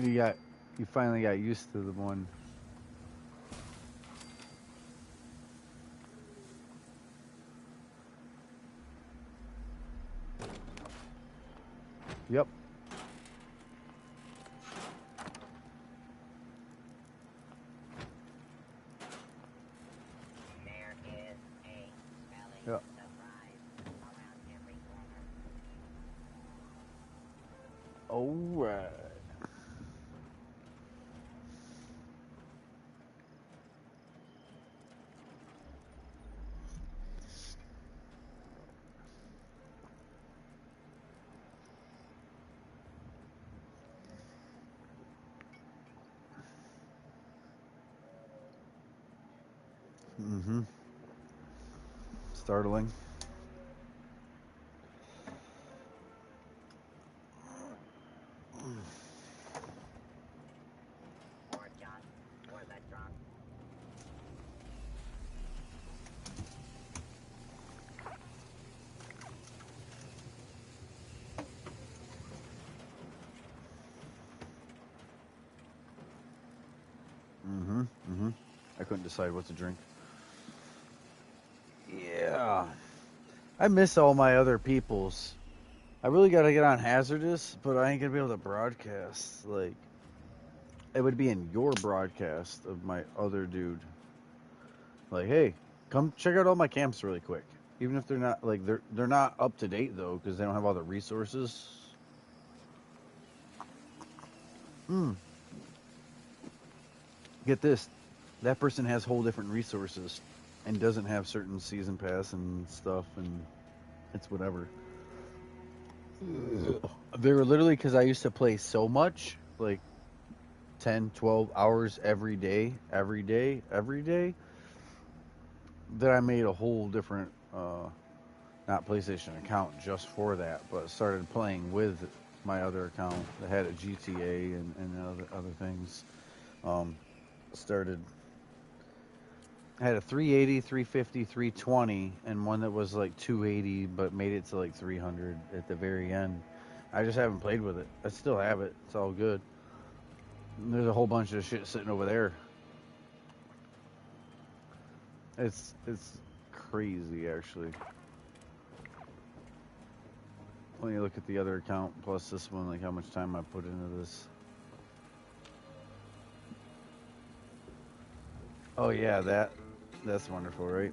You finally got used to the one. Yep. There is a smelly Yep. surprise around every corner. All right. Mm-hmm. Startling. Or just for the drunk. Mm-hmm. Mm-hmm. I couldn't decide what to drink. Yeah. I miss all my other people's. I really got to get on Hazardous, but I ain't going to be able to broadcast. Like, it would be in your broadcast of my other dude. Like, hey, come check out all my camps really quick. Even if they're not, like, they're not up to date, though, because they don't have all the resources. Get this. That person has whole different resources and doesn't have certain season pass and stuff, and it's whatever. They were literally, because I used to play so much, like 10, 12 hours every day, that I made a whole different, not PlayStation account just for that, but started playing with my other account that had a GTA and other things. I had a 380, 350, 320, and one that was like 280, but made it to like 300 at the very end. I just haven't played with it. I still have it. It's all good. And there's a whole bunch of shit sitting over there. It's crazy, actually. When you look at the other account plus this one, like how much time I put into this. Oh yeah, that's wonderful, right?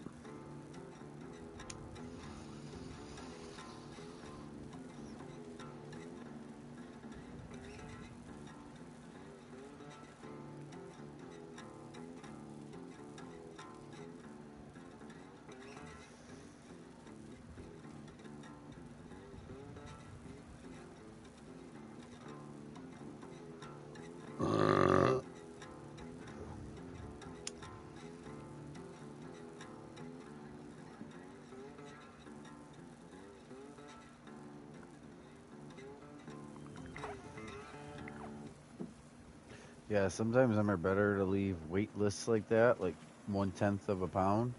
Yeah, sometimes them are better to leave weight lists like that, like 1/10 of a pound,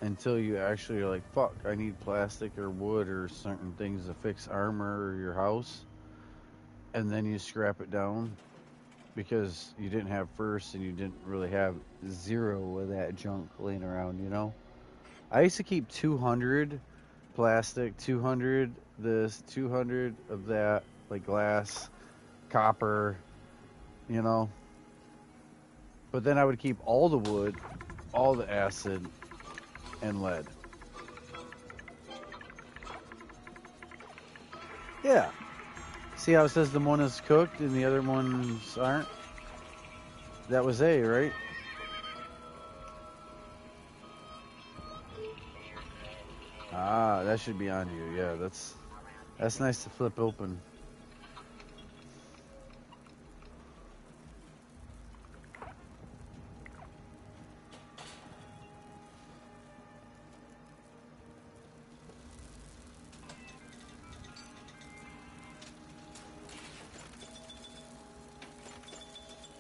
until you actually are like, fuck, I need plastic or wood or certain things to fix armor or your house, and then you scrap it down because you didn't have first and you didn't really have zero of that junk laying around, you know? I used to keep 200 plastic, 200 this, 200 of that, like glass, copper, you know? But then I would keep all the wood, all the acid, and lead. Yeah. See how it says the one is cooked and the other ones aren't? That was A, right? Ah, that should be on you. Yeah, that's nice to flip open.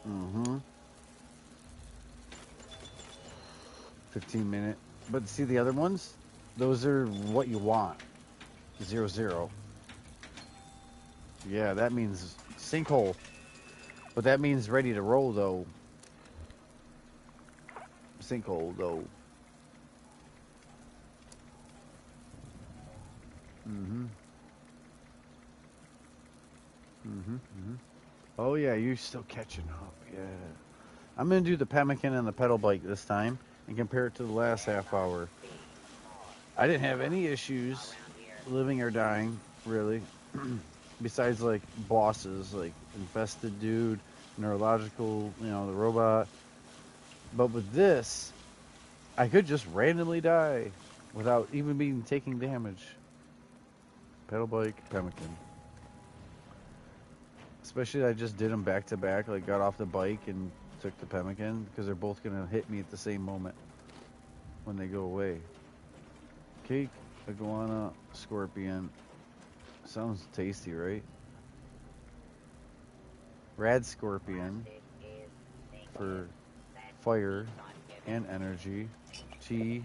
Mm-hmm. 15-minute. But see the other ones? Those are what you want. 0, 0. Yeah, that means sinkhole. But that means ready to roll, though. Sinkhole, though. Mm-hmm. Mm-hmm. Mm-hmm. Oh, yeah, you're still catching up. Yeah. I'm going to do the pemmican and the pedal bike this time and compare it to the last half hour. I didn't have any issues living or dying, really. Besides, like, bosses, like Infested Dude, Neurological, you know, the robot. But with this, I could just randomly die without even being taking damage. Pedal bike, pemmican. Especially I just did them back to back, like got off the bike and took the pemmican, because they're both going to hit me at the same moment when they go away. Cake, iguana, scorpion. Sounds tasty, right? Rad scorpion for fire and energy. Chi.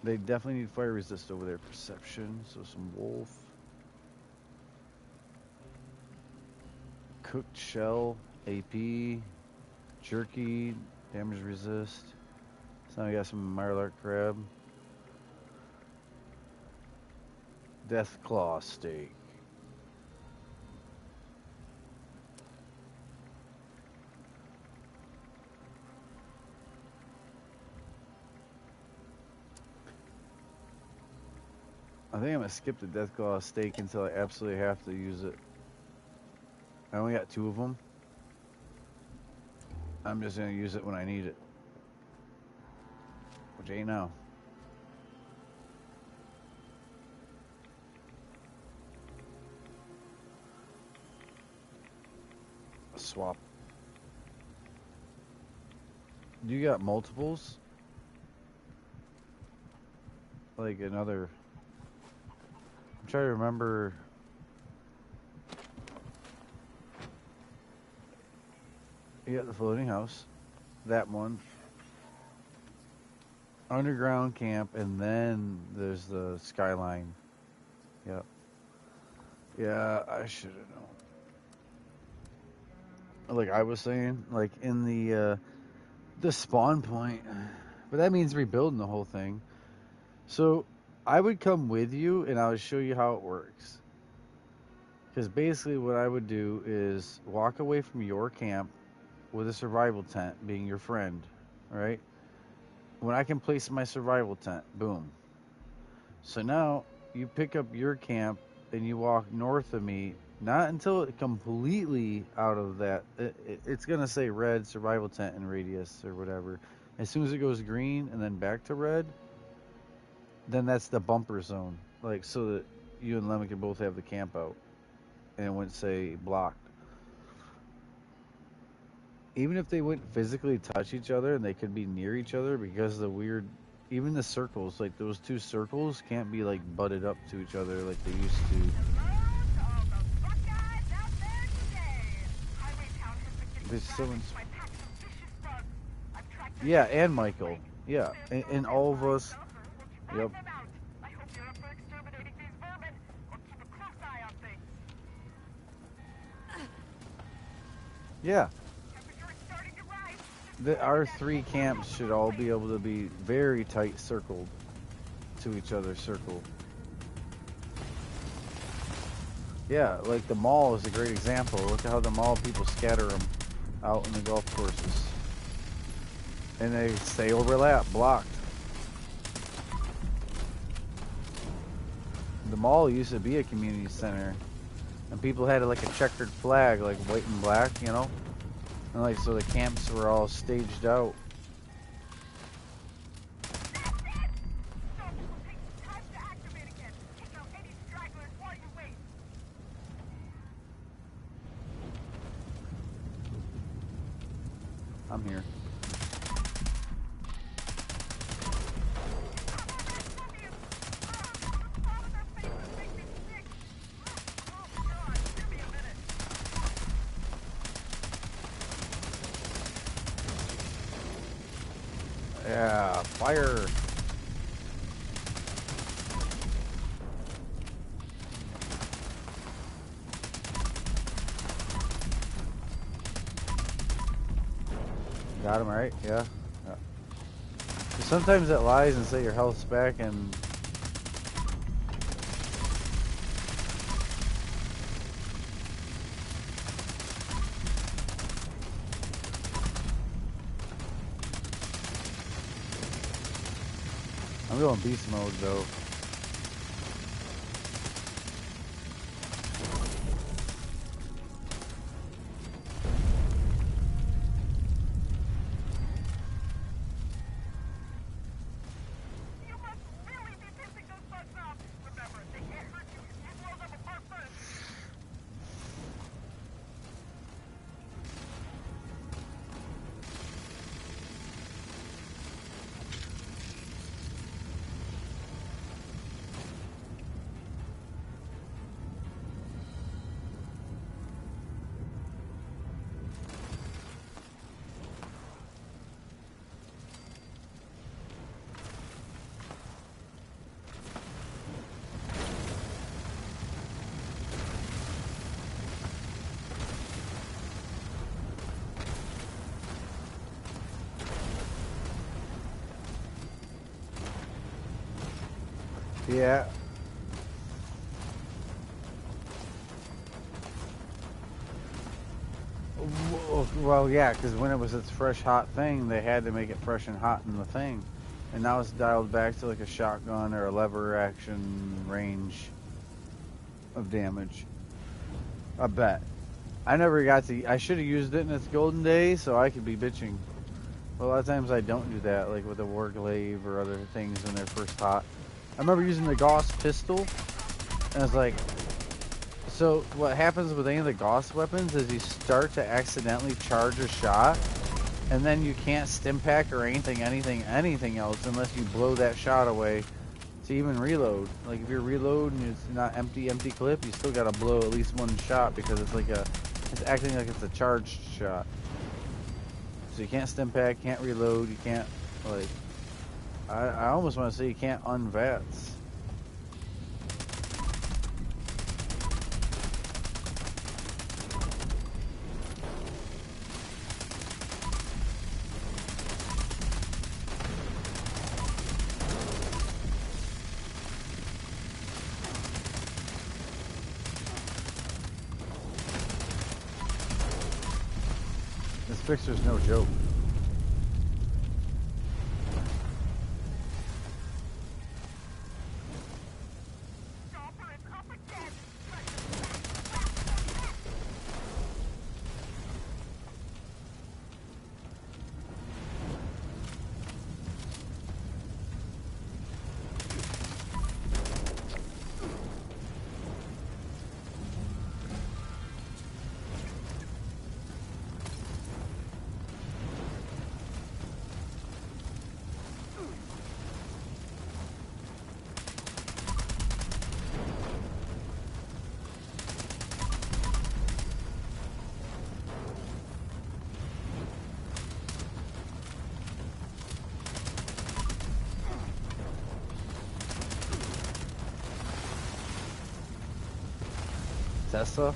They definitely need fire resist over there. Perception, so some wolf. Cooked shell, AP, jerky, damage resist. So now we got some Mirelurk crab. Death claw steak. I think I'm gonna skip the death claw steak until I absolutely have to use it. I only got 2 of them. I'm just gonna use it when I need it, which ain't now. Swap. Do you got multiples? Like another. I'm trying to remember. You got the floating house, that one, underground camp, and then there's the skyline. Yep. Yeah, I should have known. Like I was saying, like in the spawn point, but that means rebuilding the whole thing. So I would come with you, and I would show you how it works. Because basically, what I would do is walk away from your camp with a survival tent, being your friend, right? When I can place my survival tent, boom. So now you pick up your camp and you walk north of me, not until it completely out of that. It's going to say red survival tent in radius or whatever. As soon as it goes green and then back to red, then that's the bumper zone. Like, so that you and Lemon can both have the camp out. And it wouldn't say blocked. Even if they wouldn't physically touch each other and they could be near each other, because of the weird, even the circles, like those 2 circles can't be like butted up to each other like they used to. There's someone's. Yeah, and Michael. Yeah, and all of us. Yep. Yeah. Our 3 camps should all be able to be very tight circled to each other. Circle. Yeah, like the mall is a great example. Look at how the mall people scatter them out in the golf courses. And they stay overlapped, blocked. The mall used to be a community center. And people had like a checkered flag, like white and black, you know? And like, so the camps were all staged out. I'm here. Yeah, fire. Got him right, yeah. Yeah. Sometimes it lies and say your health's back and I'm going beast mode though. Yeah. Well, yeah, because when it was its fresh, hot thing, they had to make it fresh and hot in the thing. And now it's dialed back to like a shotgun or a lever action range of damage. I bet. I never got to... I should have used it in its golden days so I could be bitching. But a lot of times I don't do that, like with the Warglaive or other things when they're first hot. I remember using the Gauss pistol, and I was like... So what happens with any of the Gauss weapons is you start to accidentally charge a shot, and then you can't stim pack or anything else unless you blow that shot away to even reload. Like if you're reloading and it's not empty clip, you still gotta blow at least one shot because it's like it's acting like it's a charged shot. So you can't stim pack, can't reload, you can't like. I almost want to say you can't unvats. This fixer's no joke. Tesla?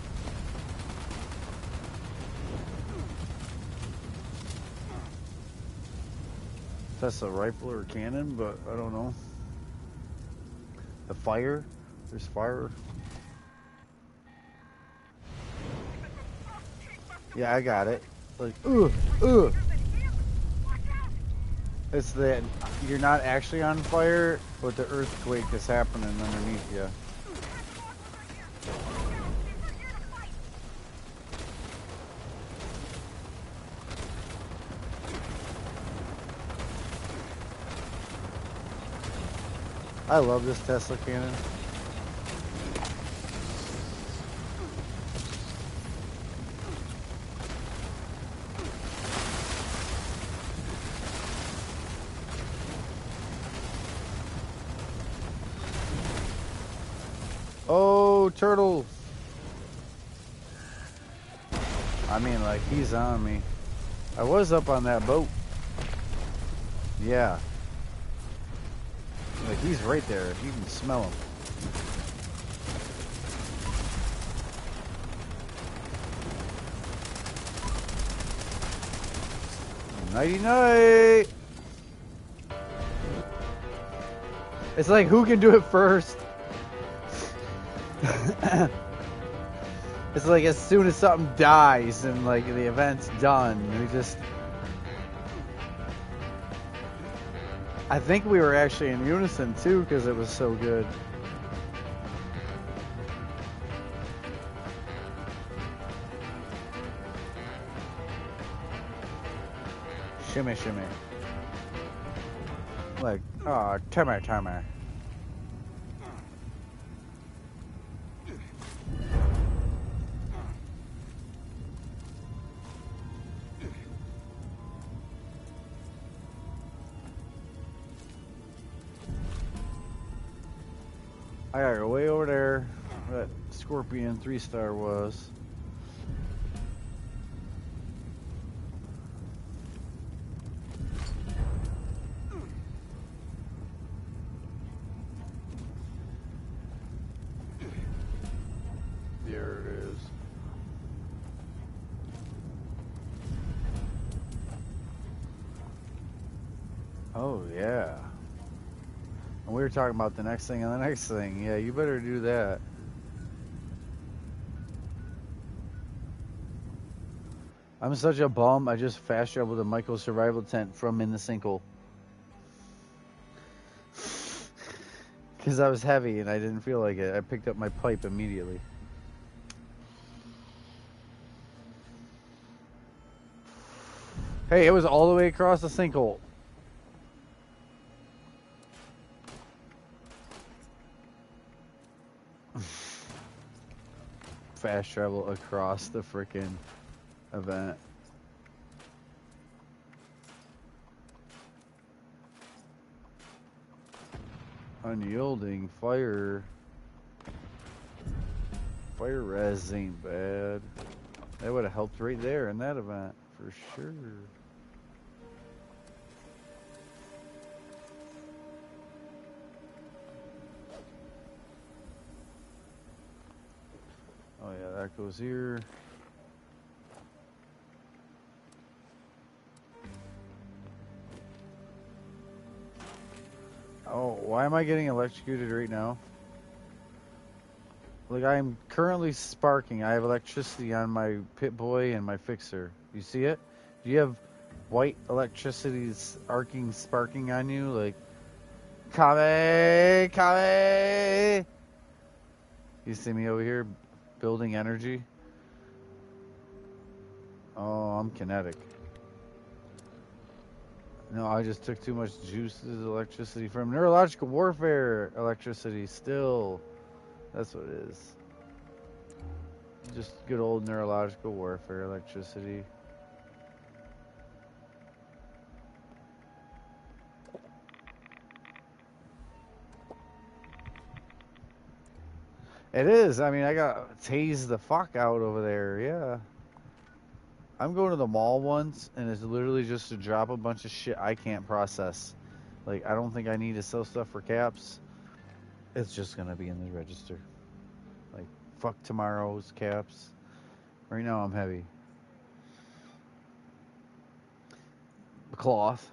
Tesla rifle or cannon, but I don't know. The fire? There's fire. Yeah, I got it. Like, It's that you're not actually on fire, but the earthquake is happening underneath you. I love this Tesla cannon. Oh, turtle! I mean, like, he's on me. I was up on that boat. Yeah. Like, he's right there. You can smell him. Nighty night. It's like who can do it first. It's like as soon as something dies and like the event's done, we just. I think we were actually in unison too because it was so good. Shimmy, shimmy. Like, oh, timmer, timmer. I gotta go way over there where that Scorpion 3-star was. There it is. Oh, yeah. And we were talking about the next thing and the next thing. Yeah, you better do that. I'm such a bum. I just fast traveled to Michael's survival tent from in the sinkhole. Because I was heavy and I didn't feel like it. I picked up my pipe immediately. Hey, it was all the way across the sinkhole. Fast travel across the frickin' event. Unyielding fire. Fire res ain't bad. That would have helped right there in that event for sure. Oh yeah, that goes here. Oh, why am I getting electrocuted right now? Like, I'm currently sparking. I have electricity on my Pit-Boy and my Fixer. You see it? Do you have white electricity arcing, sparking on you? Like, Kame! Kame! You see me over here building energy? Oh, I'm kinetic. No, I just took too much juices electricity from neurological warfare electricity still. That's what it is. Just good old neurological warfare electricity. It is. I mean, I got tased the fuck out over there. Yeah. I'm going to the mall once, and it's literally just to drop a bunch of shit I can't process. Like, I don't think I need to sell stuff for caps. It's just going to be in the register. Like, fuck tomorrow's caps. Right now, I'm heavy. Cloth.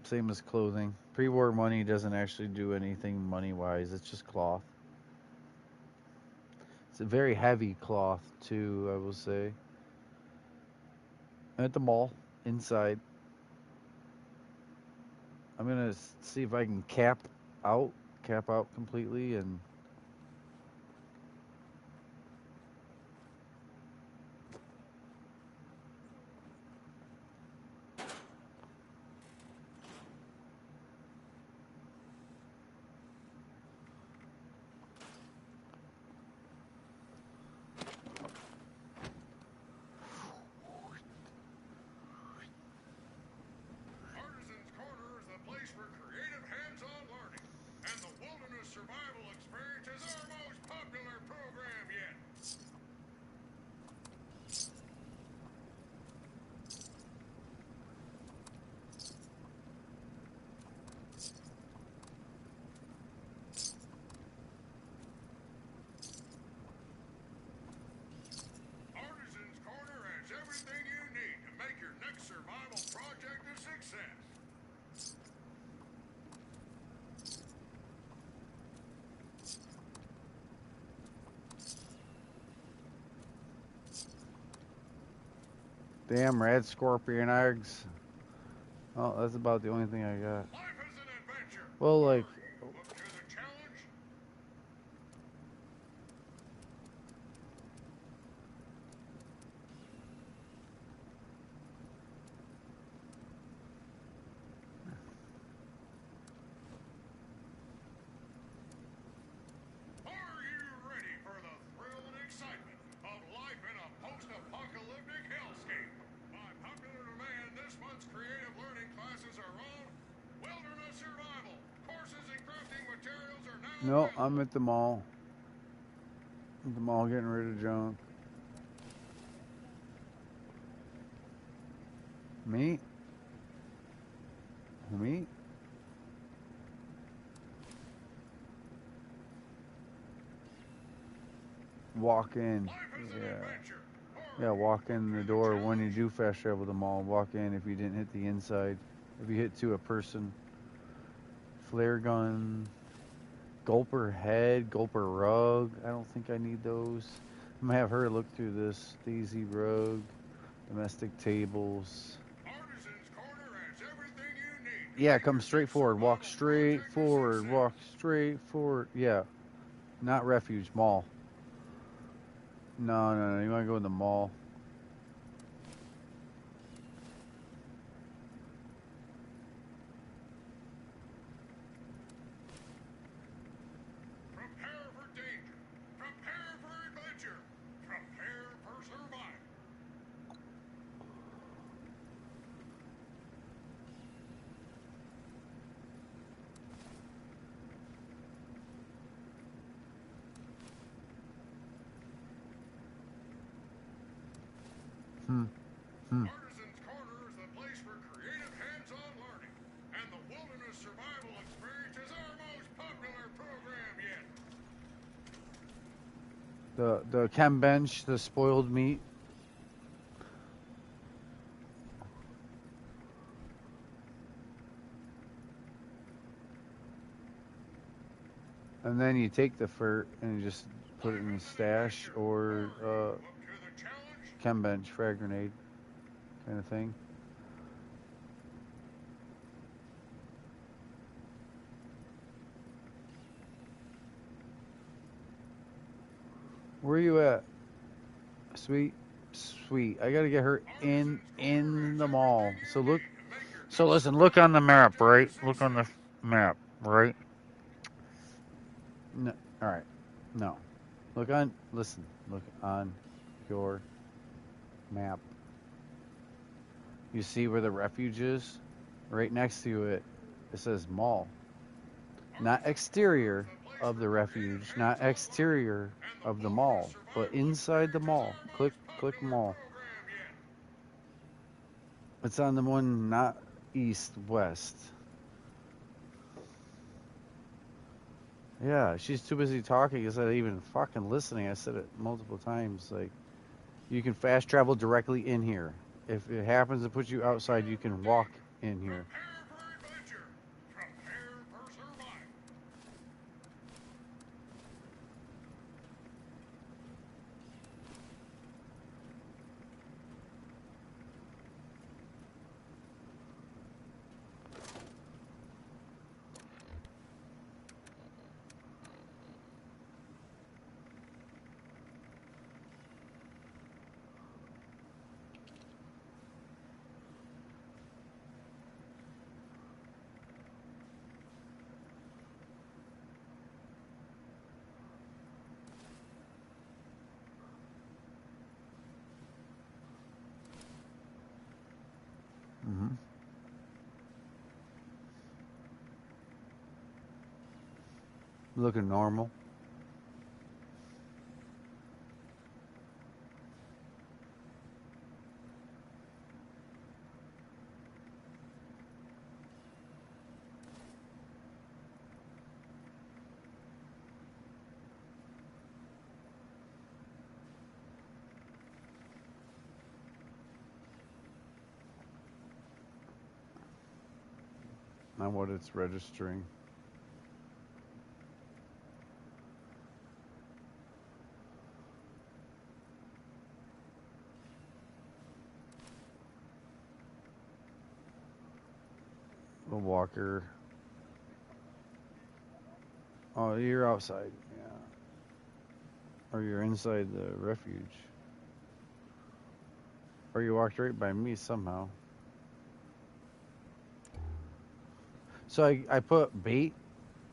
Same as clothing. Pre-war money doesn't actually do anything money-wise. It's just cloth. It's a very heavy cloth, too, I will say. I'm at the mall, inside. I'm going to see if I can cap out completely, and Artisan's Corner is the place for creative hands-on learning and the wilderness survival experience Damn red scorpion eggs. Oh, that's about the only thing I got. Well, like, no, I'm at the mall. At the mall getting rid of junk. Me? Me? Walk in. Yeah. Yeah, walk in the door when you do fast travel the mall. Walk in if you didn't hit the inside. If you hit to a person. Flare gun. Gulper head. Gulper rug. I don't think I need those. I'm going to have her look through this. Daisy rug. Domestic tables. Yeah, come straight forward. Walk straight forward. Walk straight forward. Yeah. Not refuge. Mall. No. You want to go in the mall. Prepare for danger. Prepare for adventure. Prepare for survival. Artisan's Corner is the place for creative hands-on learning, and the Wilderness Survival Experience is our most popular program yet. The chem bench, the spoiled meat. And then you take the fur and you just put it in the stash or chem bench, frag grenade kind of thing. Where are you at? Sweet. I gotta get her in the mall. So listen, look on the map, right? Look on the map, right? No, all right. No. Look on your map. You see where the refuge is? Right next to it, it says mall. Not exterior of the refuge, not exterior of the mall, but inside the mall. Click mall. It's on the one not east, west. Yeah, she's too busy talking instead of even fucking listening. I said it multiple times. Like, you can fast travel directly in here. If it happens to put you outside, you can walk in here. Looking normal. Not what it's registering. A walker. Oh, you're outside. Yeah. Or you're inside the refuge. Or you walked right by me somehow. So I put bait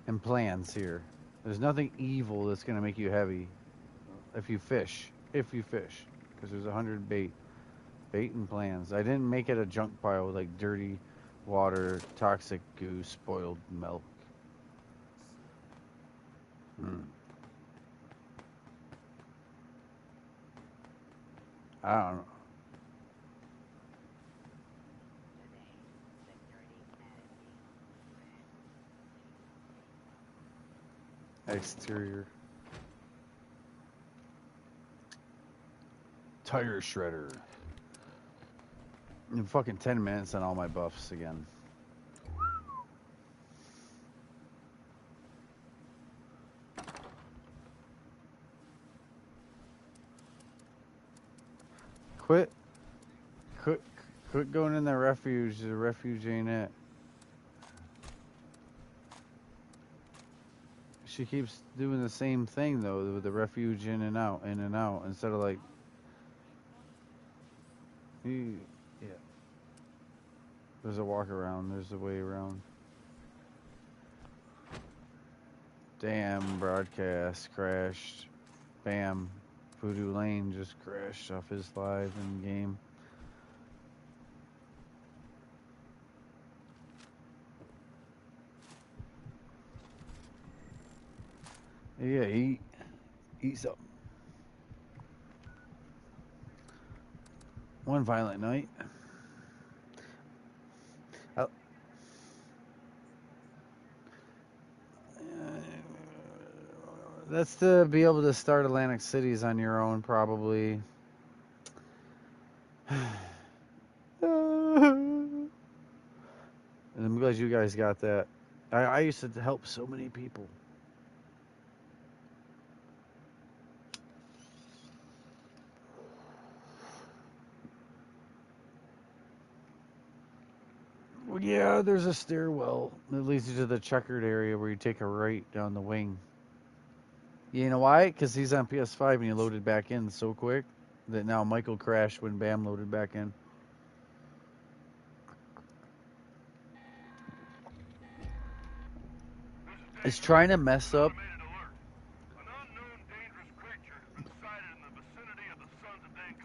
and plans here. There's nothing evil that's going to make you heavy if you fish. If you fish. Because there's 100 bait. Bait and plans. I didn't make it a junk pile with like dirty water, toxic goo, spoiled milk. I don't know. Exterior. Tire shredder. In fucking 10 minutes on all my buffs again. Quit going in the refuge. The refuge ain't it. She keeps doing the same thing though, with the refuge in and out, instead of like. Yeah. There's a walk around. There's a way around. Damn, broadcast crashed. Bam. Voodoo Lane just crashed off his live in game. Yeah, eat something. One violent night. That's to be able to start Atlantic Cities on your own, probably. And I'm glad you guys got that. I used to help so many people. Well, yeah, there's a stairwell that leads you to the checkered area where you take a right down the wing. You know why? Because he's on PS5 and he loaded back in so quick that now Michael crashed when Bam loaded back in. It's trying to mess up.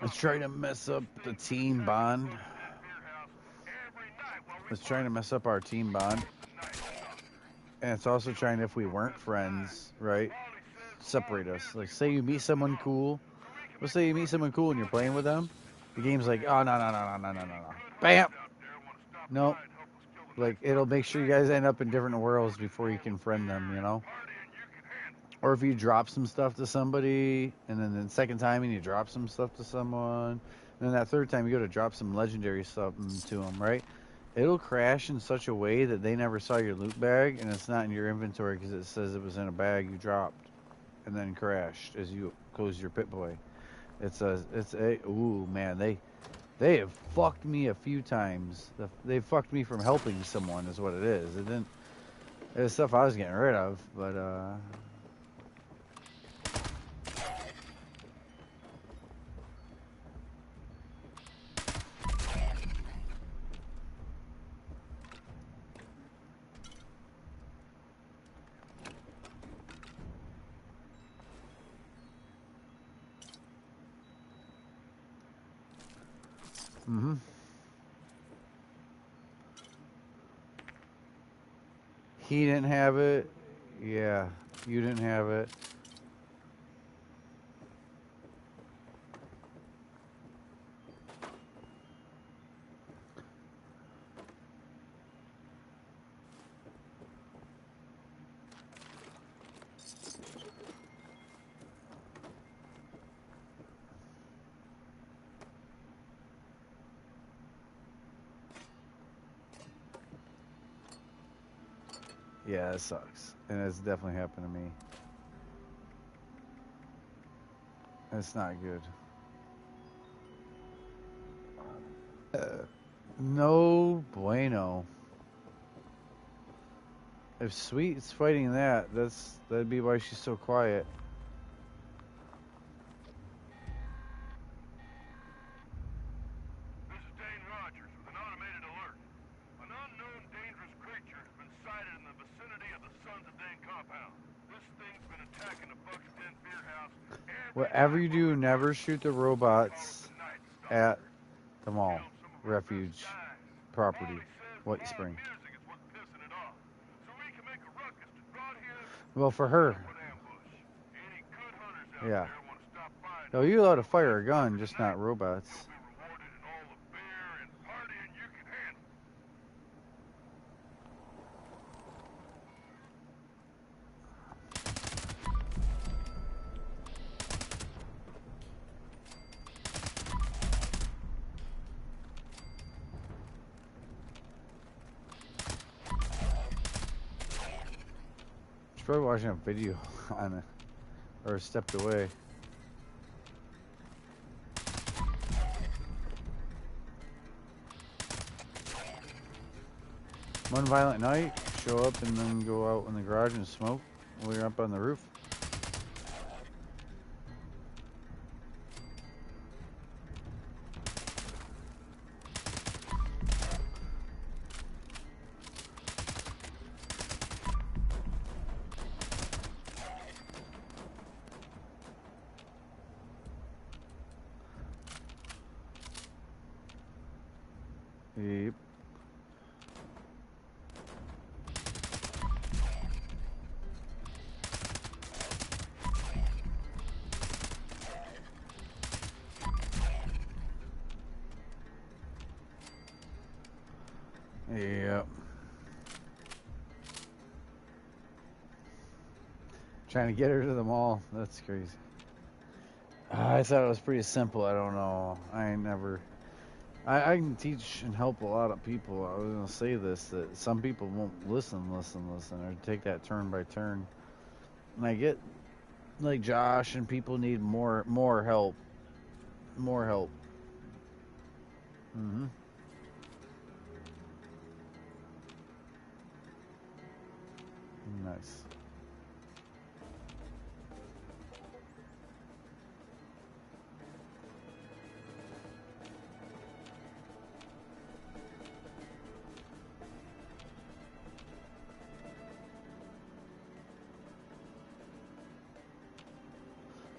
It's trying to mess up the team bond. It's trying to mess up our team bond. And it's also trying to, if we weren't friends, right, separate us. Like, say you meet someone cool. Let's say you meet someone cool and you're playing with them. The game's like, oh, no. Bam! Nope. Like, it'll make sure you guys end up in different worlds before you can friend them, you know? Or if you drop some stuff to somebody, and then the second time and you drop some stuff to someone, and then that third time you go to drop some legendary stuff to them, right? It'll crash in such a way that they never saw your loot bag, and it's not in your inventory because it says it was in a bag you dropped, and then crashed as you close your Pip-Boy. Ooh, man, they have fucked me a few times. They fucked me from helping someone is what it is. It's stuff I was getting rid of, but He didn't have it. Yeah, you didn't have it. Yeah, it sucks. And it's definitely happened to me. It's not good. No bueno. If Sweet's fighting that'd be why she's so quiet. This is Dane Rogers with an automated alert. An unknown dangerous creature has been sighted in the vicinity of the Sons of Dane compound. This thing's been attacking the Buck's Den beer house. Whatever you do, never shoot the robots at the mall, refuge, property, White Spring. Well, for her. Yeah. No, you're allowed to fire a gun, just not robots. She's probably watching a video on it, or stepped away. One violent night, show up and then go out in the garage and smoke while you're up on the roof. Yep. Yep. Trying to get her to the mall. That's crazy. I thought it was pretty simple. I don't know. I can teach and help a lot of people. I was going to say this, that some people won't listen, or take that turn by turn. And I get, like Josh, and people need more help. More help. Mm-hmm. Nice.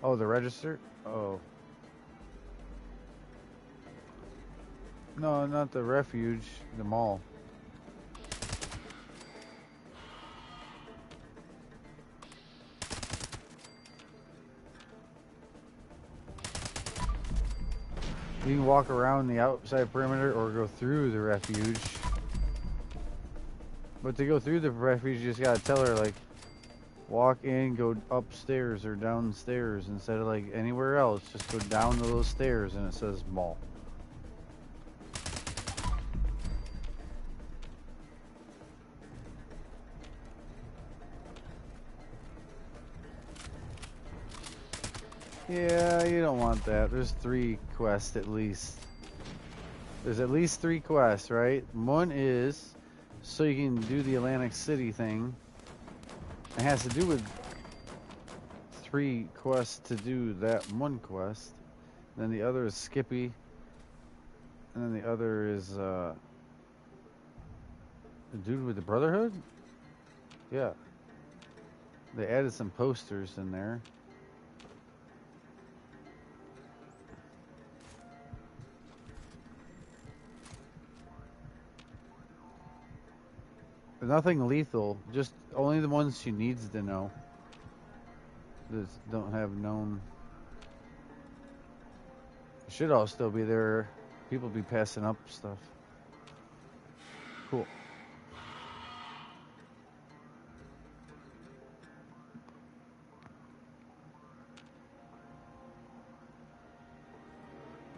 Oh, the register? Oh. No, not the refuge, the mall. You can walk around the outside perimeter or go through the refuge. But to go through the refuge, you just gotta tell her, like, walk in, go upstairs or downstairs instead of like anywhere else. Just go down to those stairs and it says mall. Yeah, you don't want that. There's 3 quests at least. There's at least 3 quests, right? One is so you can do the Atlantic City thing. It has to do with 3 quests to do that one quest. Then the other is Skippy. And then the other is the dude with the Brotherhood? Yeah. They added some posters in there. Nothing lethal, just only the ones she needs to know. That don't have known. Should all still be there. People be passing up stuff. Cool.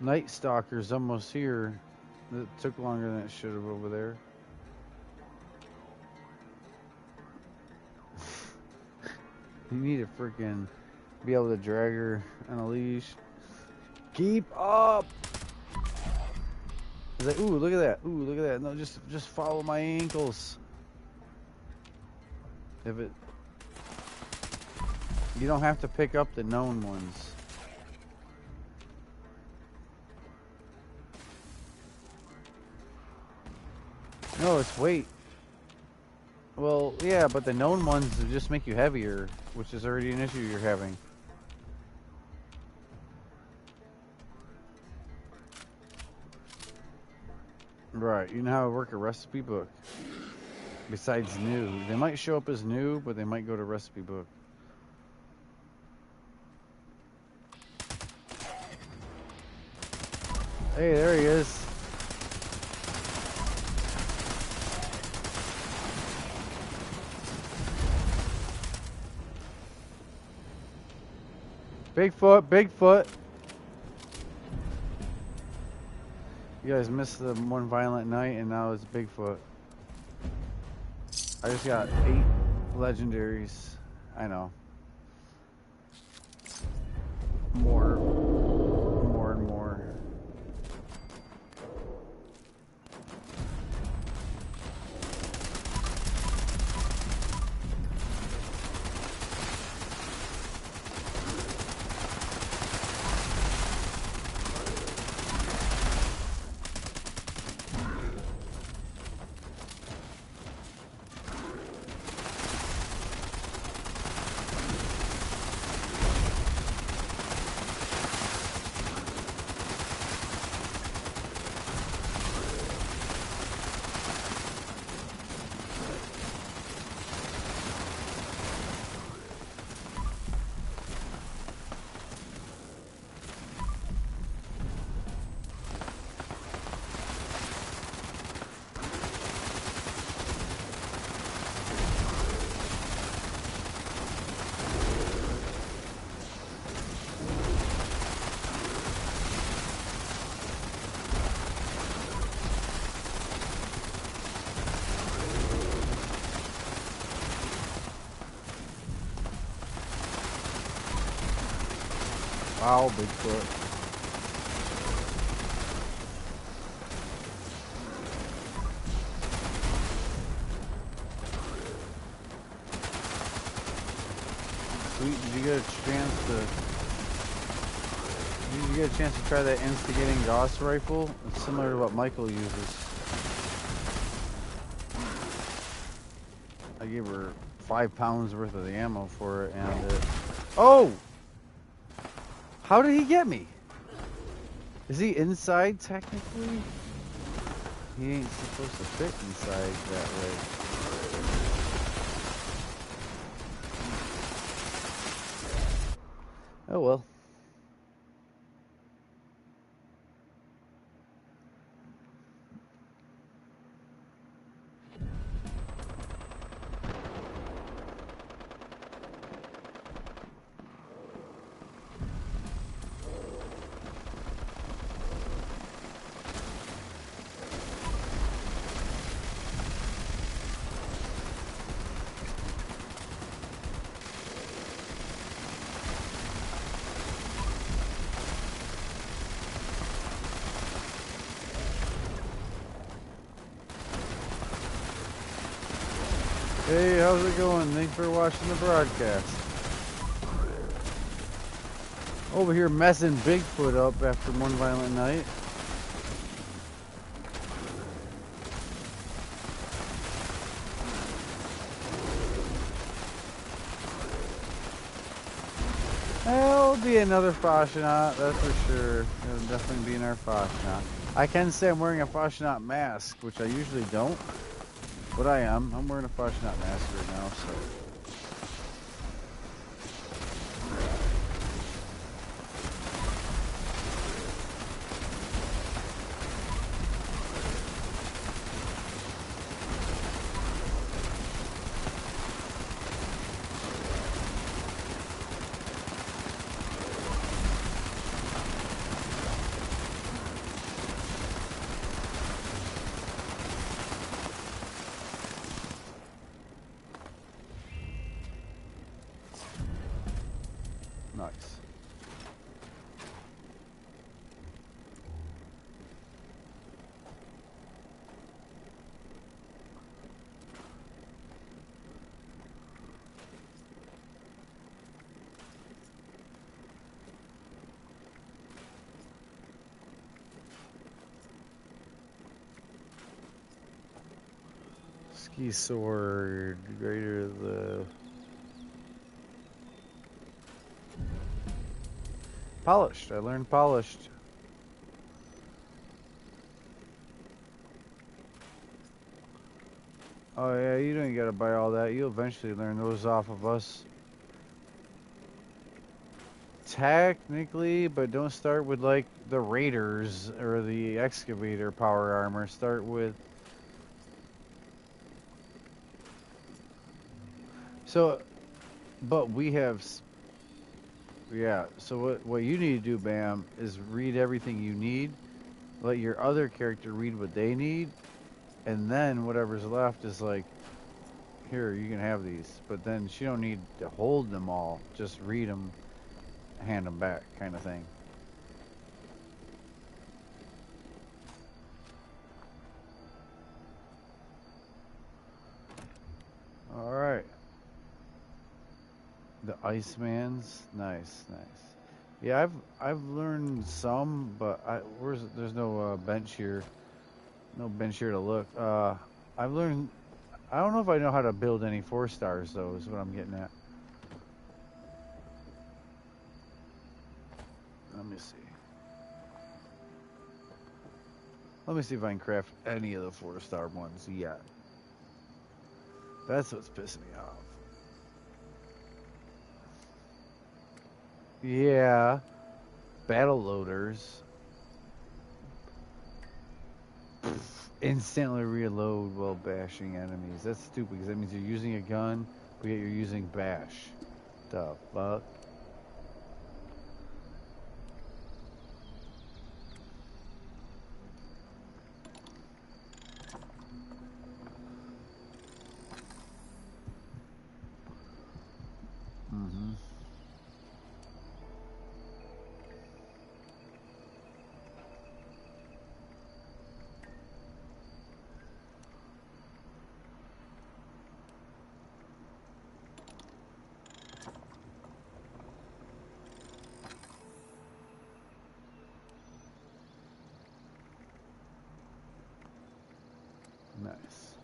Night Stalker's almost here. It took longer than it should have over there. You need to freaking be able to drag her on a leash. Keep up! It's like, ooh, look at that. Ooh, look at that. No, just follow my ankles. If it, you don't have to pick up the known ones. No, it's weight. Well, yeah, but the known ones just make you heavier, which is already an issue you're having. Right, you know how to work a recipe book. Besides new. They might show up as new, but they might go to recipe book. Hey, there he is. Bigfoot, Bigfoot. You guys missed the One Violent Night, and now it's Bigfoot. I just got 8 legendaries. I know. More and more. Wow, Bigfoot. Sweet, did you get a chance to try that instigating Gauss rifle? It's similar to what Michael uses. I gave her 5 pounds worth of the ammo for it, and oh! How did he get me? Is he inside technically? He ain't supposed to fit inside that way. Oh well. Hey, how's it going? Thanks for watching the broadcast. Over here messing Bigfoot up after One Violent Night. There'll be another Fascinaut, that's for sure. It'll definitely be in our Fascinaut. I can say I'm wearing a Fascinaut mask, which I usually don't. But I am. I'm wearing a Fascinaut mask right now, so. Nice. Key sword, greater the polished. I learned polished. Oh yeah, you don't gotta buy all that. You'll eventually learn those off of us. Technically, but don't start with like the Raiders or the Excavator power armor. Start with so, but we have yeah. So what you need to do, Bam, is read everything you need. Let your other character read what they need, and then whatever's left is like, here, you can have these. But then she don't need to hold them all. Just read them, hand them back, kind of thing. All right. The Icemans, nice. Yeah, I've learned some, but there's no bench here. No bench here to look. I've learned. I don't know if I know how to build any 4-stars though. Is what I'm getting at. Let me see. Let me see if I can craft any of the 4-star ones yet. That's what's pissing me off. Yeah, battle loaders. Instantly reload while bashing enemies. That's stupid because that means you're using a gun, but yet you're using bash. The fuck? Mm-hmm. Nice.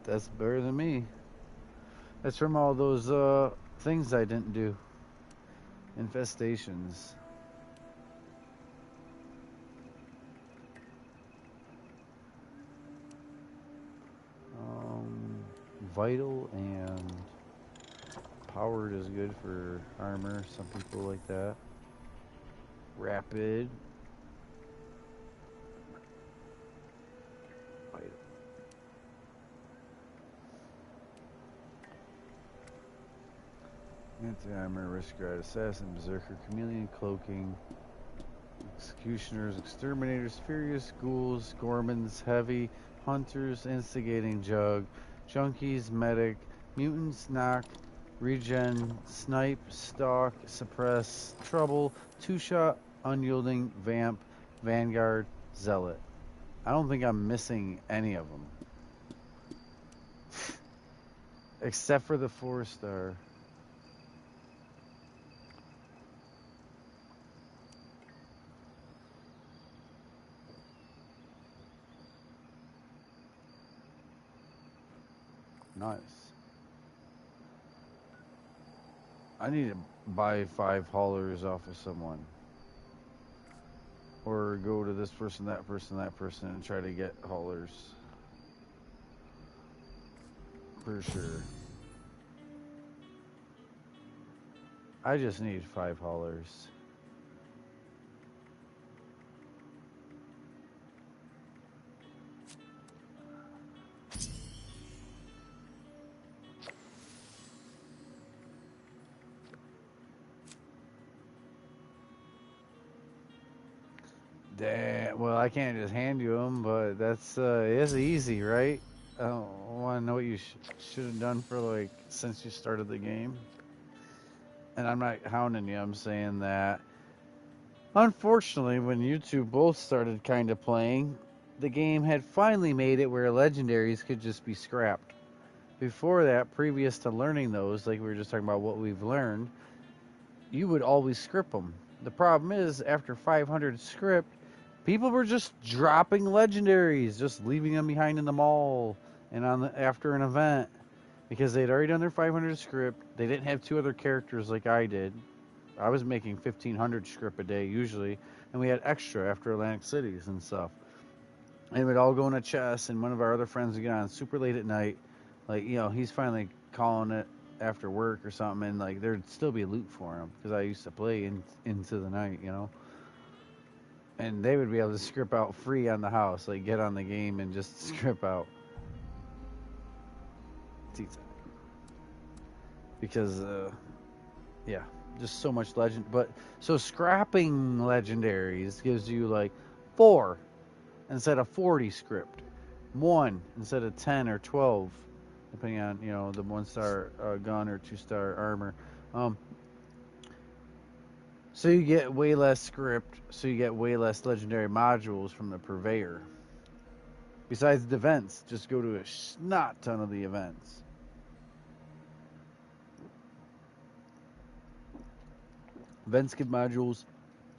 That's better than me. That's from all those things I didn't do. Infestations. Vital and powered is good for armor. Some people like that. Rapid. Vital. Anti-armor, risk guard, assassin, berserker, chameleon, cloaking, executioners, exterminators, furious, ghouls, gormans, heavy, hunters, instigating jug, junkies, medic, mutants, knock, regen, snipe, stalk, suppress, trouble, two-shot, unyielding, vamp, vanguard, zealot. I don't think I'm missing any of them. Except for the 4-star. Nice. I need to buy 5 haulers off of someone. Or go to this person, that person, and try to get haulers. For sure. I just need 5 haulers. Damn, well, I can't just hand you them, but that's it's easy, right? I don't want to know what you should have done for like since you started the game. And I'm not hounding you. I'm saying that unfortunately, when you two both started kind of playing, the game had finally made it where legendaries could just be scrapped. Before that, previous to learning those, like we were just talking about what we've learned, you would always script them. The problem is, after 500 script, People were just dropping legendaries, just leaving them behind in the mall and after an event because they'd already done their 500 script. They didn't have 2 other characters like I did. I was making 1,500 script a day usually, and we had extra after Atlantic Cities and stuff. And we'd all go in a chest, and one of our other friends would get on super late at night. Like, you know, he's finally calling it after work or something, and like there'd still be loot for him because I used to play into the night, you know. And they would be able to script out free on the house, like get on the game and just script out. Because, yeah, just so much legend. But so scrapping legendaries gives you like 4 instead of 40 script, 1 instead of 10 or 12, depending on, you know, the 1-star gun or 2-star armor. So you get way less script, so you get way less legendary modules from the purveyor. Besides the events, just go to a snot ton of the events. Events give modules,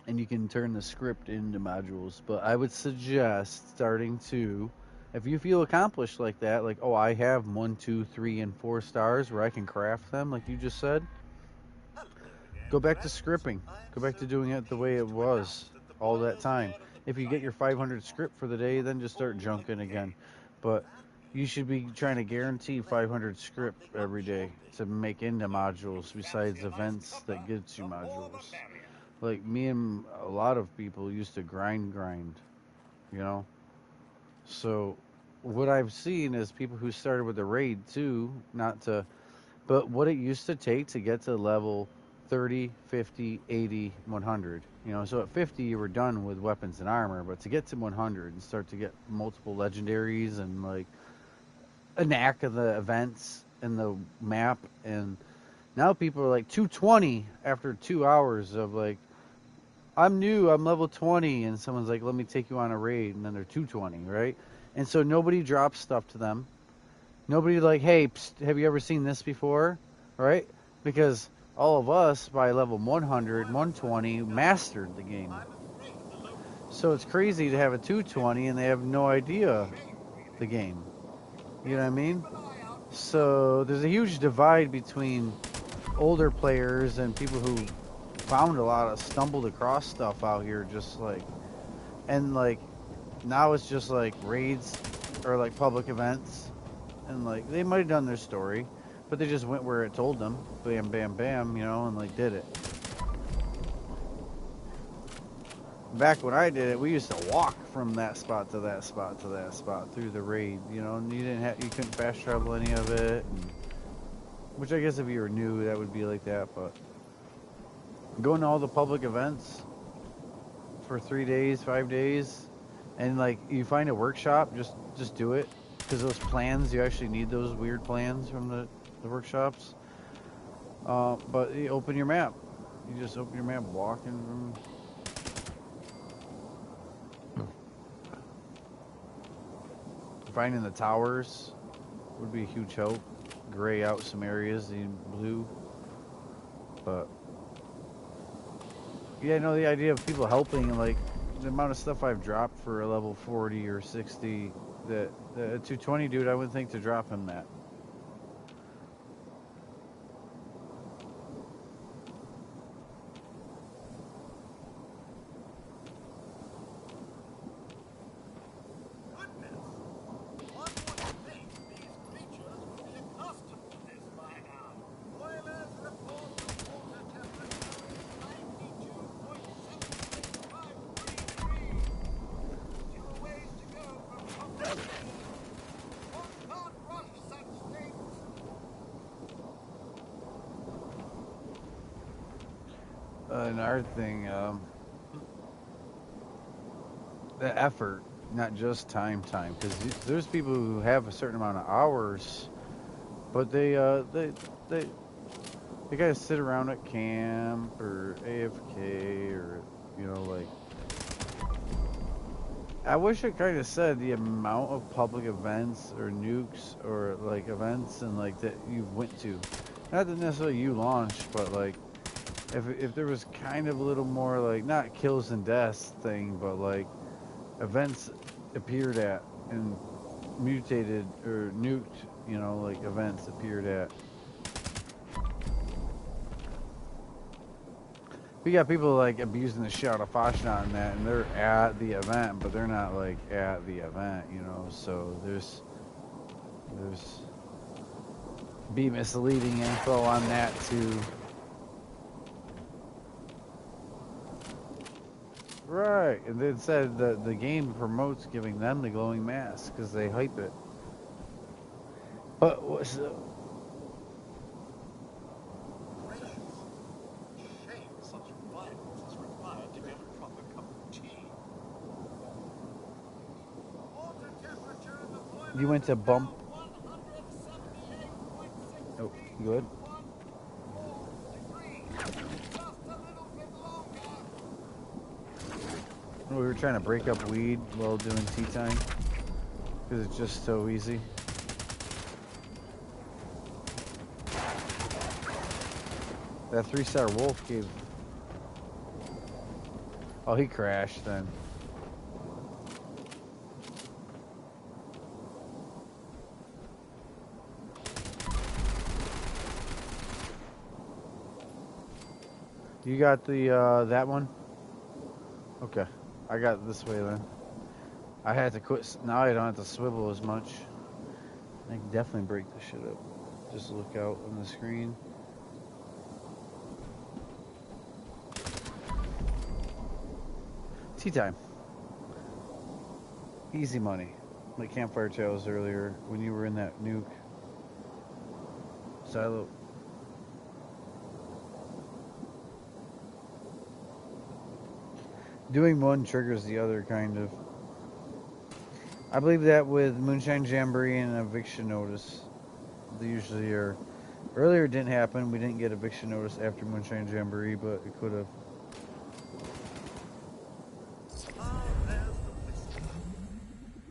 and you can turn the script into modules. But I would suggest starting to, if you feel accomplished like that, like, oh, I have 1, 2, 3, and 4 stars where I can craft them, like you just said, go back to scripting. Go back to doing it the way it was all that time. If you get your 500 script for the day, then just start junking again. But you should be trying to guarantee 500 script every day to make into modules besides events that gets you modules. Like me and a lot of people used to grind, you know. So what I've seen is people who started with the raid too, but what it used to take to get to level 30, 50, 80, 100. You know, so at 50 you were done with weapons and armor, but to get to 100 and start to get multiple legendaries and like a knack of the events and the map, and now people are like 220 after 2 hours of like, I'm new, I'm level 20, and someone's like, let me take you on a raid, and then they're 220, right? And so nobody drops stuff to them. Nobody like, hey, psst, have you ever seen this before? Right? Because all of us, by level 100, 120, mastered the game. So it's crazy to have a 220 and they have no idea the game. You know what I mean? So there's a huge divide between older players and people who stumbled across stuff out here, just like, and like, now it's just like raids or like public events, and like, they might have done their story, but they just went where it told them, bam, bam, bam, you know, and like did it. Back when I did it, we used to walk from that spot to that spot to that spot through the raid, you know, and you couldn't fast travel any of it, which I guess if you were new, that would be like that, but going to all the public events for 3 days, 5 days, and like, you find a workshop, just do it, because those plans, you actually need those weird plans from the workshops. But you open your map. You just open your map, walking from... Finding the towers would be a huge help. Gray out some areas in blue. But yeah, no, the idea of people helping, like the amount of stuff I've dropped for a level 40 or 60, that a 220 dude, I wouldn't think to drop him that. Another thing, the effort, not just time, because there's people who have a certain amount of hours, but they gotta sit around at camp or AFK, or, you know, like, I wish it kind of said the amount of public events or nukes or like events and like that you went to, not that necessarily you launched, but like, if there was kind of a little more, like, not kills and deaths thing, but like events appeared at and mutated or nuked, you know, like events appeared at. We got people like abusing the shit out of Foshna and that, and they're at the event, but they're not like at the event, you know. So there's be misleading info on that too. Right, and it said that the game promotes giving them the glowing mask because they hype it. But what's the... Shame such violence is required to get a proper cup of tea. Water temperature in the boiler You went to bump... Oh, good. We were trying to break up weed while doing tea time because it's just so easy. That 3-star wolf gave... Oh, he crashed then. You got the, that one? Okay. I got this way then. I had to quit. Now I don't have to swivel as much. I can definitely break this shit up. Just look out on the screen. Tea time. Easy money. Like Campfire Tales earlier when you were in that nuke silo. Doing one triggers the other, kind of. I believe that with Moonshine Jamboree and Eviction Notice. They usually are. Earlier it didn't happen. We didn't get Eviction Notice after Moonshine Jamboree, but it could have. Ah, there's the whiskey.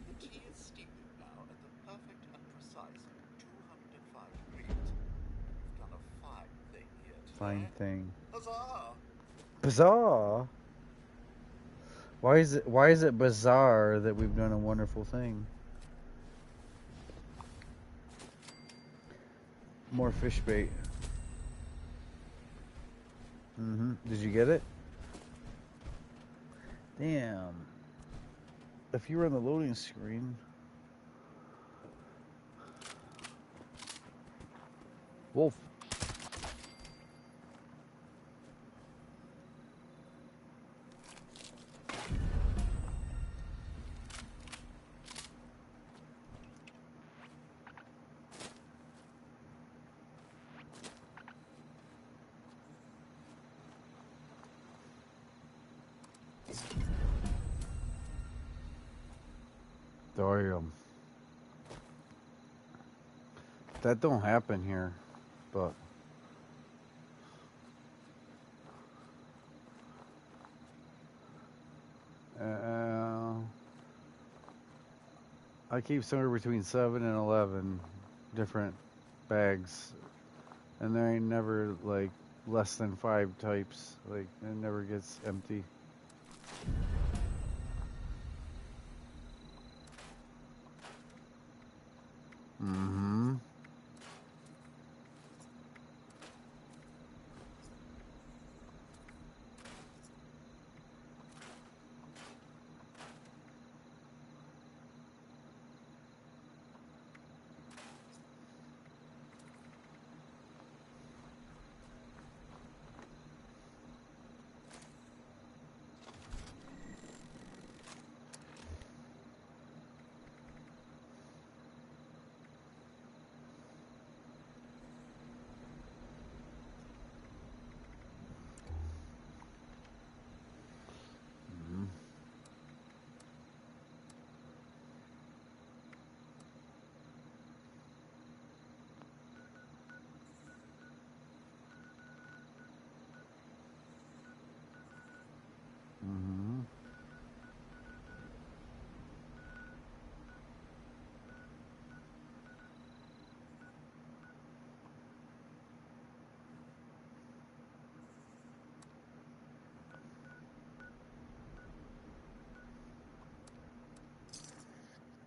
The tea is steeping now at the perfect and precise 205 degrees. You've done a fine thing here today. Fine thing. Huzzah! Bizarre. Why is it bizarre that we've done a wonderful thing? More fish bait. Did you get it? Damn. If you were on the loading screen. Wolf. Damn. That don't happen here, but I keep somewhere between 7 and 11 different bags, and there ain't never like less than 5 types. Like it never gets empty.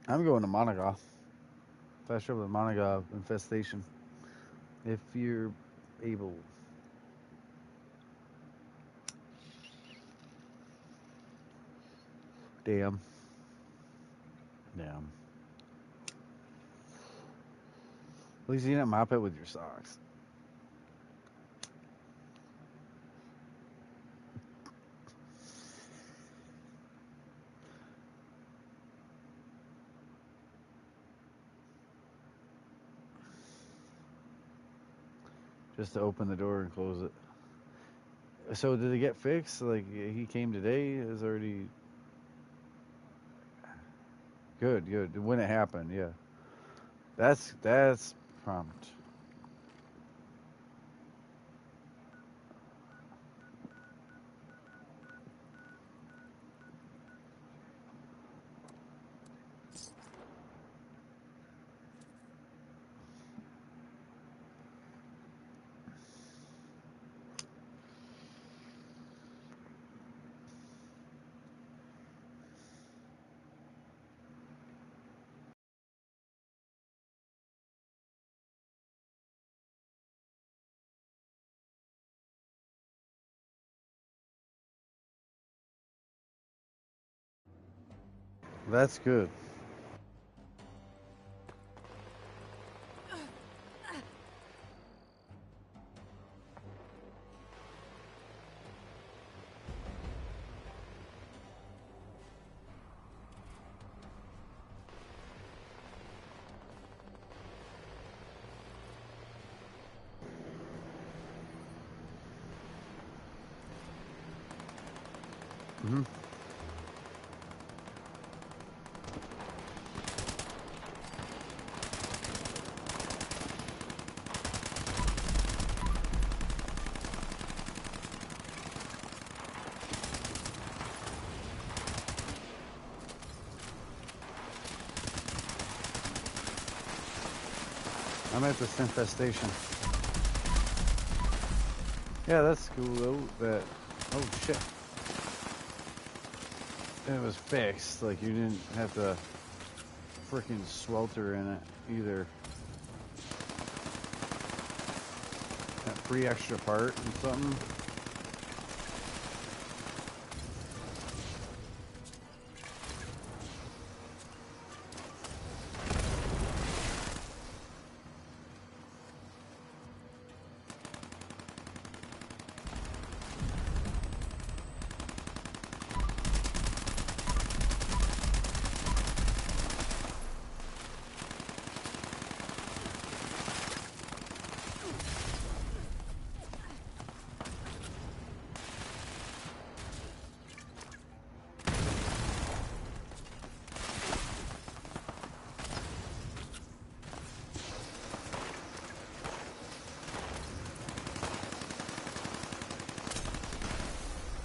I'm going to Monaco. Fast travel to Monaco infestation. If you're able. Damn. Damn. At least you didn't mop it with your socks. Just to open the door and close it. So did it get fixed? Like he came today? Is already good. When it happened, yeah. That's prompt. That's good. Mm-hmm. I'm at this infestation. Yeah, that's cool though. That oh shit. It was fixed. Like you didn't have to freaking swelter in it either. That free extra part and something.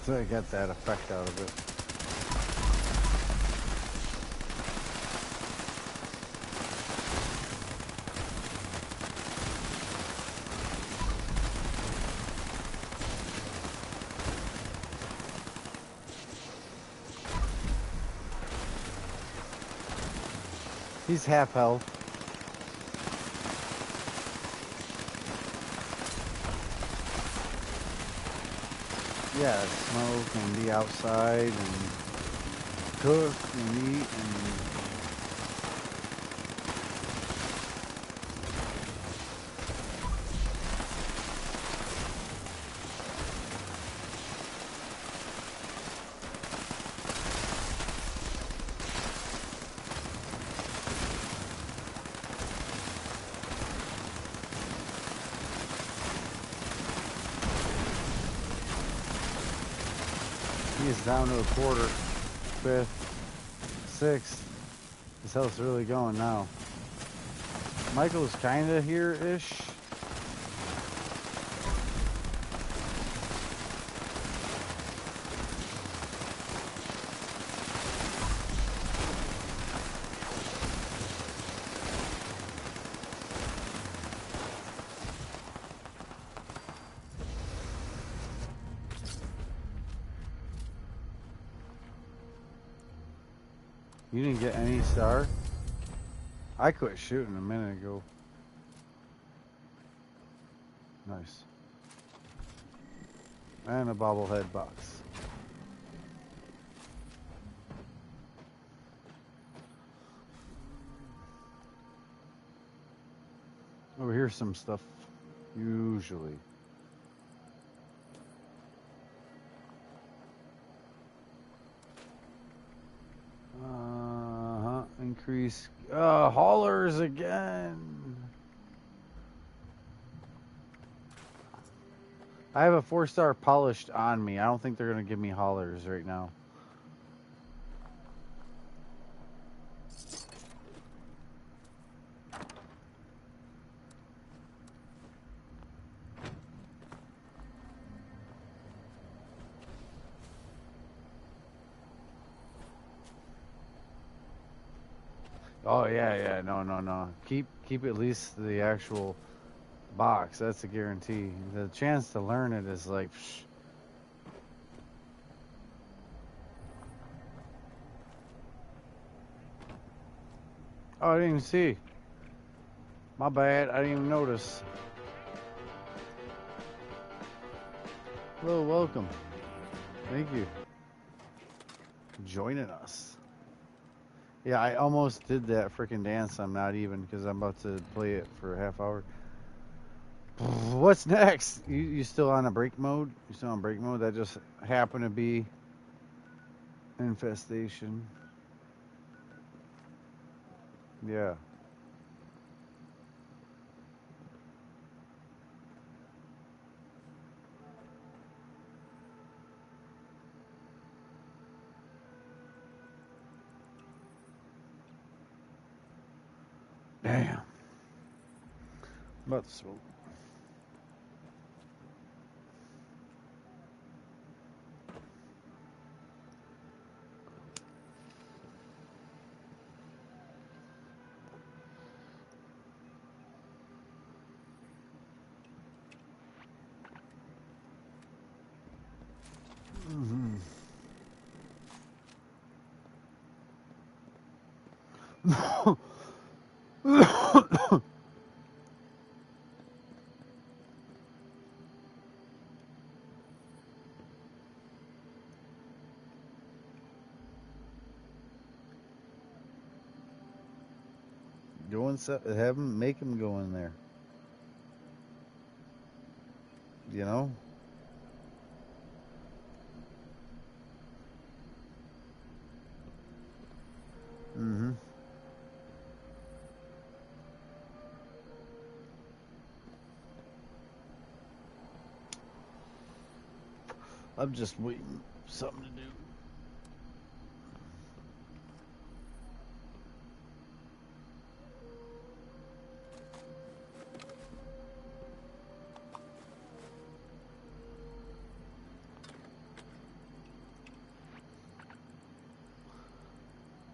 So I got that effect out of it. He's half health. Yeah, smoke and be outside and cook and eat and he is down to a quarter, fifth, sixth. His health's really going now. Michael's kinda here-ish. You didn't get any star? I quit shooting a minute ago. Nice. And a bobblehead box. Over here's some stuff, usually. Increase, haulers again. I have a 4-star polished on me. I don't think they're going to give me haulers right now. Oh yeah, no. Keep at least the actual box. That's a guarantee. The chance to learn it is like. Psh. Oh, I didn't even see. My bad. I didn't even notice. Hello, welcome. Thank you for joining us. Yeah, I almost did that freaking dance. I'm not even, because I'm about to play it for a half hour. What's next? You still on a break mode? You still on break mode? That just happened to be infestation. Yeah. Damn. I'm about to smoke. Go inside. Have him, make him go in there. You know? Mm-hmm. I'm just waiting for something to do.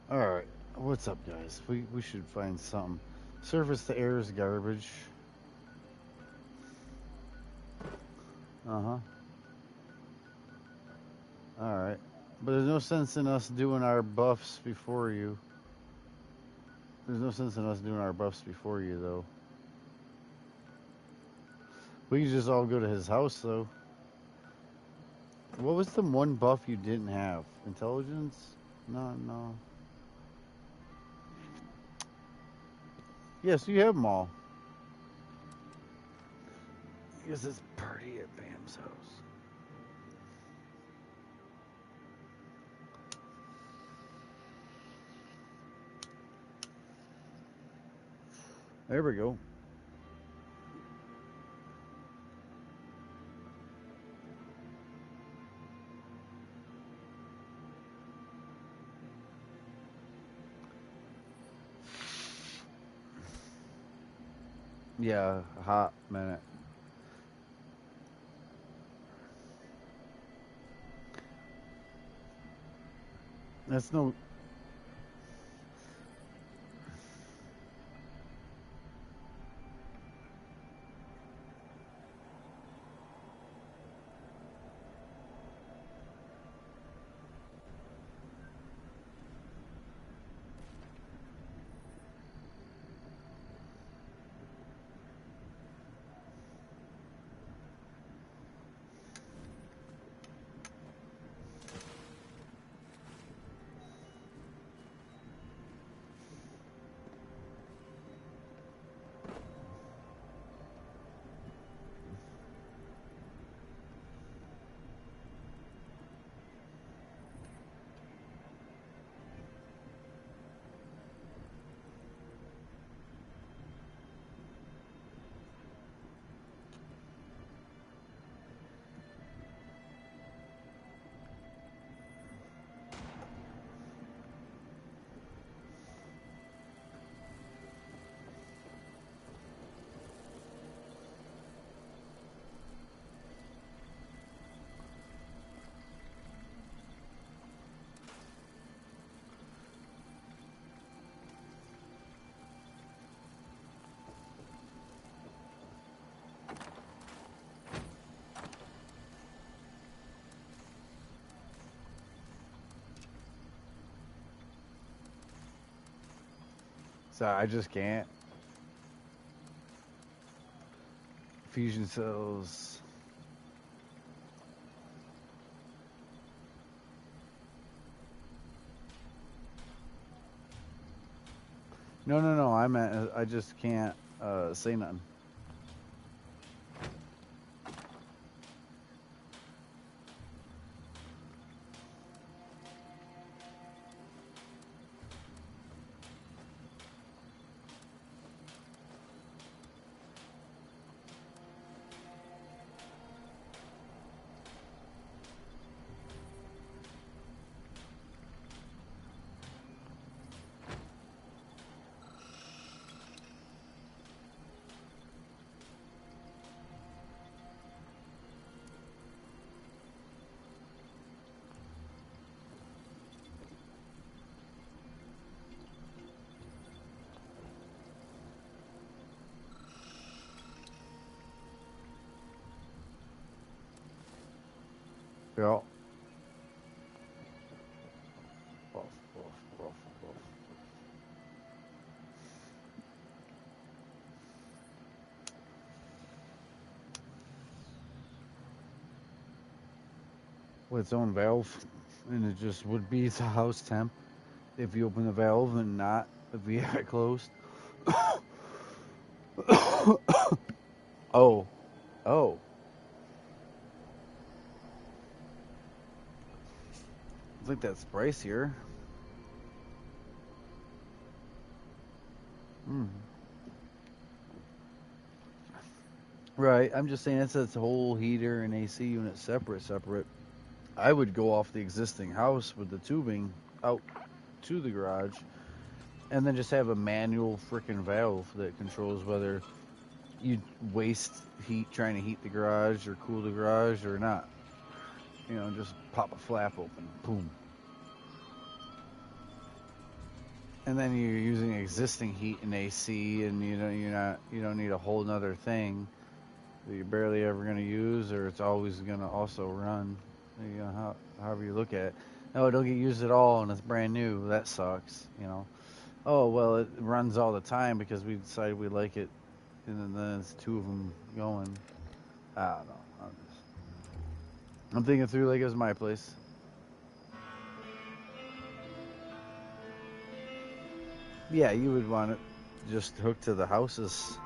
Alright, what's up, guys? We should find something. Surface to air is garbage. Uh-huh. Alright. But there's no sense in us doing our buffs before you. There's no sense in us doing our buffs before you, though. We can just all go to his house, though. What was the one buff you didn't have? Intelligence? No. Yes, you have them all. I guess it's party at Bam's house. There we go. Yeah, a hot minute. That's no... So I just can't. Fusion cells. No. I just can't say nothing. Yeah. With its own valve, and it just would be the house temp if you open the valve and not if you have it closed. Oh. I think that's pricier. Right. I'm just saying it's a whole heater and AC unit separate. I would go off the existing house with the tubing out to the garage, and then just have a manual freaking valve that controls whether you waste heat trying to heat the garage or cool the garage or not. You know, just pop a flap open, boom. And then you're using existing heat and AC, and you don't need a whole nother thing that you're barely ever going to use, or it's always going to also run. You know, however you look at it. No, it don't get used at all, and it's brand new. That sucks. You know. Oh well, it runs all the time because we decided we like it, and then it's two of them going. I don't know. I'm thinking through like it was my place. Yeah, you would want it just hooked to the houses.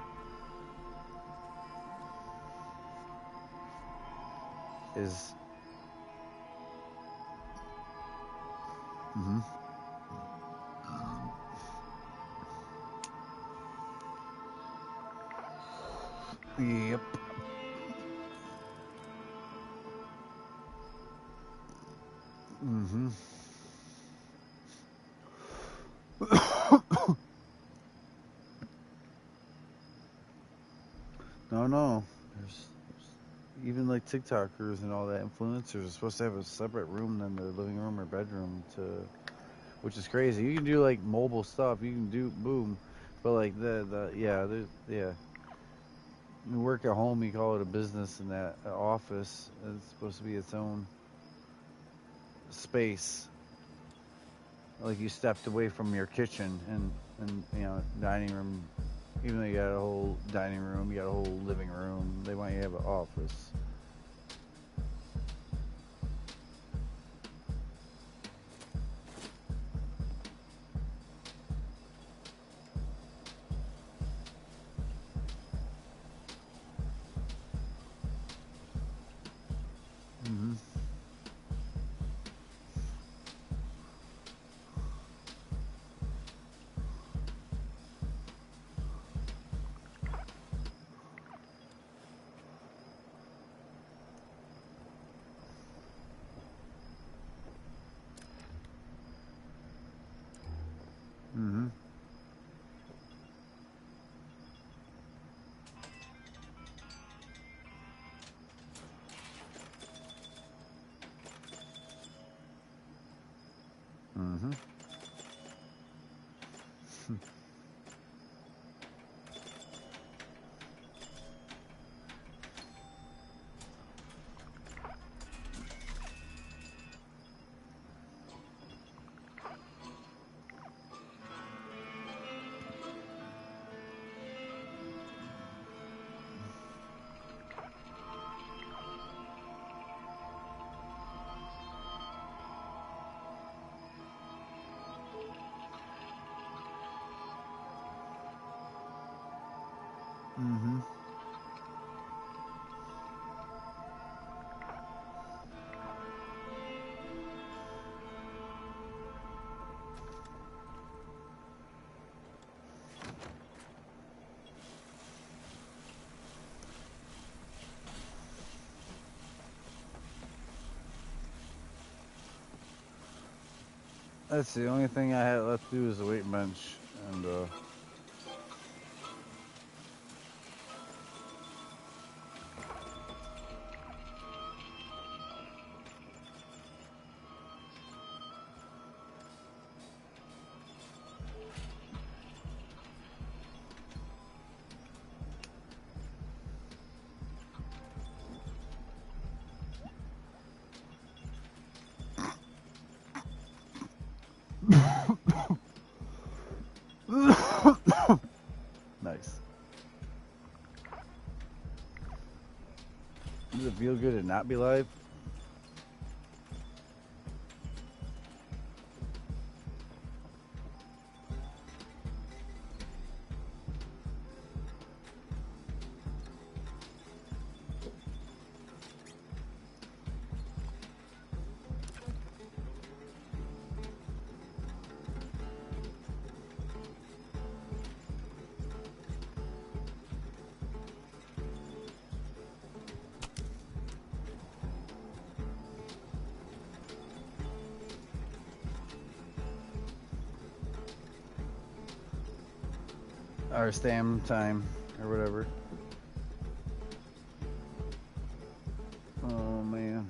Yep. No. There's even like TikTokers and all that influencers are supposed to have a separate room than their living room or bedroom which is crazy. You can do like mobile stuff. You can do boom, but like yeah. You work at home, you call it a business, and that office is supposed to be its own space. Like you stepped away from your kitchen and dining room. Even though you got a whole dining room, you got a whole living room, they want you to have an office. Mm-hmm. That's the only thing I had left to do is the weight bench, and nice. Does it feel good to not be live? Or stam time, or whatever. Oh man.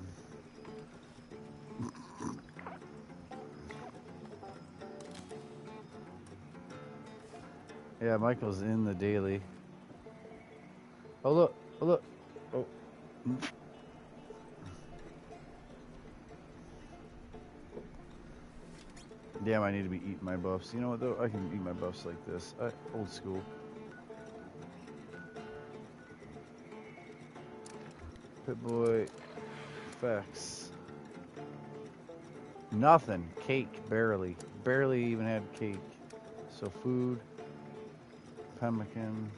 Yeah, Michael's in the daily. Oh look, oh look. Oh. Damn, I need to be eating my buffs. You know what though? I can eat my buffs like this. Old school. Pip-Boy. Facts. Nothing. Cake, barely. Barely even had cake. So food. Pemmican.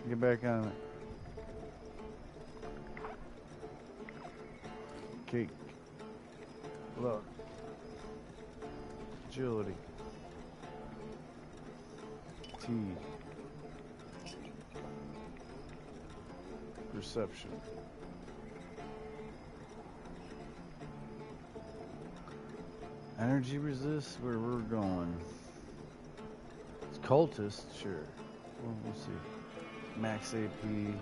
Get back on it. Cake. Look. Agility. Tea. Perception. Energy resist, where we're going. It's cultist, sure. We'll see. Max AP.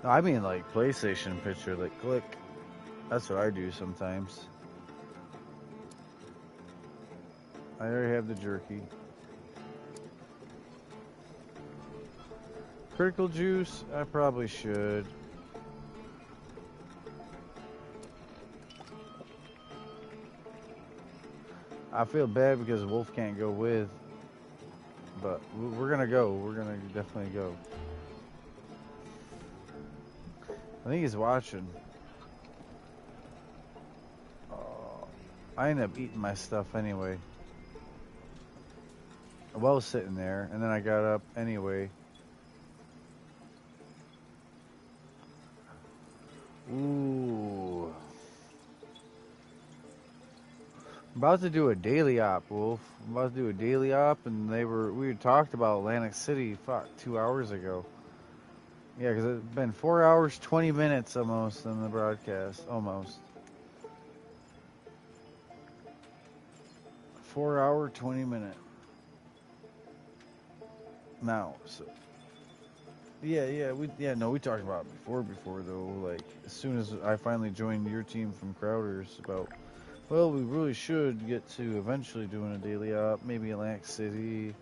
No, I mean like PlayStation picture, like click. That's what I do sometimes. I already have the jerky. Critical juice, I probably should. I feel bad because Wolf can't go with, but we're gonna go. We're gonna definitely go. I think he's watching. I ended up eating my stuff anyway. Well, I was sitting there, and then I got up anyway. Ooh. I'm about to do a daily op, Wolf. I'm about to do a daily op, and we had talked about Atlantic City, 2 hours ago. Yeah, because it's been 4 hours, 20 minutes almost on the broadcast. Almost. 4 hour, 20 minute. Now, so. Yeah, we talked about it before though. Like, as soon as I finally joined your team from Crowder's, about, well, we really should get to eventually doing a daily op, maybe Atlantic City.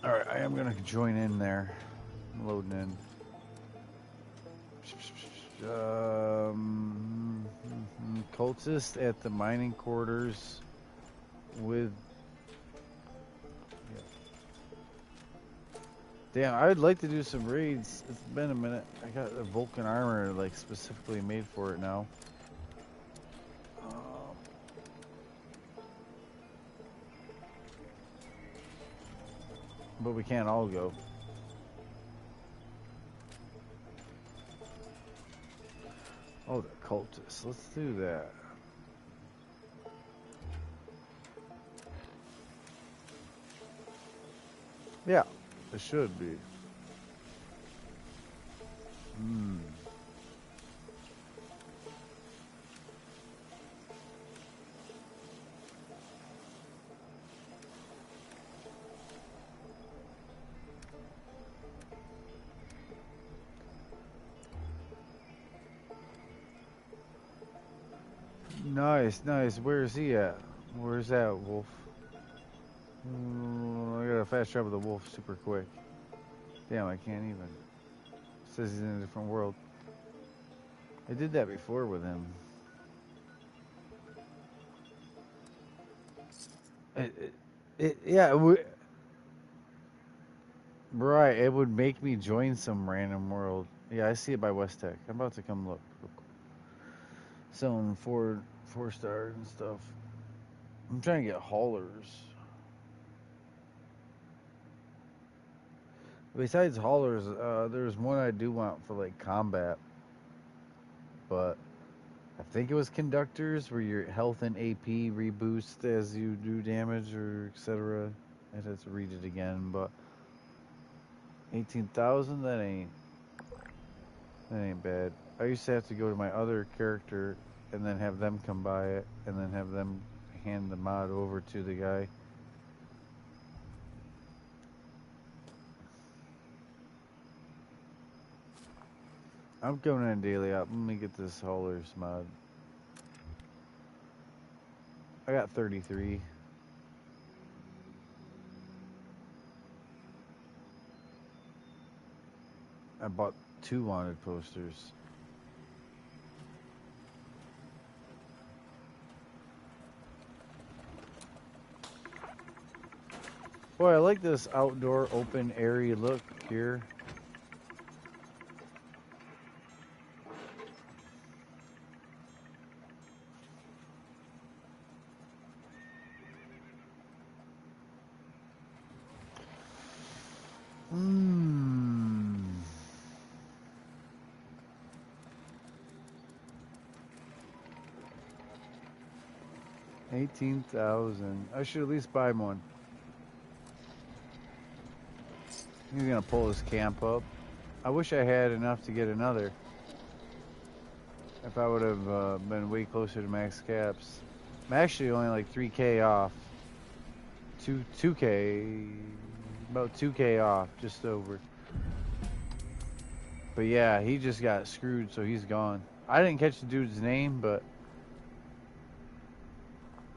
Alright, I am gonna join in there. I'm loading in. Cultist at the mining quarters with... Yeah. Damn, I'd like to do some raids. It's been a minute. I got a Vulcan armor like specifically made for it now. But we can't all go. Oh, the cultists. Let's do that. Yeah, it should be. Nice, nice. Where's he at? Where's that wolf? I gotta fast travel the wolf super quick. Damn, I can't even. It says he's in a different world. I did that before with him. Yeah, right. It would make me join some random world. Yeah, I see it by West Tech. I'm about to come look. Selling four stars and stuff. I'm trying to get haulers. Besides haulers, there's one I do want for like combat, but I think it was conductors where your health and AP reboost as you do damage or etc. I'd have to read it again, but 18,000, that ain't bad. I used to have to go to my other character and then have them come buy it and then have them hand the mod over to the guy. I'm going in daily up. Let me get this haulers mod. I got 33. I bought 2 wanted posters. Boy, I like this outdoor open area look here. $18,000. I should at least buy one. He's gonna pull his camp up. I wish I had enough to get another. If I would have been way closer to max caps. I'm actually only like 3K off. 2K, about 2K off, just over. But yeah, he just got screwed, so he's gone. I didn't catch the dude's name, but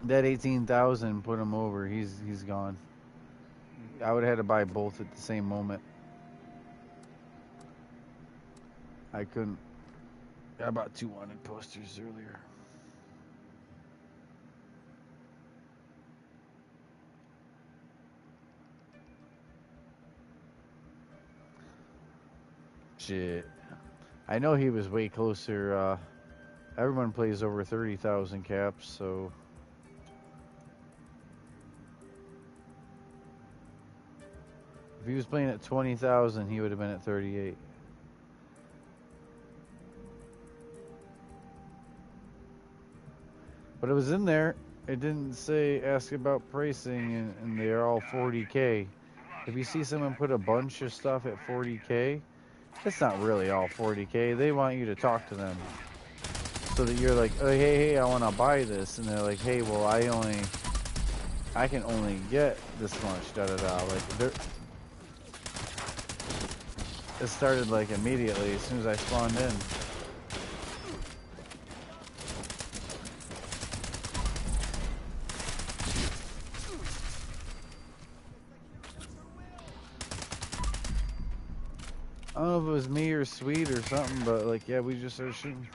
that 18,000 put him over. He's gone. I would have had to buy both at the same moment. I couldn't. I bought 2 wanted posters earlier. Shit. I know he was way closer. Everyone plays over 30,000 caps, so. If he was playing at 20,000, he would have been at 38. But it was in there. It didn't say ask about pricing, and they're all 40K. If you see someone put a bunch of stuff at 40K, it's not really all 40K. They want you to talk to them. So that you're like, oh, hey, I want to buy this. And they're like, hey, well, I can only get this much, da-da-da. Like, it started like immediately as soon as I spawned in. don't know if it was me or Sweet or something, but like, yeah, we just started shooting.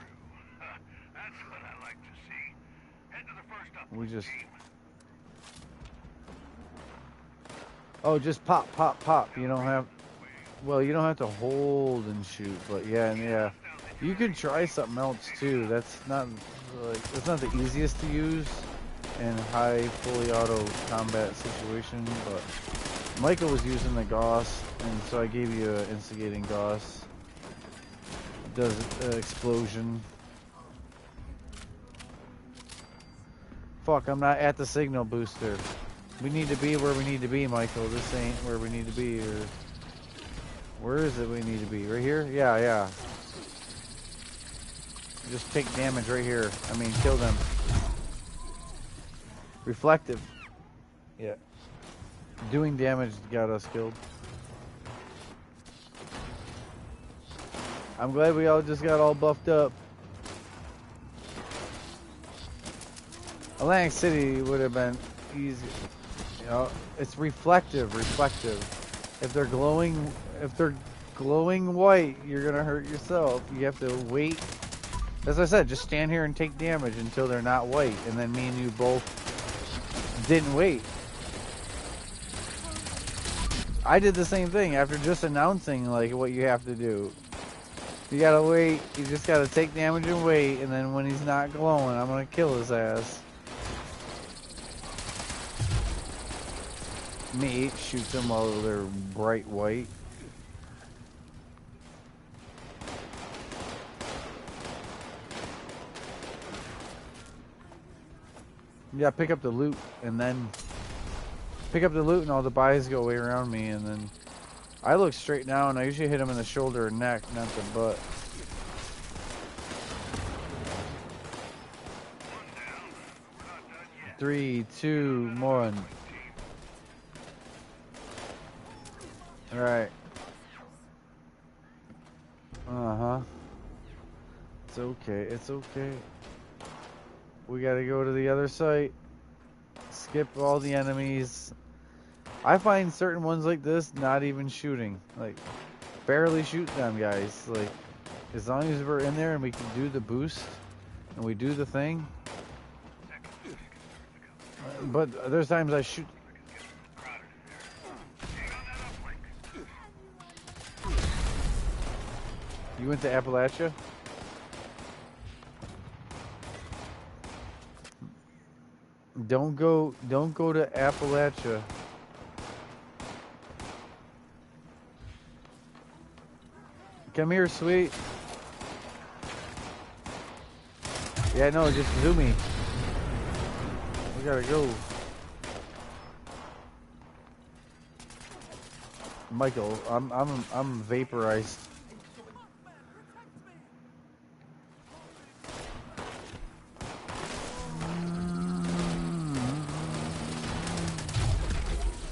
That's what I like to see. Head to the first up. We just. Oh, just pop, pop, pop. You don't have. Well, you don't have to hold and shoot, but yeah, and yeah. You can try something else too. That's not like it's not the easiest to use in high fully auto combat situation, but Michael was using the Gauss, and so I gave you an instigating Gauss. Does explosion. Fuck, I'm not at the signal booster. We need to be where we need to be, Michael. This ain't where we need to be. Or where is it we need to be? Right here? Yeah, yeah. Just take damage right here. I mean, kill them. Reflective. Yeah. Doing damage got us killed. I'm glad we all just got all buffed up. Atlantic City would have been easy. You know, it's reflective. If they're glowing white, you're gonna hurt yourself. You have to wait. As I said, just stand here and take damage until they're not white, and then me and you both didn't wait. I did the same thing after just announcing like what you have to do. You gotta wait. You just gotta take damage and wait, and then when he's not glowing, I'm gonna kill his ass. Me shoots them while they're bright white. Yeah, pick up the loot and then pick up the loot and all the buys go way around me, and then I look straight now and I usually hit him in the shoulder or neck, not the butt. Three, 2, 1. Alright. Uh-huh. It's okay, it's okay. We gotta go to the other site. Skip all the enemies. I find certain ones like this not even shooting. Like, barely shoot them, guys. Like, as long as we're in there and we can do the boost and we do the thing. But there's times I shoot. You went to Appalachia? Don't go to Appalachia. Come here, sweet. Yeah, no, just zoomy. We gotta go. Michael, I'm vaporized.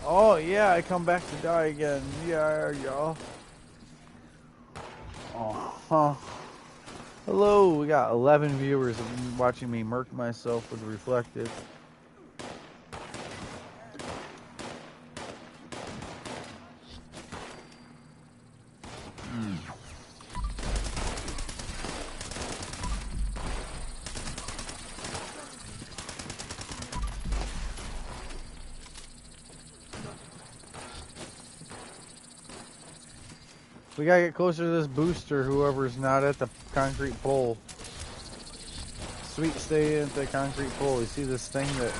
Oh yeah, I come back to die again. Yeah, y'all. Oh, hello. We got 11 viewers watching me murk myself with reflective. We gotta get closer to this booster, whoever's not at the concrete pole. Sweet, stay at the concrete pole. You see this thing that...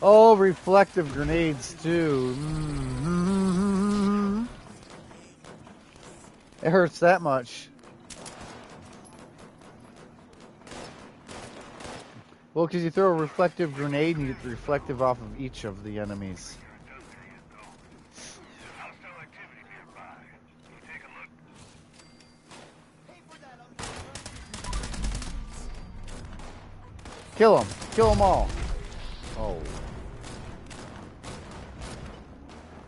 Oh, reflective grenades too. It hurts that much. Well, because you throw a reflective grenade and you get the reflective off of each of the enemies. Kill them. Kill them all. Oh.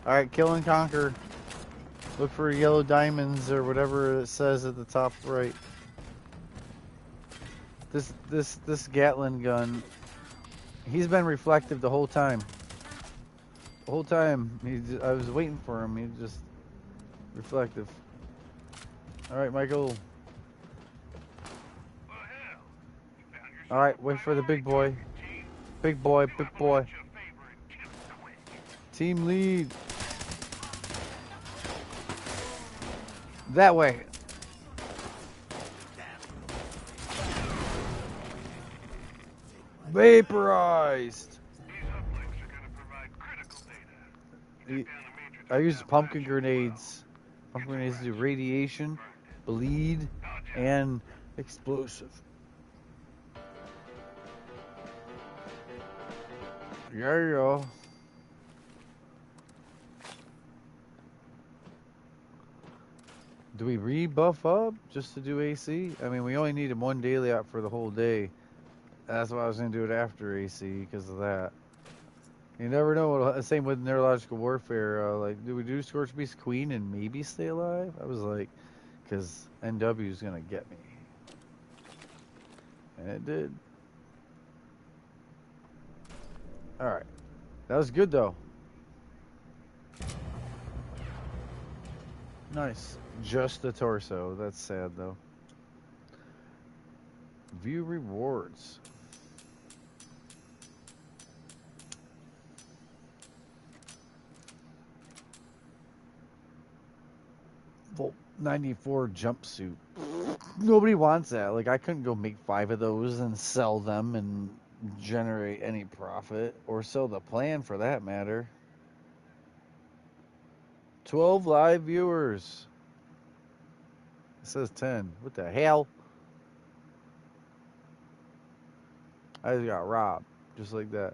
Alright, kill and conquer. Look for yellow diamonds or whatever it says at the top right. This Gatling gun, he's been reflective the whole time. The whole time, I was waiting for him. He just reflective. All right, Michael. All right, wait for the big boy. Big boy, big boy. Team lead. That way. Vaporized. I use pumpkin grenades. Pumpkin grenades do radiation, bleed, and explosive. Yeah. Do we rebuff up just to do AC? I mean, we only needed one daily out for the whole day. That's why I was going to do it after AC because of that. You never know. Same with neurological warfare. Like, do we do Scorched Beast Queen and maybe stay alive? I was like, because NW is going to get me. And it did. Alright. That was good, though. Nice. Just the torso. That's sad, though. View rewards. Volt 94 jumpsuit. Nobody wants that. Like, I couldn't go make 5 of those and sell them and generate any profit, or sell the plan for that matter. 12 live viewers. It says 10. What the hell? I just got robbed. Just like that.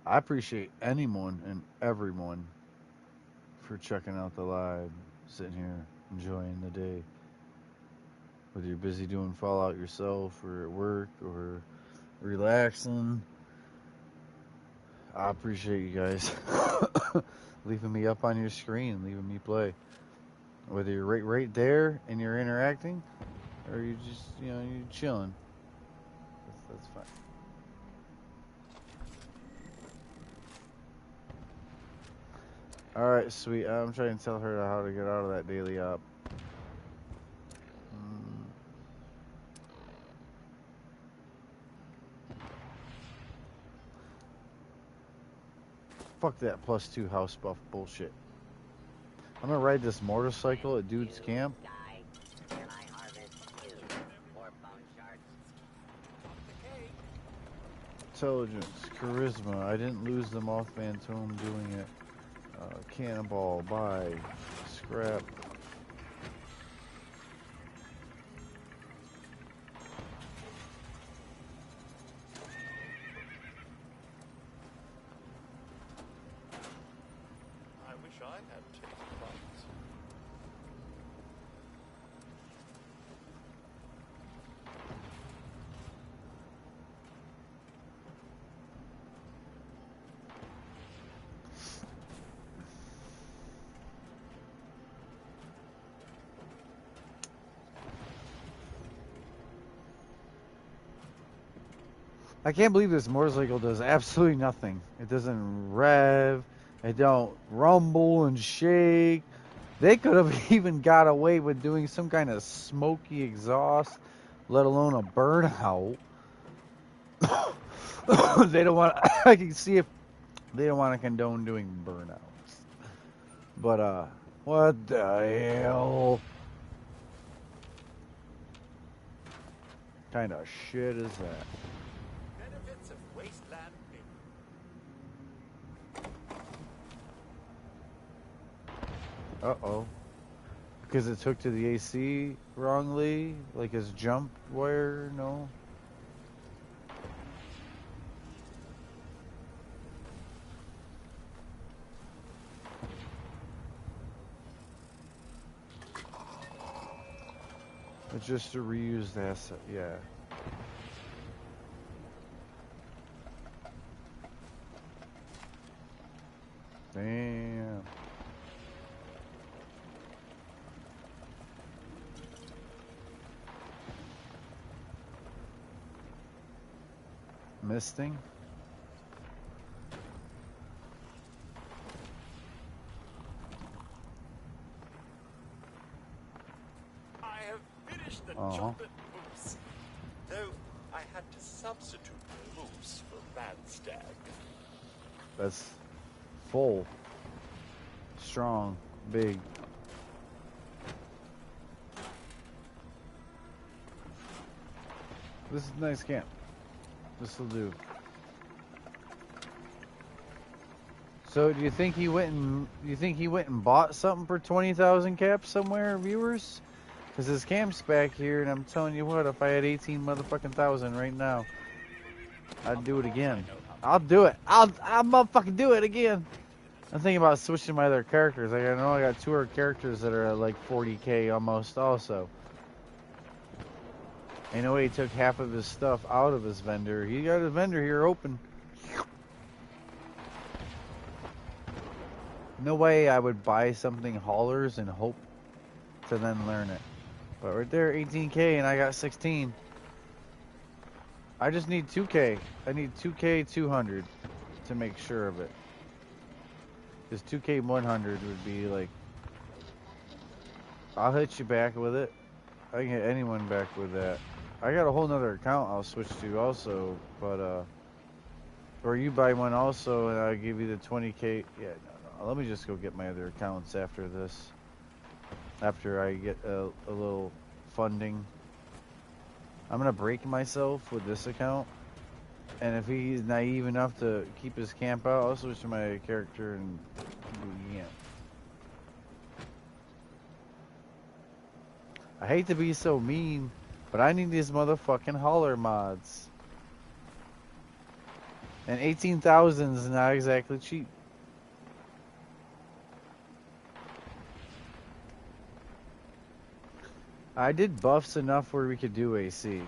I appreciate anyone and everyone for checking out the live, sitting here enjoying the day. Whether you're busy doing Fallout yourself or at work or relaxing, I appreciate you guys leaving me up on your screen, leaving me play. Whether you're right there and you're interacting, or you just, you're chilling. That's fine. Alright, sweet. I'm trying to tell her how to get out of that daily op. Fuck that +2 house buff bullshit. I'm gonna ride this motorcycle at dude's camp. Intelligence, charisma. I didn't lose them off Phantom doing it. Cannonball, buy, scrap. I wish I had taken bites. I can't believe this motorcycle does absolutely nothing. It doesn't rev. It don't rumble and shake. They could have even got away with doing some kind of smoky exhaust, let alone a burnout. They don't want. I can see if they don't want to condone doing burnouts. But what the hell? Kind of shit is that? Benefits of wasteland paper. Uh-oh. Because it took to the AC wrongly? Like his jump wire? No? It's just a reused asset, yeah. Misting. I have finished the Uh-huh. chocolate mousse, though I had to substitute mousse for Manstag. That's full, strong, big. This is a nice camp. This will do. So, do you think he went and bought something for 20,000 caps somewhere, viewers? Because his camp's back here, and I'm telling you what, if I had 18 motherfucking thousand right now, I'd do it again. I'll do it. I'll motherfucking do it again. I'm thinking about switching my other characters. Like, I know I got 2 other characters that are at like 40k almost also. Ain't no way he took half of his stuff out of his vendor. He got his vendor here open. No way I would buy something haulers and hope to then learn it. But right there, 18k and I got 16. I just need 2k. I need 2k 200 to make sure of it. Because 2k 100 would be like... I'll hit you back with it. I can hit anyone back with that. I got a whole nother account I'll switch to also, but or you buy one also and I'll give you the 20k. Yeah, no. Let me just go get my other accounts after this. After I get a little funding. I'm gonna break myself with this account. And if he's naive enough to keep his camp out, I'll switch to my character and do camp. I hate to be so mean, but I need these motherfucking hauler mods. And 18,000 is not exactly cheap. I did buffs enough where we could do AC.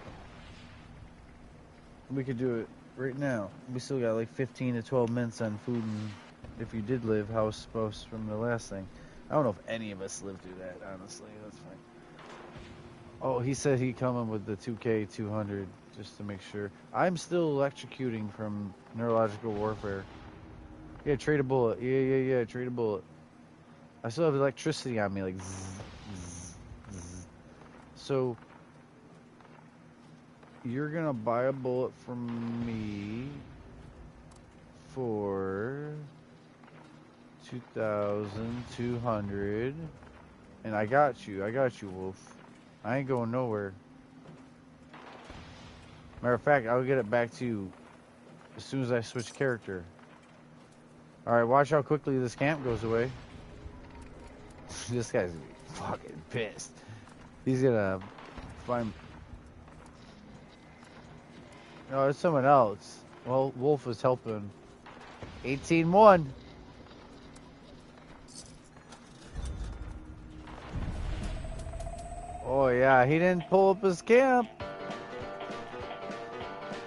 We could do it right now. We still got like 15 to 12 minutes on food, and if you did live house posts from the last thing. I don't know if any of us lived through that, honestly. That's fine. Oh, he said he coming with the 2k 200 just to make sure. I'm still electrocuting from neurological warfare. Yeah, trade a bullet. Yeah, trade a bullet. I still have electricity on me, like zzz, zzz, zzz. So, you're gonna buy a bullet from me for 2,200, and I got you, Wolf. I ain't going nowhere. Matter of fact, I'll get it back to you as soon as I switch character. Alright, watch how quickly this camp goes away. This guy's gonna be fucking pissed. He's gonna find... No, it's someone else. Well, Wolf was helping. 18-1. Oh yeah, he didn't pull up his camp.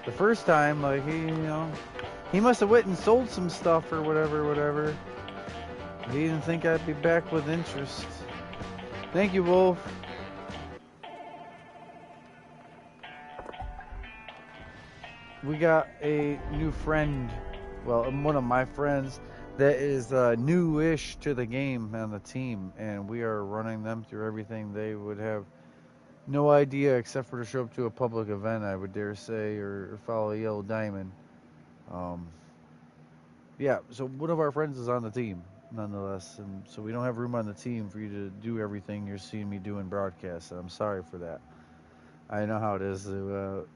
The first time, like, he must have went and sold some stuff or whatever. He didn't think I'd be back with interest. Thank you, Wolf. We got a new friend, well, one of my friends that is new-ish to the game on the team, and we are running them through everything. They would have no idea except for to show up to a public event, I would dare say, or follow Yellow Diamond. Yeah, so one of our friends is on the team, nonetheless, and so we don't have room on the team for you to do everything you're seeing me do in broadcast, and I'm sorry for that. I know how it is to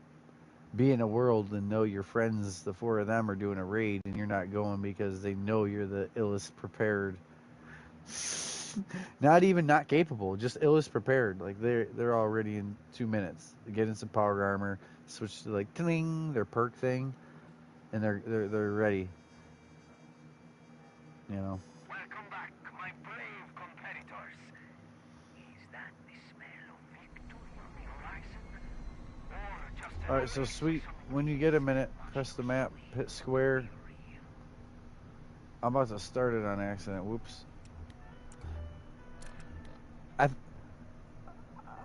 be in a world and know your friends, the 4 of them, are doing a raid, and you're not going because they know you're the illest prepared. Not even not capable, just illest prepared. Like they're already in 2 minutes. They get in some power armor, switch to like ting, their perk thing, and they're ready. You know. Welcome back, my brave competitors. Is that the smell of victory on the horizon? Or just All right, so sweet. When you get a minute, press the map, hit square. I'm about to start it on accident. Whoops.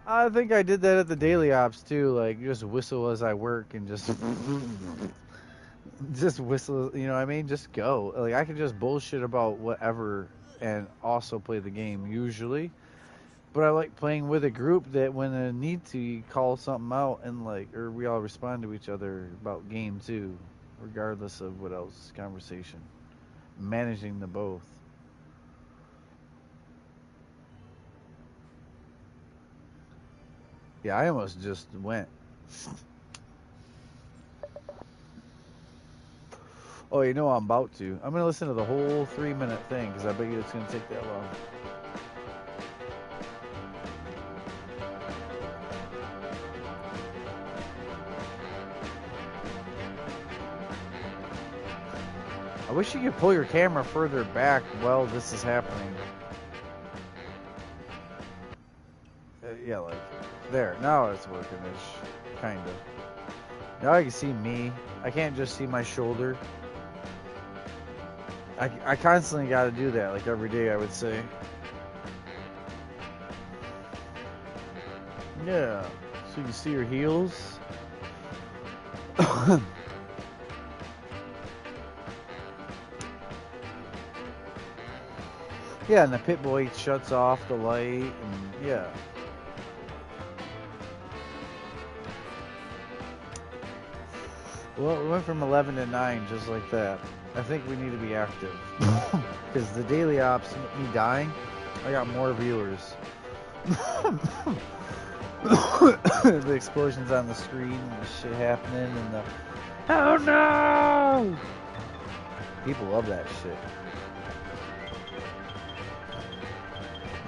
I think I did that at the daily ops too. Like just whistle as I work and just just whistle, you know what I mean? Just go. Like, I could just bullshit about whatever and also play the game usually. But I like playing with a group that when I need to, you call something out and like, or we all respond to each other about game too, regardless of what else is conversation. Managing the both. Yeah, I almost just went. Oh, you know I'm about to. I'm going to listen to the whole 3-minute thing because I bet you it's going to take that long. I wish you could pull your camera further back while this is happening. Yeah, like there. Now it's working-ish, kind of. Now I can see me. I can't just see my shoulder. I constantly got to do that, like every day, I would say. Yeah, so you can see your heels. Yeah, and the pit boy shuts off the light, and yeah. Well, we went from 11 to 9 just like that. I think we need to be active. Because the daily ops, me dying, I got more viewers. The explosions on the screen, and the shit happening, and the oh no! People love that shit.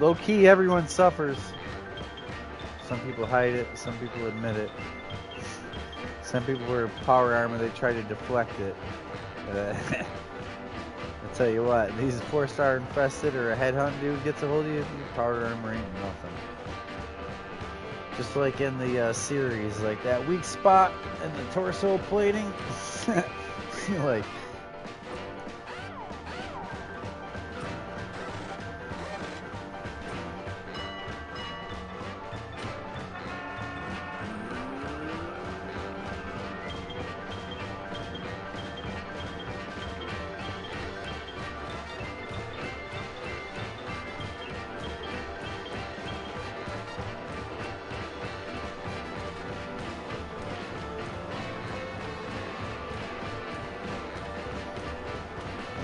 Low key, everyone suffers. Some people hide it, some people admit it. Some people wear power armor, they try to deflect it. I tell you what, these 4-star infested or a headhunt dude gets a hold of you, your power armor ain't nothing. Just like in the series, like that weak spot in the torso plating. Like,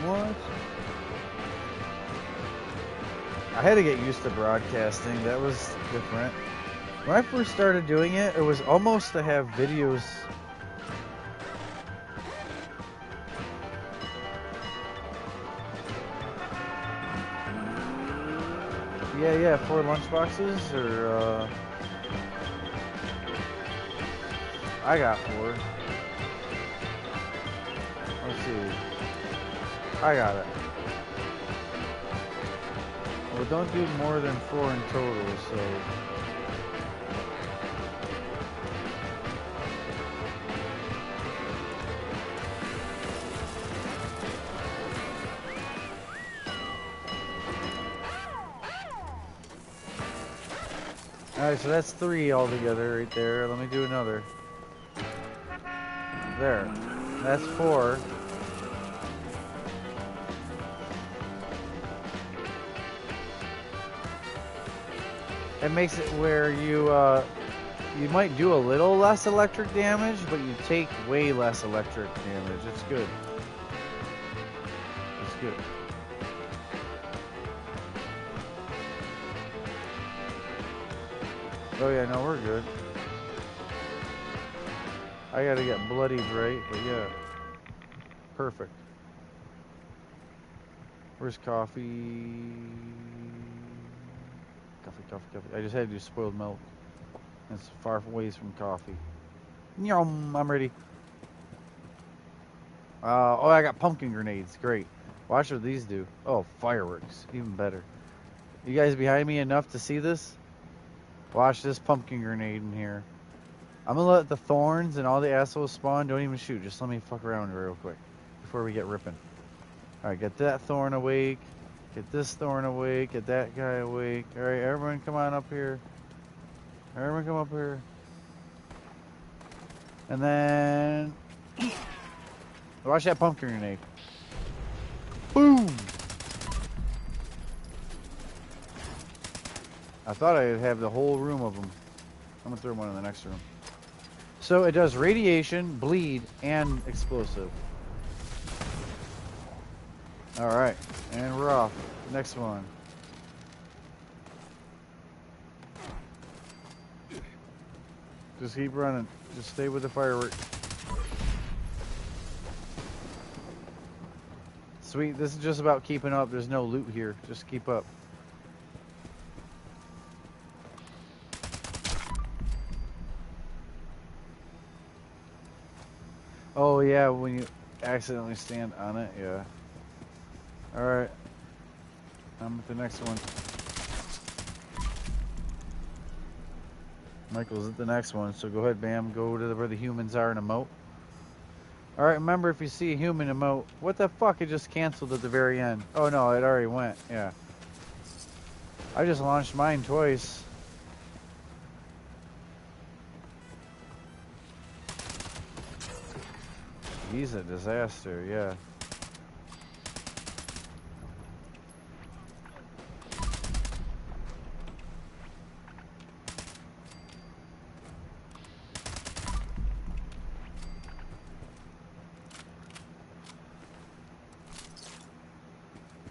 what? I had to get used to broadcasting. That was different. When I first started doing it, it was almost to have videos. Yeah, 4 lunchboxes, or, I got 4. Let's see. I got it. Well, don't do more than 4 in total, so... Alright, so that's 3 altogether right there. Let me do another. There. That's 4. It makes it where you might do a little less electric damage, but you take way less electric damage. It's good. It's good. Oh yeah, no, we're good. I gotta get bloodied right, but yeah. Perfect. Where's coffee? Coffee. I just had to do spoiled milk. It's far ways from coffee. Yum, I'm ready. Oh, I got pumpkin grenades. Great. Watch what these do. Oh, fireworks. Even better. You guys behind me enough to see this? Watch this pumpkin grenade in here. I'm gonna let the thorns and all the assholes spawn. Don't even shoot. Just let me fuck around real quick before we get ripping. Alright, get that thorn awake. Get this thorn awake. Get that guy awake. Alright, everyone come on up here. Everyone come up here. And then... Watch that pumpkin grenade. Boom! I thought I'd have the whole room of them. I'm gonna throw one in the next room. So it does radiation, bleed, and explosive. Alright, and we're off. Next one. Just keep running. Just stay with the fireworks. Sweet, this is just about keeping up. There's no loot here. Just keep up. Oh yeah, when you accidentally stand on it, yeah. Alright. I'm at the next one. Michael's at the next one, so go ahead, Bam. Go to where the humans are in a moat. Alright, remember if you see a human emote, what the fuck? It just canceled at the very end. Oh no, it already went, yeah. I just launched mine twice. He's a disaster, yeah.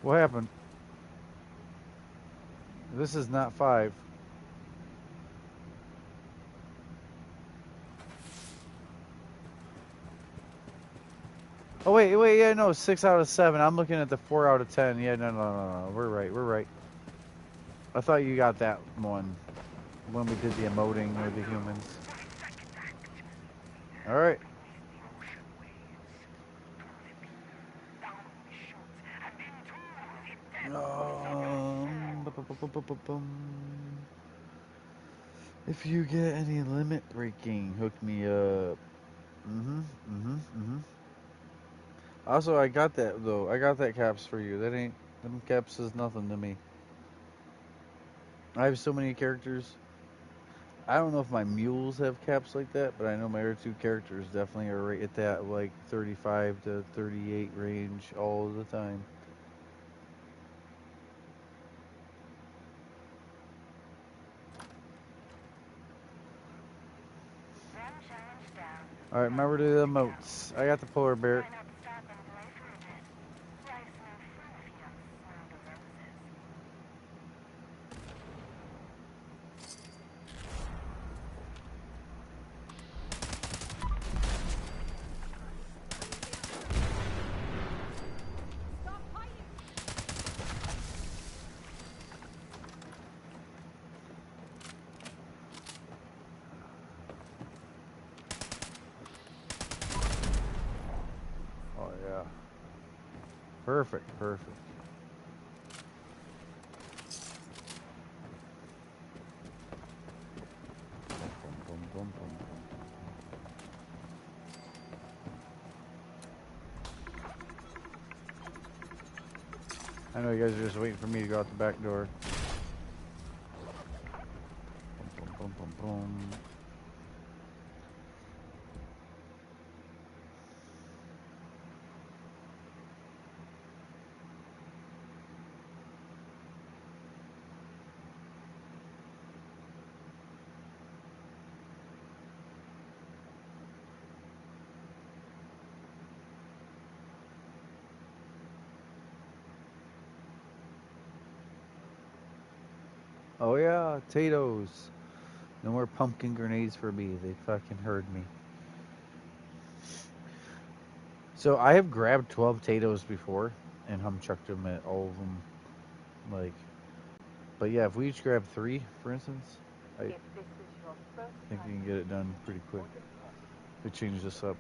What happened? This is not 5. Oh wait, yeah, no, 6 out of 7. I'm looking at the 4 out of 10. Yeah, no. We're right. I thought you got that one when we did the emoting with the humans. All right. If you get any limit breaking, hook me up. Also, I got that though. I got that caps for you. Them caps is nothing to me. I have so many characters. I don't know if my mules have caps like that, but I know my other 2 characters definitely are right at that like 35 to 38 range all the time. Alright, remember to do the emotes. I got the polar bear. Perfect. Boom. I know you guys are just waiting for me to go out the back door. Boom. Oh yeah, potatoes. No more pumpkin grenades for me. They fucking heard me. So I have grabbed 12 potatoes before and chucked them at all of them. Like, but yeah, if we each grab 3, for instance, I think we can get it done pretty quick. We change this up.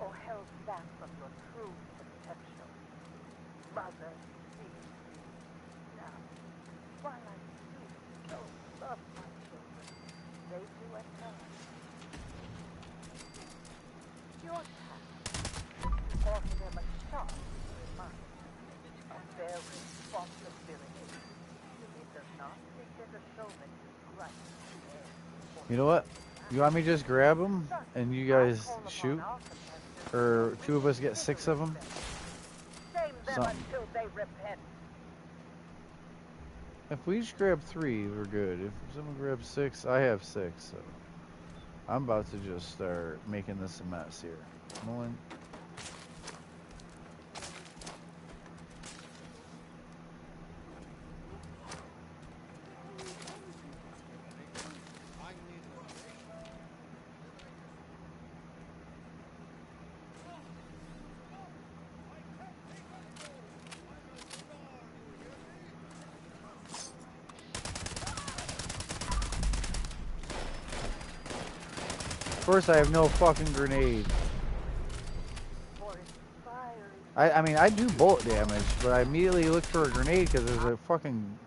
Or held back from your true potential. Mother, please. Now, while I so love my children, they do at times. Your task is to offer them a sharp reminder of their responsibility. It does not think there's a showman who gripes the air. You know what? You want me to just grab them and you guys shoot? Or two of us get 6 of them? Shame them Something. until they repent. If we each grab 3, we're good. If someone grabs 6, I have 6. So I'm about to just start making this a mess here. One. Of course, I have no fucking grenade. I mean, I do bullet damage, but I immediately look for a grenade because there's a fucking